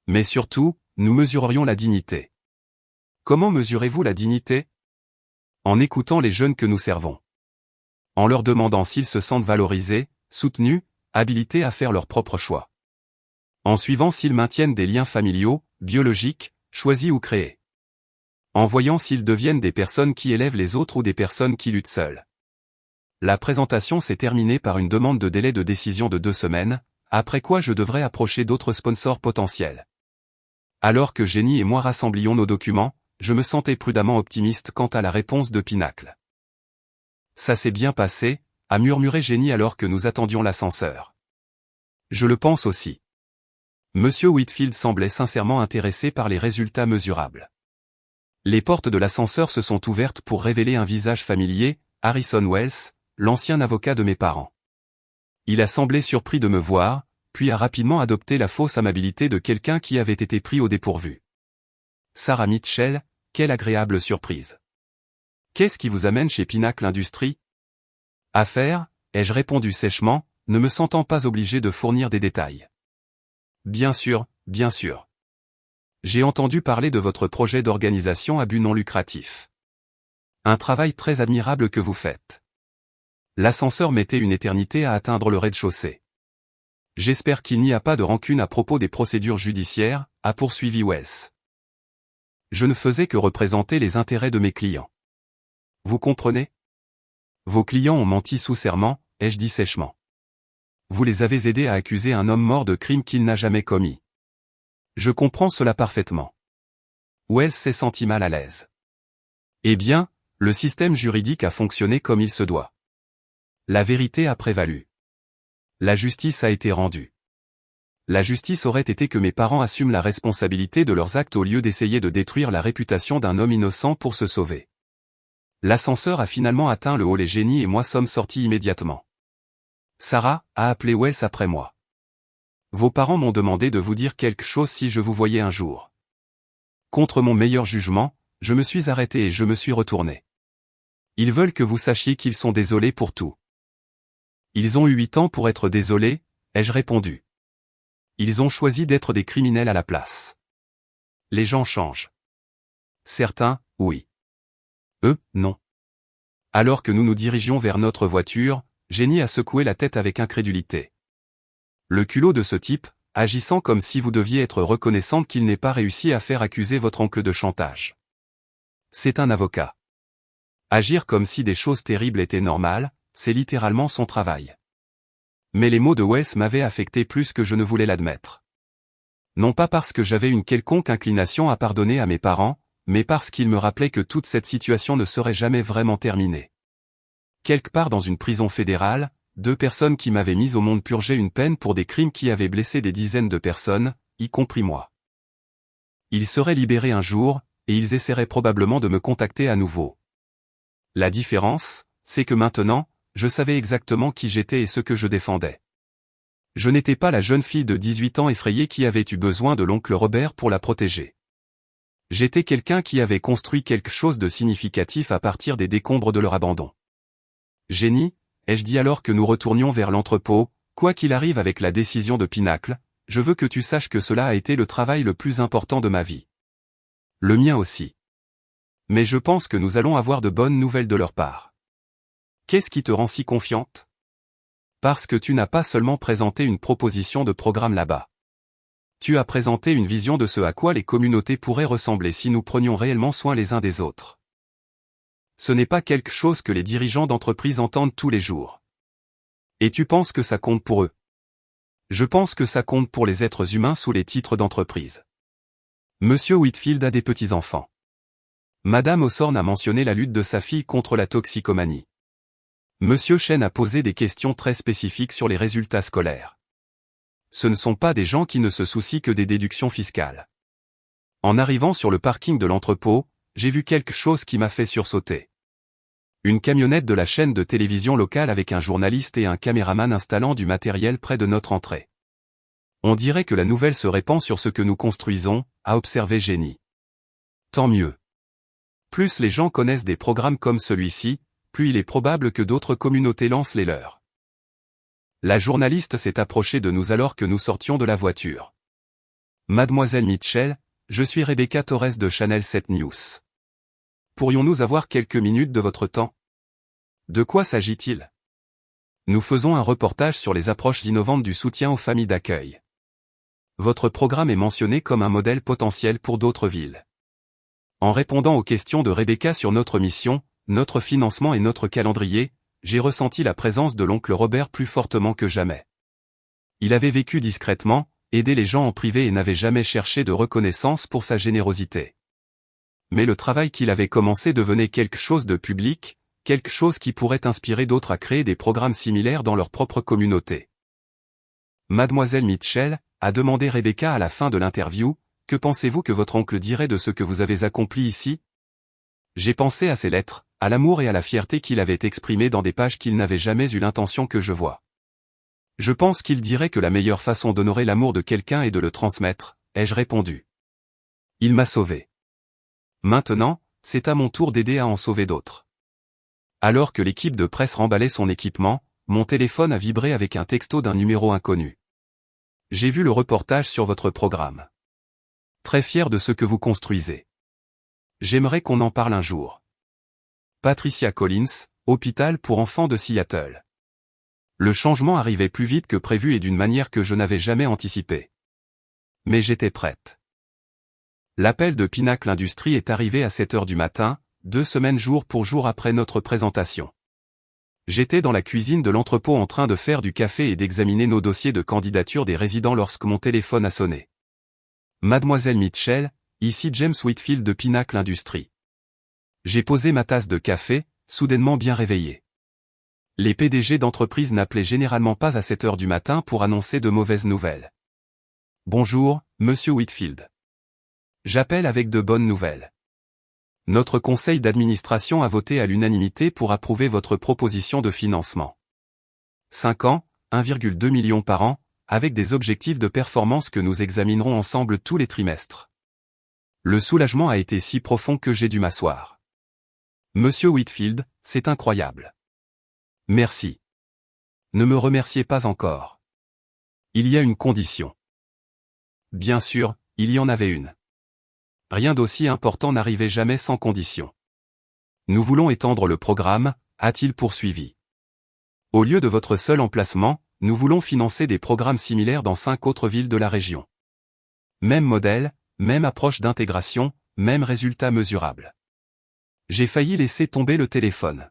Mais surtout, nous mesurerions la dignité. Comment mesurez-vous la dignité? En écoutant les jeunes que nous servons. En leur demandant s'ils se sentent valorisés, soutenus, habilités à faire leur propre choix. En suivant s'ils maintiennent des liens familiaux, biologiques, choisis ou créés. En voyant s'ils deviennent des personnes qui élèvent les autres ou des personnes qui luttent seules. La présentation s'est terminée par une demande de délai de décision de 2 semaines, après quoi je devrais approcher d'autres sponsors potentiels. Alors que Jenny et moi rassemblions nos documents, je me sentais prudemment optimiste quant à la réponse de Pinacle. Ça s'est bien passé, a murmuré Jenny alors que nous attendions l'ascenseur. Je le pense aussi. Monsieur Whitfield semblait sincèrement intéressé par les résultats mesurables. Les portes de l'ascenseur se sont ouvertes pour révéler un visage familier, Harrison Wells, l'ancien avocat de mes parents. Il a semblé surpris de me voir, puis a rapidement adopté la fausse amabilité de quelqu'un qui avait été pris au dépourvu. Sarah Mitchell, quelle agréable surprise. Qu'est-ce qui vous amène chez Pinacle Industries? Affaire, ai-je répondu sèchement, ne me sentant pas obligé de fournir des détails. Bien sûr, bien sûr. J'ai entendu parler de votre projet d'organisation à but non lucratif. Un travail très admirable que vous faites. L'ascenseur mettait une éternité à atteindre le rez-de-chaussée. J'espère qu'il n'y a pas de rancune à propos des procédures judiciaires, a poursuivi Wells. Je ne faisais que représenter les intérêts de mes clients. Vous comprenez? Vos clients ont menti sous serment, ai-je dit sèchement. Vous les avez aidés à accuser un homme mort de crimes qu'il n'a jamais commis. Je comprends cela parfaitement. Wells s'est senti mal à l'aise. Eh bien, le système juridique a fonctionné comme il se doit. La vérité a prévalu. La justice a été rendue. La justice aurait été que mes parents assument la responsabilité de leurs actes au lieu d'essayer de détruire la réputation d'un homme innocent pour se sauver. L'ascenseur a finalement atteint le hall et Jenny et moi sommes sortis immédiatement. Sarah a appelé Wells après moi. Vos parents m'ont demandé de vous dire quelque chose si je vous voyais un jour. Contre mon meilleur jugement, je me suis arrêté et je me suis retourné. Ils veulent que vous sachiez qu'ils sont désolés pour tout. Ils ont eu 8 ans pour être désolés, ai-je répondu. Ils ont choisi d'être des criminels à la place. Les gens changent. Certains, oui. Eux, non. Alors que nous nous dirigions vers notre voiture, Jenny a secoué la tête avec incrédulité. Le culot de ce type, agissant comme si vous deviez être reconnaissante qu'il n'ait pas réussi à faire accuser votre oncle de chantage. C'est un avocat. Agir comme si des choses terribles étaient normales, c'est littéralement son travail. Mais les mots de Wells m'avaient affecté plus que je ne voulais l'admettre. Non pas parce que j'avais une quelconque inclination à pardonner à mes parents, mais parce qu'ils me rappelaient que toute cette situation ne serait jamais vraiment terminée. Quelque part dans une prison fédérale, 2 personnes qui m'avaient mis au monde purgeaient une peine pour des crimes qui avaient blessé des dizaines de personnes, y compris moi. Ils seraient libérés un jour, et ils essaieraient probablement de me contacter à nouveau. La différence, c'est que maintenant, je savais exactement qui j'étais et ce que je défendais. Je n'étais pas la jeune fille de 18 ans effrayée qui avait eu besoin de l'oncle Robert pour la protéger. J'étais quelqu'un qui avait construit quelque chose de significatif à partir des décombres de leur abandon. Jenny, ai-je dit alors que nous retournions vers l'entrepôt, quoi qu'il arrive avec la décision de Pinacle, je veux que tu saches que cela a été le travail le plus important de ma vie. Le mien aussi. Mais je pense que nous allons avoir de bonnes nouvelles de leur part. Qu'est-ce qui te rend si confiante? Parce que tu n'as pas seulement présenté une proposition de programme là-bas. Tu as présenté une vision de ce à quoi les communautés pourraient ressembler si nous prenions réellement soin les uns des autres. Ce n'est pas quelque chose que les dirigeants d'entreprise entendent tous les jours. Et tu penses que ça compte pour eux? Je pense que ça compte pour les êtres humains sous les titres d'entreprise. Monsieur Whitfield a des petits-enfants. Madame Hawthorne a mentionné la lutte de sa fille contre la toxicomanie. Monsieur Chen a posé des questions très spécifiques sur les résultats scolaires. Ce ne sont pas des gens qui ne se soucient que des déductions fiscales. En arrivant sur le parking de l'entrepôt, j'ai vu quelque chose qui m'a fait sursauter. Une camionnette de la chaîne de télévision locale avec un journaliste et un caméraman installant du matériel près de notre entrée. On dirait que la nouvelle se répand sur ce que nous construisons, a observé Jenny. Tant mieux. Plus les gens connaissent des programmes comme celui-ci, plus il est probable que d'autres communautés lancent les leurs. La journaliste s'est approchée de nous alors que nous sortions de la voiture. Mademoiselle Mitchell, je suis Rebecca Torres de Channel 7 News. Pourrions-nous avoir quelques minutes de votre temps? De quoi s'agit-il? Nous faisons un reportage sur les approches innovantes du soutien aux familles d'accueil. Votre programme est mentionné comme un modèle potentiel pour d'autres villes. En répondant aux questions de Rebecca sur notre mission, notre financement et notre calendrier, j'ai ressenti la présence de l'oncle Robert plus fortement que jamais. Il avait vécu discrètement, aidé les gens en privé et n'avait jamais cherché de reconnaissance pour sa générosité. Mais le travail qu'il avait commencé devenait quelque chose de public, quelque chose qui pourrait inspirer d'autres à créer des programmes similaires dans leur propre communauté. Mademoiselle Mitchell, a demandé Rebecca à la fin de l'interview, que pensez-vous que votre oncle dirait de ce que vous avez accompli ici? J'ai pensé à ses lettres, à l'amour et à la fierté qu'il avait exprimées dans des pages qu'il n'avait jamais eu l'intention que je voie. Je pense qu'il dirait que la meilleure façon d'honorer l'amour de quelqu'un est de le transmettre, ai-je répondu. Il m'a sauvé. Maintenant, c'est à mon tour d'aider à en sauver d'autres. Alors que l'équipe de presse remballait son équipement, mon téléphone a vibré avec un texto d'un numéro inconnu. J'ai vu le reportage sur votre programme. Très fier de ce que vous construisez. J'aimerais qu'on en parle un jour. Patricia Collins, hôpital pour enfants de Seattle. Le changement arrivait plus vite que prévu et d'une manière que je n'avais jamais anticipée. Mais j'étais prête. L'appel de Pinacle Industries est arrivé à 7 heures du matin, 2 semaines jour pour jour après notre présentation. J'étais dans la cuisine de l'entrepôt en train de faire du café et d'examiner nos dossiers de candidature des résidents lorsque mon téléphone a sonné. Mademoiselle Mitchell, ici James Whitfield de Pinacle Industries. J'ai posé ma tasse de café, soudainement bien réveillé. Les PDG d'entreprise n'appelaient généralement pas à 7 heures du matin pour annoncer de mauvaises nouvelles. Bonjour, Monsieur Whitfield. J'appelle avec de bonnes nouvelles. Notre conseil d'administration a voté à l'unanimité pour approuver votre proposition de financement. 5 ans, 1,2 million par an, avec des objectifs de performance que nous examinerons ensemble tous les trimestres. Le soulagement a été si profond que j'ai dû m'asseoir. Monsieur Whitfield, c'est incroyable. Merci. Ne me remerciez pas encore. Il y a une condition. Bien sûr, il y en avait une. Rien d'aussi important n'arrivait jamais sans condition. Nous voulons étendre le programme, a-t-il poursuivi. Au lieu de votre seul emplacement, nous voulons financer des programmes similaires dans 5 autres villes de la région. Même modèle, même approche d'intégration, même résultat mesurable. J'ai failli laisser tomber le téléphone.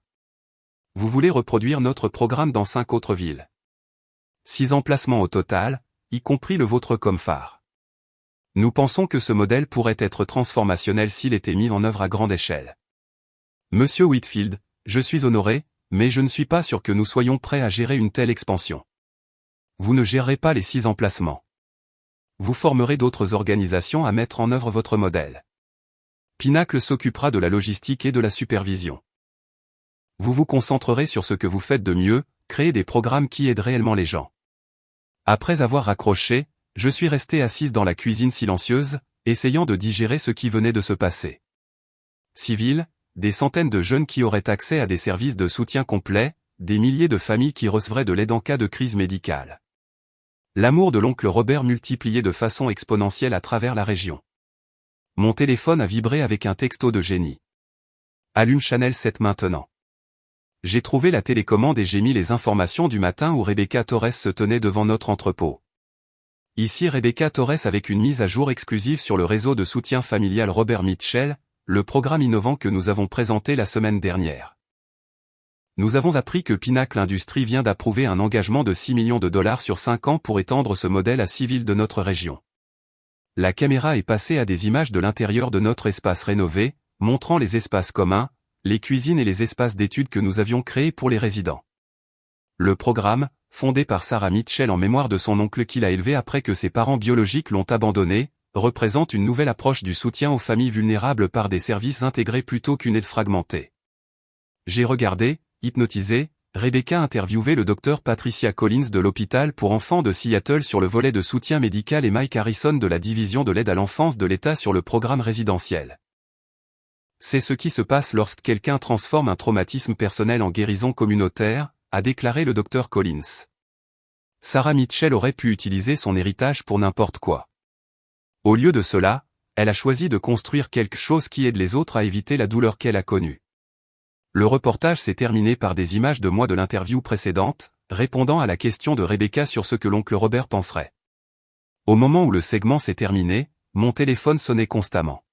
Vous voulez reproduire notre programme dans 5 autres villes. 6 emplacements au total, y compris le vôtre comme phare. Nous pensons que ce modèle pourrait être transformationnel s'il était mis en œuvre à grande échelle. Monsieur Whitfield, je suis honoré, mais je ne suis pas sûr que nous soyons prêts à gérer une telle expansion. Vous ne gérerez pas les 6 emplacements. Vous formerez d'autres organisations à mettre en œuvre votre modèle. Pinacle s'occupera de la logistique et de la supervision. Vous vous concentrerez sur ce que vous faites de mieux, créer des programmes qui aident réellement les gens. Après avoir raccroché, je suis resté assise dans la cuisine silencieuse, essayant de digérer ce qui venait de se passer. Civil, des centaines de jeunes qui auraient accès à des services de soutien complet, des milliers de familles qui recevraient de l'aide en cas de crise médicale. L'amour de l'oncle Robert multiplié de façon exponentielle à travers la région. Mon téléphone a vibré avec un texto de Jenny. Allume Channel 7 maintenant. J'ai trouvé la télécommande et j'ai mis les informations du matin où Rebecca Torres se tenait devant notre entrepôt. Ici Rebecca Torres avec une mise à jour exclusive sur le réseau de soutien familial Robert Mitchell, le programme innovant que nous avons présenté la semaine dernière. Nous avons appris que Pinacle Industries vient d'approuver un engagement de 6 millions de dollars sur 5 ans pour étendre ce modèle à 6 villes de notre région. La caméra est passée à des images de l'intérieur de notre espace rénové, montrant les espaces communs, les cuisines et les espaces d'études que nous avions créés pour les résidents. Le programme, fondé par Sarah Mitchell en mémoire de son oncle qui l'a élevé après que ses parents biologiques l'ont abandonné, représente une nouvelle approche du soutien aux familles vulnérables par des services intégrés plutôt qu'une aide fragmentée. J'ai regardé, hypnotisé, Rebecca interviewé le docteur Patricia Collins de l'hôpital pour enfants de Seattle sur le volet de soutien médical et Mike Harrison de la division de l'aide à l'enfance de l'État sur le programme résidentiel. C'est ce qui se passe lorsque quelqu'un transforme un traumatisme personnel en guérison communautaire, a déclaré le docteur Collins. Sarah Mitchell aurait pu utiliser son héritage pour n'importe quoi. Au lieu de cela, elle a choisi de construire quelque chose qui aide les autres à éviter la douleur qu'elle a connue. Le reportage s'est terminé par des images de moi de l'interview précédente, répondant à la question de Rebecca sur ce que l'oncle Robert penserait. Au moment où le segment s'est terminé, mon téléphone sonnait constamment.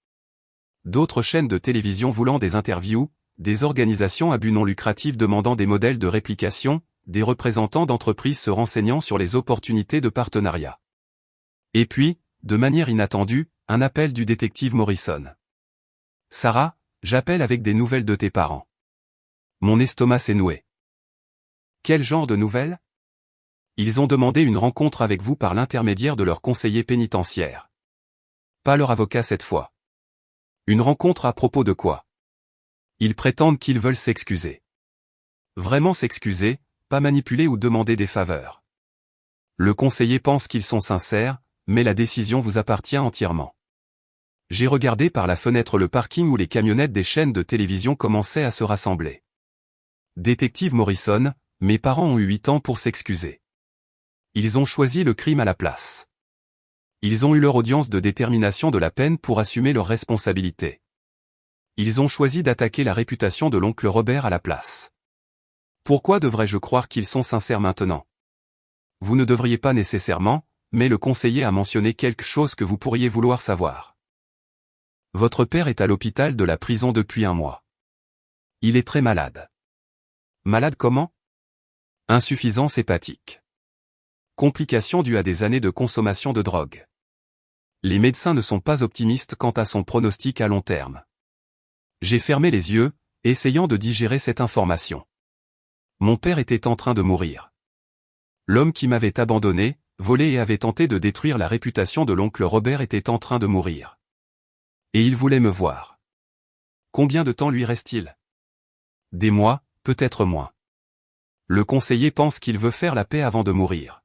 D'autres chaînes de télévision voulant des interviews, des organisations à but non lucratif demandant des modèles de réplication, des représentants d'entreprises se renseignant sur les opportunités de partenariat. Et puis, de manière inattendue, un appel du détective Morrison. Sarah, j'appelle avec des nouvelles de tes parents. Mon estomac s'est noué. Quel genre de nouvelles? Ils ont demandé une rencontre avec vous par l'intermédiaire de leur conseiller pénitentiaire. Pas leur avocat cette fois. Une rencontre à propos de quoi? Ils prétendent qu'ils veulent s'excuser. Vraiment s'excuser, pas manipuler ou demander des faveurs. Le conseiller pense qu'ils sont sincères, mais la décision vous appartient entièrement. J'ai regardé par la fenêtre le parking où les camionnettes des chaînes de télévision commençaient à se rassembler. Détective Morrison, mes parents ont eu 8 ans pour s'excuser. Ils ont choisi le crime à la place. Ils ont eu leur audience de détermination de la peine pour assumer leurs responsabilités. Ils ont choisi d'attaquer la réputation de l'oncle Robert à la place. Pourquoi devrais-je croire qu'ils sont sincères maintenant? Vous ne devriez pas nécessairement, mais le conseiller a mentionné quelque chose que vous pourriez vouloir savoir. Votre père est à l'hôpital de la prison depuis 1 mois. Il est très malade. Malade comment? Insuffisance hépatique. Complications dues à des années de consommation de drogue. Les médecins ne sont pas optimistes quant à son pronostic à long terme. J'ai fermé les yeux, essayant de digérer cette information. Mon père était en train de mourir. L'homme qui m'avait abandonné, volé et avait tenté de détruire la réputation de l'oncle Robert était en train de mourir. Et il voulait me voir. Combien de temps lui reste-t-il? Des mois, peut-être moins. Le conseiller pense qu'il veut faire la paix avant de mourir.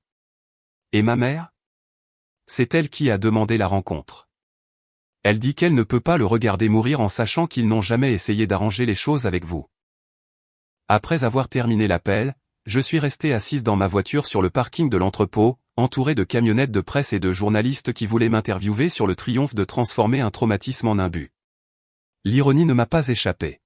Et ma mère? C'est elle qui a demandé la rencontre. Elle dit qu'elle ne peut pas le regarder mourir en sachant qu'ils n'ont jamais essayé d'arranger les choses avec vous. Après avoir terminé l'appel, je suis resté assise dans ma voiture sur le parking de l'entrepôt, entouré de camionnettes de presse et de journalistes qui voulaient m'interviewer sur le triomphe de transformer un traumatisme en un but. L'ironie ne m'a pas échappé.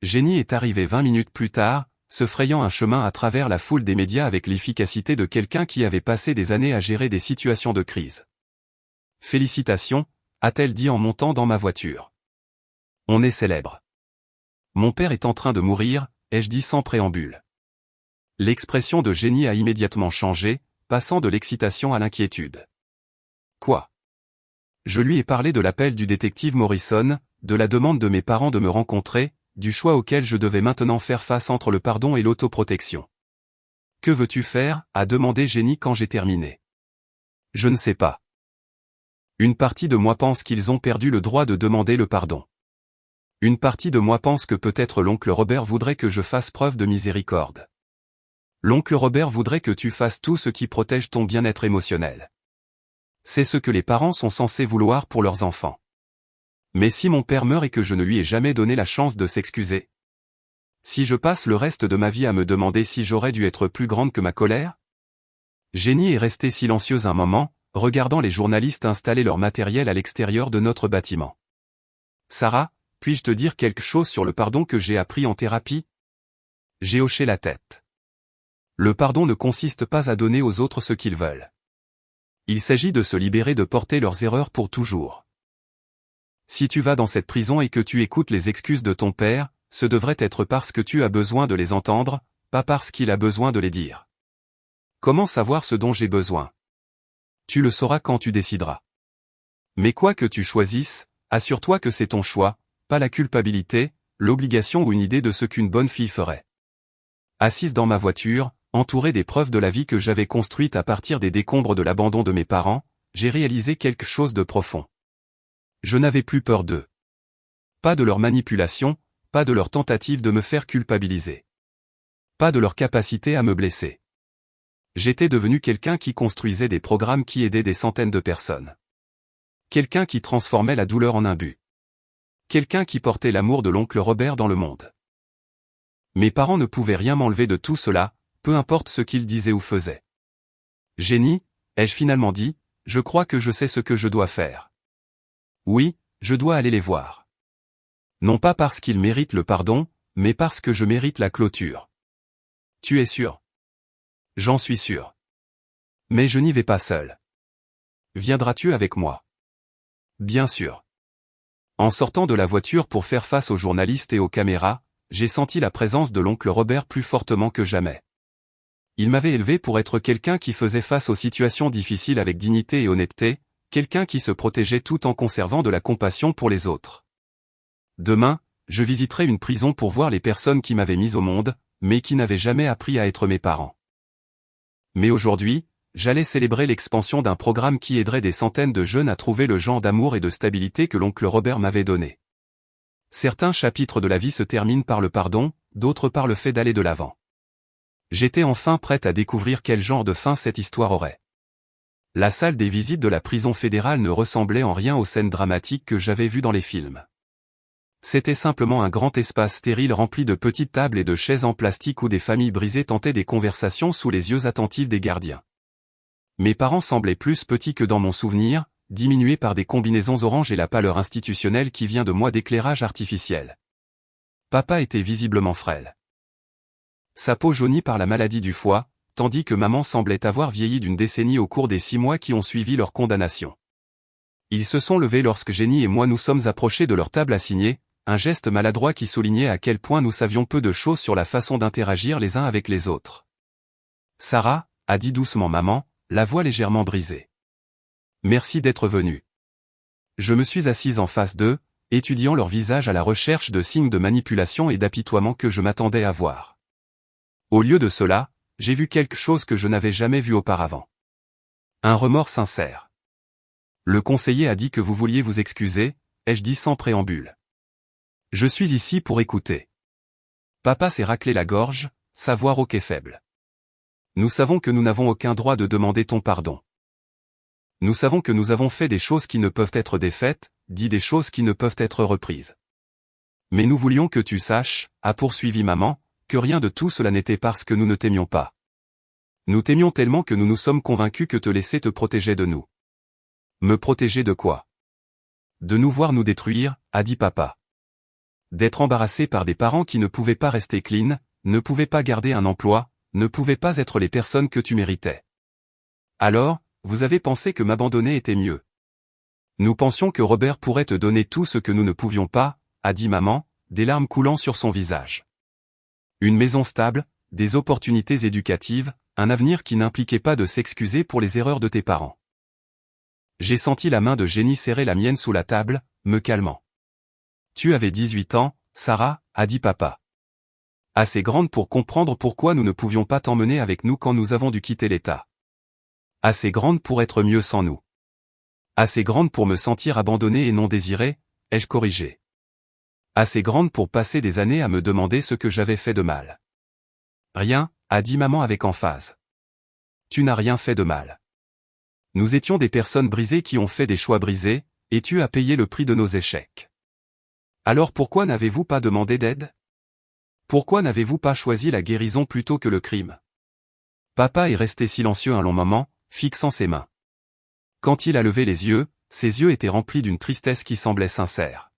Jenny est arrivée 20 minutes plus tard, se frayant un chemin à travers la foule des médias avec l'efficacité de quelqu'un qui avait passé des années à gérer des situations de crise. « Félicitations », a-t-elle dit en montant dans ma voiture. « On est célèbre. Mon père est en train de mourir », ai-je dit sans préambule. L'expression de Jenny a immédiatement changé, passant de l'excitation à l'inquiétude. Quoi? Je lui ai parlé de l'appel du détective Morrison, de la demande de mes parents de me rencontrer, du choix auquel je devais maintenant faire face entre le pardon et l'autoprotection. « Que veux-tu faire » a demandé Jenny quand j'ai terminé. « Je ne sais pas. Une partie de moi pense qu'ils ont perdu le droit de demander le pardon. Une partie de moi pense que peut-être l'oncle Robert voudrait que je fasse preuve de miséricorde. L'oncle Robert voudrait que tu fasses tout ce qui protège ton bien-être émotionnel. C'est ce que les parents sont censés vouloir pour leurs enfants. Mais si mon père meurt et que je ne lui ai jamais donné la chance de s'excuser? Si je passe le reste de ma vie à me demander si j'aurais dû être plus grande que ma colère? Jenny est restée silencieuse un moment, regardant les journalistes installer leur matériel à l'extérieur de notre bâtiment. Sarah, puis-je te dire quelque chose sur le pardon que j'ai appris en thérapie? J'ai hoché la tête. Le pardon ne consiste pas à donner aux autres ce qu'ils veulent. Il s'agit de se libérer de porter leurs erreurs pour toujours. Si tu vas dans cette prison et que tu écoutes les excuses de ton père, ce devrait être parce que tu as besoin de les entendre, pas parce qu'il a besoin de les dire. Comment savoir ce dont j'ai besoin? Tu le sauras quand tu décideras. Mais quoi que tu choisisses, assure-toi que c'est ton choix, pas la culpabilité, l'obligation ou une idée de ce qu'une bonne fille ferait. Assise dans ma voiture, entourée des preuves de la vie que j'avais construite à partir des décombres de l'abandon de mes parents, j'ai réalisé quelque chose de profond. Je n'avais plus peur d'eux. Pas de leur manipulation, pas de leur tentative de me faire culpabiliser. Pas de leur capacité à me blesser. J'étais devenu quelqu'un qui construisait des programmes qui aidaient des centaines de personnes. Quelqu'un qui transformait la douleur en un but. Quelqu'un qui portait l'amour de l'oncle Robert dans le monde. Mes parents ne pouvaient rien m'enlever de tout cela, peu importe ce qu'ils disaient ou faisaient. Jenny, ai-je finalement dit, je crois que je sais ce que je dois faire. Oui, je dois aller les voir. Non pas parce qu'ils méritent le pardon, mais parce que je mérite la clôture. Tu es sûr? J'en suis sûr. Mais je n'y vais pas seul. Viendras-tu avec moi? Bien sûr. En sortant de la voiture pour faire face aux journalistes et aux caméras, j'ai senti la présence de l'oncle Robert plus fortement que jamais. Il m'avait élevé pour être quelqu'un qui faisait face aux situations difficiles avec dignité et honnêteté, quelqu'un qui se protégeait tout en conservant de la compassion pour les autres. Demain, je visiterai une prison pour voir les personnes qui m'avaient mis au monde, mais qui n'avaient jamais appris à être mes parents. Mais aujourd'hui, j'allais célébrer l'expansion d'un programme qui aiderait des centaines de jeunes à trouver le genre d'amour et de stabilité que l'oncle Robert m'avait donné. Certains chapitres de la vie se terminent par le pardon, d'autres par le fait d'aller de l'avant. J'étais enfin prête à découvrir quel genre de fin cette histoire aurait. La salle des visites de la prison fédérale ne ressemblait en rien aux scènes dramatiques que j'avais vues dans les films. C'était simplement un grand espace stérile rempli de petites tables et de chaises en plastique où des familles brisées tentaient des conversations sous les yeux attentifs des gardiens. Mes parents semblaient plus petits que dans mon souvenir, diminués par des combinaisons oranges et la pâleur institutionnelle qui vient de moi d'éclairage artificiel. Papa était visiblement frêle. Sa peau jaunie par la maladie du foie, tandis que maman semblait avoir vieilli d'une décennie au cours des 6 mois qui ont suivi leur condamnation. Ils se sont levés lorsque Jenny et moi nous sommes approchés de leur table assignée, un geste maladroit qui soulignait à quel point nous savions peu de choses sur la façon d'interagir les uns avec les autres. Sarah, a dit doucement maman, la voix légèrement brisée. Merci d'être venue. Je me suis assise en face d'eux, étudiant leur visage à la recherche de signes de manipulation et d'apitoiement que je m'attendais à voir. Au lieu de cela, j'ai vu quelque chose que je n'avais jamais vu auparavant. Un remords sincère. Le conseiller a dit que vous vouliez vous excuser, ai-je dit sans préambule. Je suis ici pour écouter. Papa s'est raclé la gorge, sa voix rauque et faible. Nous savons que nous n'avons aucun droit de demander ton pardon. Nous savons que nous avons fait des choses qui ne peuvent être défaites, dit des choses qui ne peuvent être reprises. Mais nous voulions que tu saches, a poursuivi maman, que rien de tout cela n'était parce que nous ne t'aimions pas. Nous t'aimions tellement que nous nous sommes convaincus que te laisser te protégeait de nous. Me protéger de quoi? De nous voir nous détruire, a dit papa. D'être embarrassé par des parents qui ne pouvaient pas rester clean, ne pouvaient pas garder un emploi, ne pouvaient pas être les personnes que tu méritais. Alors, vous avez pensé que m'abandonner était mieux. Nous pensions que Robert pourrait te donner tout ce que nous ne pouvions pas, a dit maman, des larmes coulant sur son visage. Une maison stable, des opportunités éducatives, un avenir qui n'impliquait pas de s'excuser pour les erreurs de tes parents. J'ai senti la main de Jenny serrer la mienne sous la table, me calmant. Tu avais 18 ans, Sarah, a dit papa. Assez grande pour comprendre pourquoi nous ne pouvions pas t'emmener avec nous quand nous avons dû quitter l'État. Assez grande pour être mieux sans nous. Assez grande pour me sentir abandonné et non désiré, ai-je corrigé. Assez grande pour passer des années à me demander ce que j'avais fait de mal. Rien, a dit maman avec emphase. Tu n'as rien fait de mal. Nous étions des personnes brisées qui ont fait des choix brisés, et tu as payé le prix de nos échecs. Alors pourquoi n'avez-vous pas demandé d'aide? Pourquoi n'avez-vous pas choisi la guérison plutôt que le crime? Papa est resté silencieux un long moment, fixant ses mains. Quand il a levé les yeux, ses yeux étaient remplis d'une tristesse qui semblait sincère.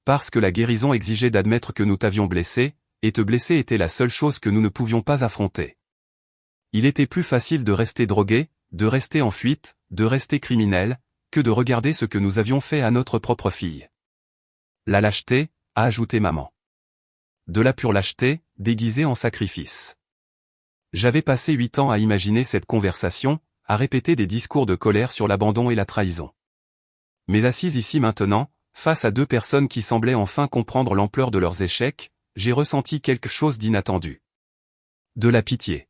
Parce que la guérison exigeait d'admettre que nous t'avions blessé, et te blesser était la seule chose que nous ne pouvions pas affronter. Il était plus facile de rester drogué, de rester en fuite, de rester criminel, que de regarder ce que nous avions fait à notre propre fille. La lâcheté, a ajouté maman. De la pure lâcheté, déguisée en sacrifice. J'avais passé 8 ans à imaginer cette conversation, à répéter des discours de colère sur l'abandon et la trahison. Mais assise ici maintenant, face à deux personnes qui semblaient enfin comprendre l'ampleur de leurs échecs, j'ai ressenti quelque chose d'inattendu. De la pitié.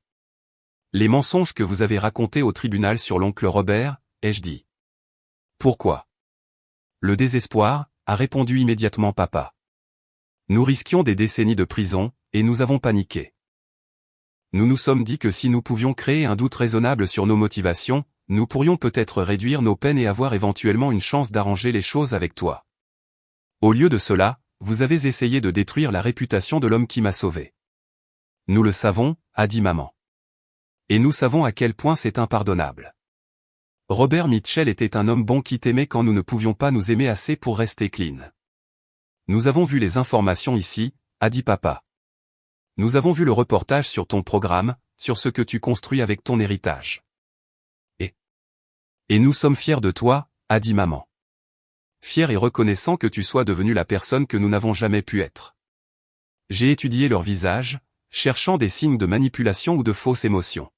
Les mensonges que vous avez racontés au tribunal sur l'oncle Robert, ai-je dit. Pourquoi? Le désespoir, a répondu immédiatement papa. Nous risquions des décennies de prison, et nous avons paniqué. Nous nous sommes dit que si nous pouvions créer un doute raisonnable sur nos motivations, nous pourrions peut-être réduire nos peines et avoir éventuellement une chance d'arranger les choses avec toi. Au lieu de cela, vous avez essayé de détruire la réputation de l'homme qui m'a sauvé. Nous le savons, a dit maman. Et nous savons à quel point c'est impardonnable. Robert Mitchell était un homme bon qui t'aimait quand nous ne pouvions pas nous aimer assez pour rester clean. Nous avons vu les informations ici, a dit papa. Nous avons vu le reportage sur ton programme, sur ce que tu construis avec ton héritage. Et nous sommes fiers de toi, a dit maman. Fiers et reconnaissants que tu sois devenu la personne que nous n'avons jamais pu être. J'ai étudié leur visage, cherchant des signes de manipulation ou de fausses émotions.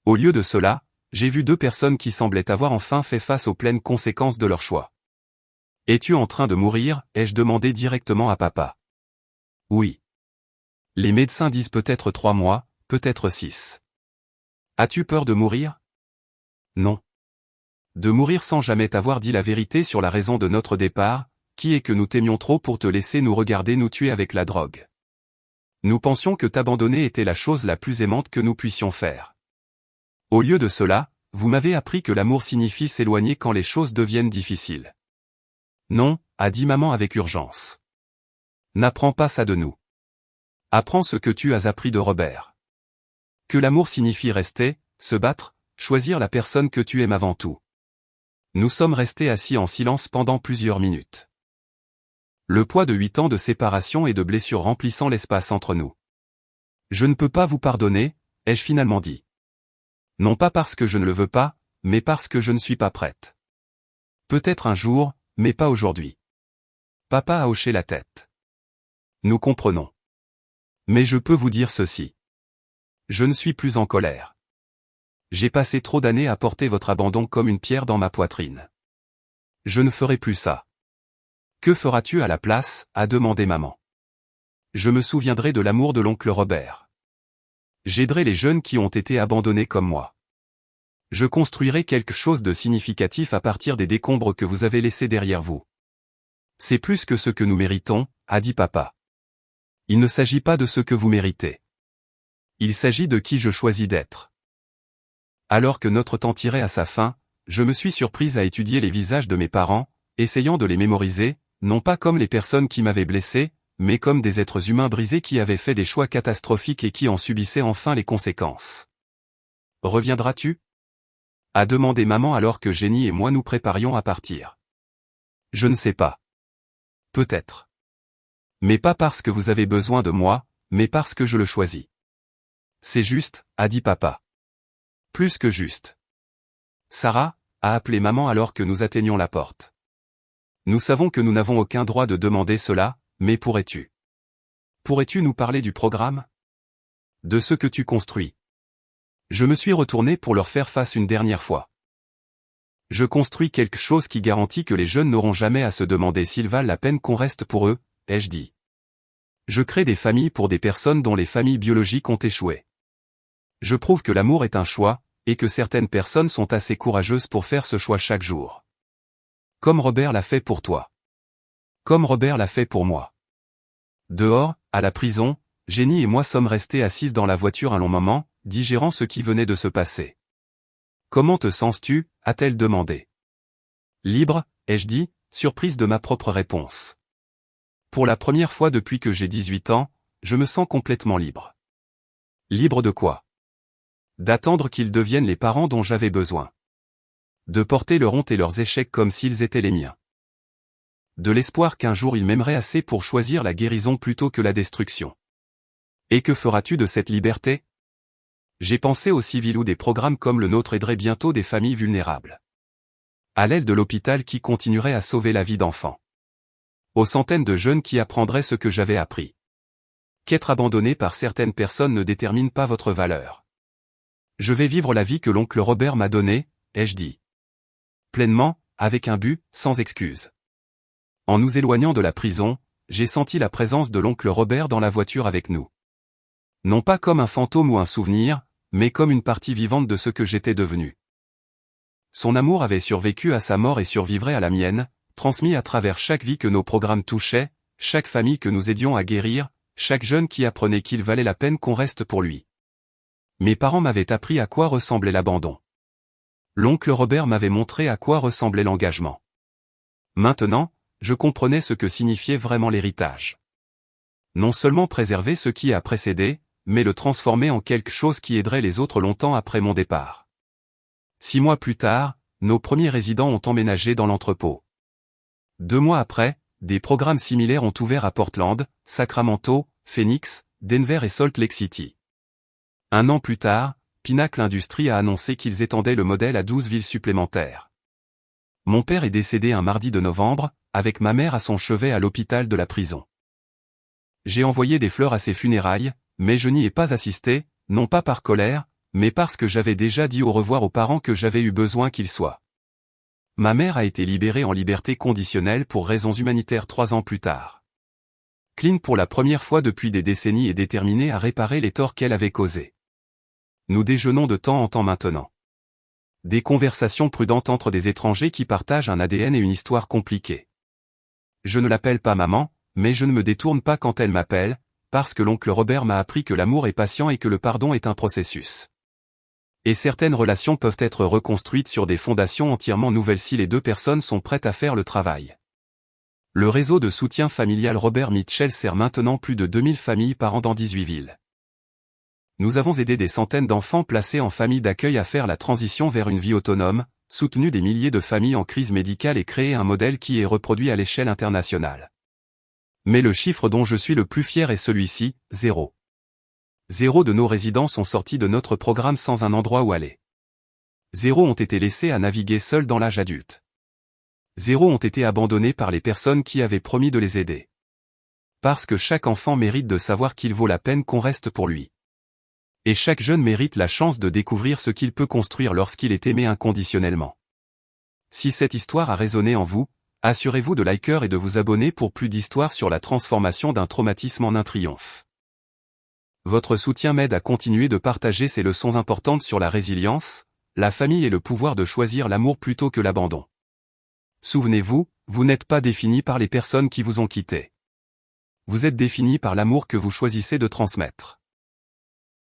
Au lieu de cela, j'ai vu deux personnes qui semblaient avoir enfin fait face aux pleines conséquences de leur choix. Es-tu en train de mourir, ai-je demandé directement à papa. Oui. Les médecins disent peut-être 3 mois, peut-être 6. As-tu peur de mourir? Non. De mourir sans jamais t'avoir dit la vérité sur la raison de notre départ, qui est que nous t'aimions trop pour te laisser nous regarder nous tuer avec la drogue. Nous pensions que t'abandonner était la chose la plus aimante que nous puissions faire. Au lieu de cela, vous m'avez appris que l'amour signifie s'éloigner quand les choses deviennent difficiles. Non, a dit maman avec urgence. N'apprends pas ça de nous. Apprends ce que tu as appris de Robert. Que l'amour signifie rester, se battre, choisir la personne que tu aimes avant tout. Nous sommes restés assis en silence pendant plusieurs minutes. Le poids de 8 ans de séparation et de blessures remplissant l'espace entre nous. Je ne peux pas vous pardonner, ai-je finalement dit. Non pas parce que je ne le veux pas, mais parce que je ne suis pas prête. Peut-être un jour, mais pas aujourd'hui. Papa a hoché la tête. Nous comprenons. Mais je peux vous dire ceci. Je ne suis plus en colère. J'ai passé trop d'années à porter votre abandon comme une pierre dans ma poitrine. Je ne ferai plus ça. Que feras-tu à la place, a demandé maman. Je me souviendrai de l'amour de l'oncle Robert. J'aiderai les jeunes qui ont été abandonnés comme moi. Je construirai quelque chose de significatif à partir des décombres que vous avez laissés derrière vous. C'est plus que ce que nous méritons, a dit papa. Il ne s'agit pas de ce que vous méritez. Il s'agit de qui je choisis d'être. Alors que notre temps tirait à sa fin, je me suis surprise à étudier les visages de mes parents, essayant de les mémoriser, non pas comme les personnes qui m'avaient blessé, mais comme des êtres humains brisés qui avaient fait des choix catastrophiques et qui en subissaient enfin les conséquences. Reviendras-tu ? A demandé maman alors que Jenny et moi nous préparions à partir. Je ne sais pas. Peut-être. Mais pas parce que vous avez besoin de moi, mais parce que je le choisis. C'est juste, a dit papa. Plus que juste. Sarah, a appelé maman alors que nous atteignions la porte. Nous savons que nous n'avons aucun droit de demander cela, mais pourrais-tu nous parler du programme ? De ce que tu construis. Je me suis retourné pour leur faire face une dernière fois. Je construis quelque chose qui garantit que les jeunes n'auront jamais à se demander s'il valent la peine qu'on reste pour eux, ai-je dit. Je crée des familles pour des personnes dont les familles biologiques ont échoué. Je prouve que l'amour est un choix, et que certaines personnes sont assez courageuses pour faire ce choix chaque jour. Comme Robert l'a fait pour toi. Comme Robert l'a fait pour moi. Dehors, à la prison, Jenny et moi sommes restés assises dans la voiture un long moment, digérant ce qui venait de se passer. Comment te sens-tu ? A-t-elle demandé. Libre, ai-je dit, surprise de ma propre réponse. Pour la première fois depuis que j'ai 18 ans, je me sens complètement libre. Libre de quoi ? D'attendre qu'ils deviennent les parents dont j'avais besoin. De porter leur honte et leurs échecs comme s'ils étaient les miens. De l'espoir qu'un jour ils m'aimeraient assez pour choisir la guérison plutôt que la destruction. Et que feras-tu de cette liberté ? J'ai pensé aux civils où des programmes comme le nôtre aideraient bientôt des familles vulnérables. À l'aile de l'hôpital qui continuerait à sauver la vie d'enfants. Aux centaines de jeunes qui apprendraient ce que j'avais appris. Qu'être abandonné par certaines personnes ne détermine pas votre valeur. Je vais vivre la vie que l'oncle Robert m'a donnée, ai-je dit. Pleinement, avec un but, sans excuse. En nous éloignant de la prison, j'ai senti la présence de l'oncle Robert dans la voiture avec nous. Non pas comme un fantôme ou un souvenir, mais comme une partie vivante de ce que j'étais devenu. Son amour avait survécu à sa mort et survivrait à la mienne, transmis à travers chaque vie que nos programmes touchaient, chaque famille que nous aidions à guérir, chaque jeune qui apprenait qu'il valait la peine qu'on reste pour lui. Mes parents m'avaient appris à quoi ressemblait l'abandon. L'oncle Robert m'avait montré à quoi ressemblait l'engagement. Maintenant, je comprenais ce que signifiait vraiment l'héritage. Non seulement préserver ce qui a précédé, mais le transformer en quelque chose qui aiderait les autres longtemps après mon départ. 6 mois plus tard, nos premiers résidents ont emménagé dans l'entrepôt. 2 mois après, des programmes similaires ont ouvert à Portland, Sacramento, Phoenix, Denver et Salt Lake City. 1 an plus tard, Pinnacle Industries a annoncé qu'ils étendaient le modèle à 12 villes supplémentaires. Mon père est décédé un mardi de novembre, avec ma mère à son chevet à l'hôpital de la prison. J'ai envoyé des fleurs à ses funérailles, mais je n'y ai pas assisté, non pas par colère, mais parce que j'avais déjà dit au revoir aux parents que j'avais eu besoin qu'ils soient. Ma mère a été libérée en liberté conditionnelle pour raisons humanitaires 3 ans plus tard. Clean pour la première fois depuis des décennies est déterminée à réparer les torts qu'elle avait causés. Nous déjeunons de temps en temps maintenant. Des conversations prudentes entre des étrangers qui partagent un ADN et une histoire compliquée. Je ne l'appelle pas maman, mais je ne me détourne pas quand elle m'appelle, parce que l'oncle Robert m'a appris que l'amour est patient et que le pardon est un processus. Et certaines relations peuvent être reconstruites sur des fondations entièrement nouvelles si les 2 personnes sont prêtes à faire le travail. Le réseau de soutien familial Robert Mitchell sert maintenant plus de 2000 familles par an dans 18 villes. Nous avons aidé des centaines d'enfants placés en famille d'accueil à faire la transition vers une vie autonome, soutenu des milliers de familles en crise médicale et créé un modèle qui est reproduit à l'échelle internationale. Mais le chiffre dont je suis le plus fier est celui-ci, 0. 0 de nos résidents sont sortis de notre programme sans un endroit où aller. 0 ont été laissés à naviguer seuls dans l'âge adulte. 0 ont été abandonnés par les personnes qui avaient promis de les aider. Parce que chaque enfant mérite de savoir qu'il vaut la peine qu'on reste pour lui. Et chaque jeune mérite la chance de découvrir ce qu'il peut construire lorsqu'il est aimé inconditionnellement. Si cette histoire a résonné en vous, assurez-vous de liker et de vous abonner pour plus d'histoires sur la transformation d'un traumatisme en un triomphe. Votre soutien m'aide à continuer de partager ces leçons importantes sur la résilience, la famille et le pouvoir de choisir l'amour plutôt que l'abandon. Souvenez-vous, vous n'êtes pas défini par les personnes qui vous ont quitté. Vous êtes défini par l'amour que vous choisissez de transmettre.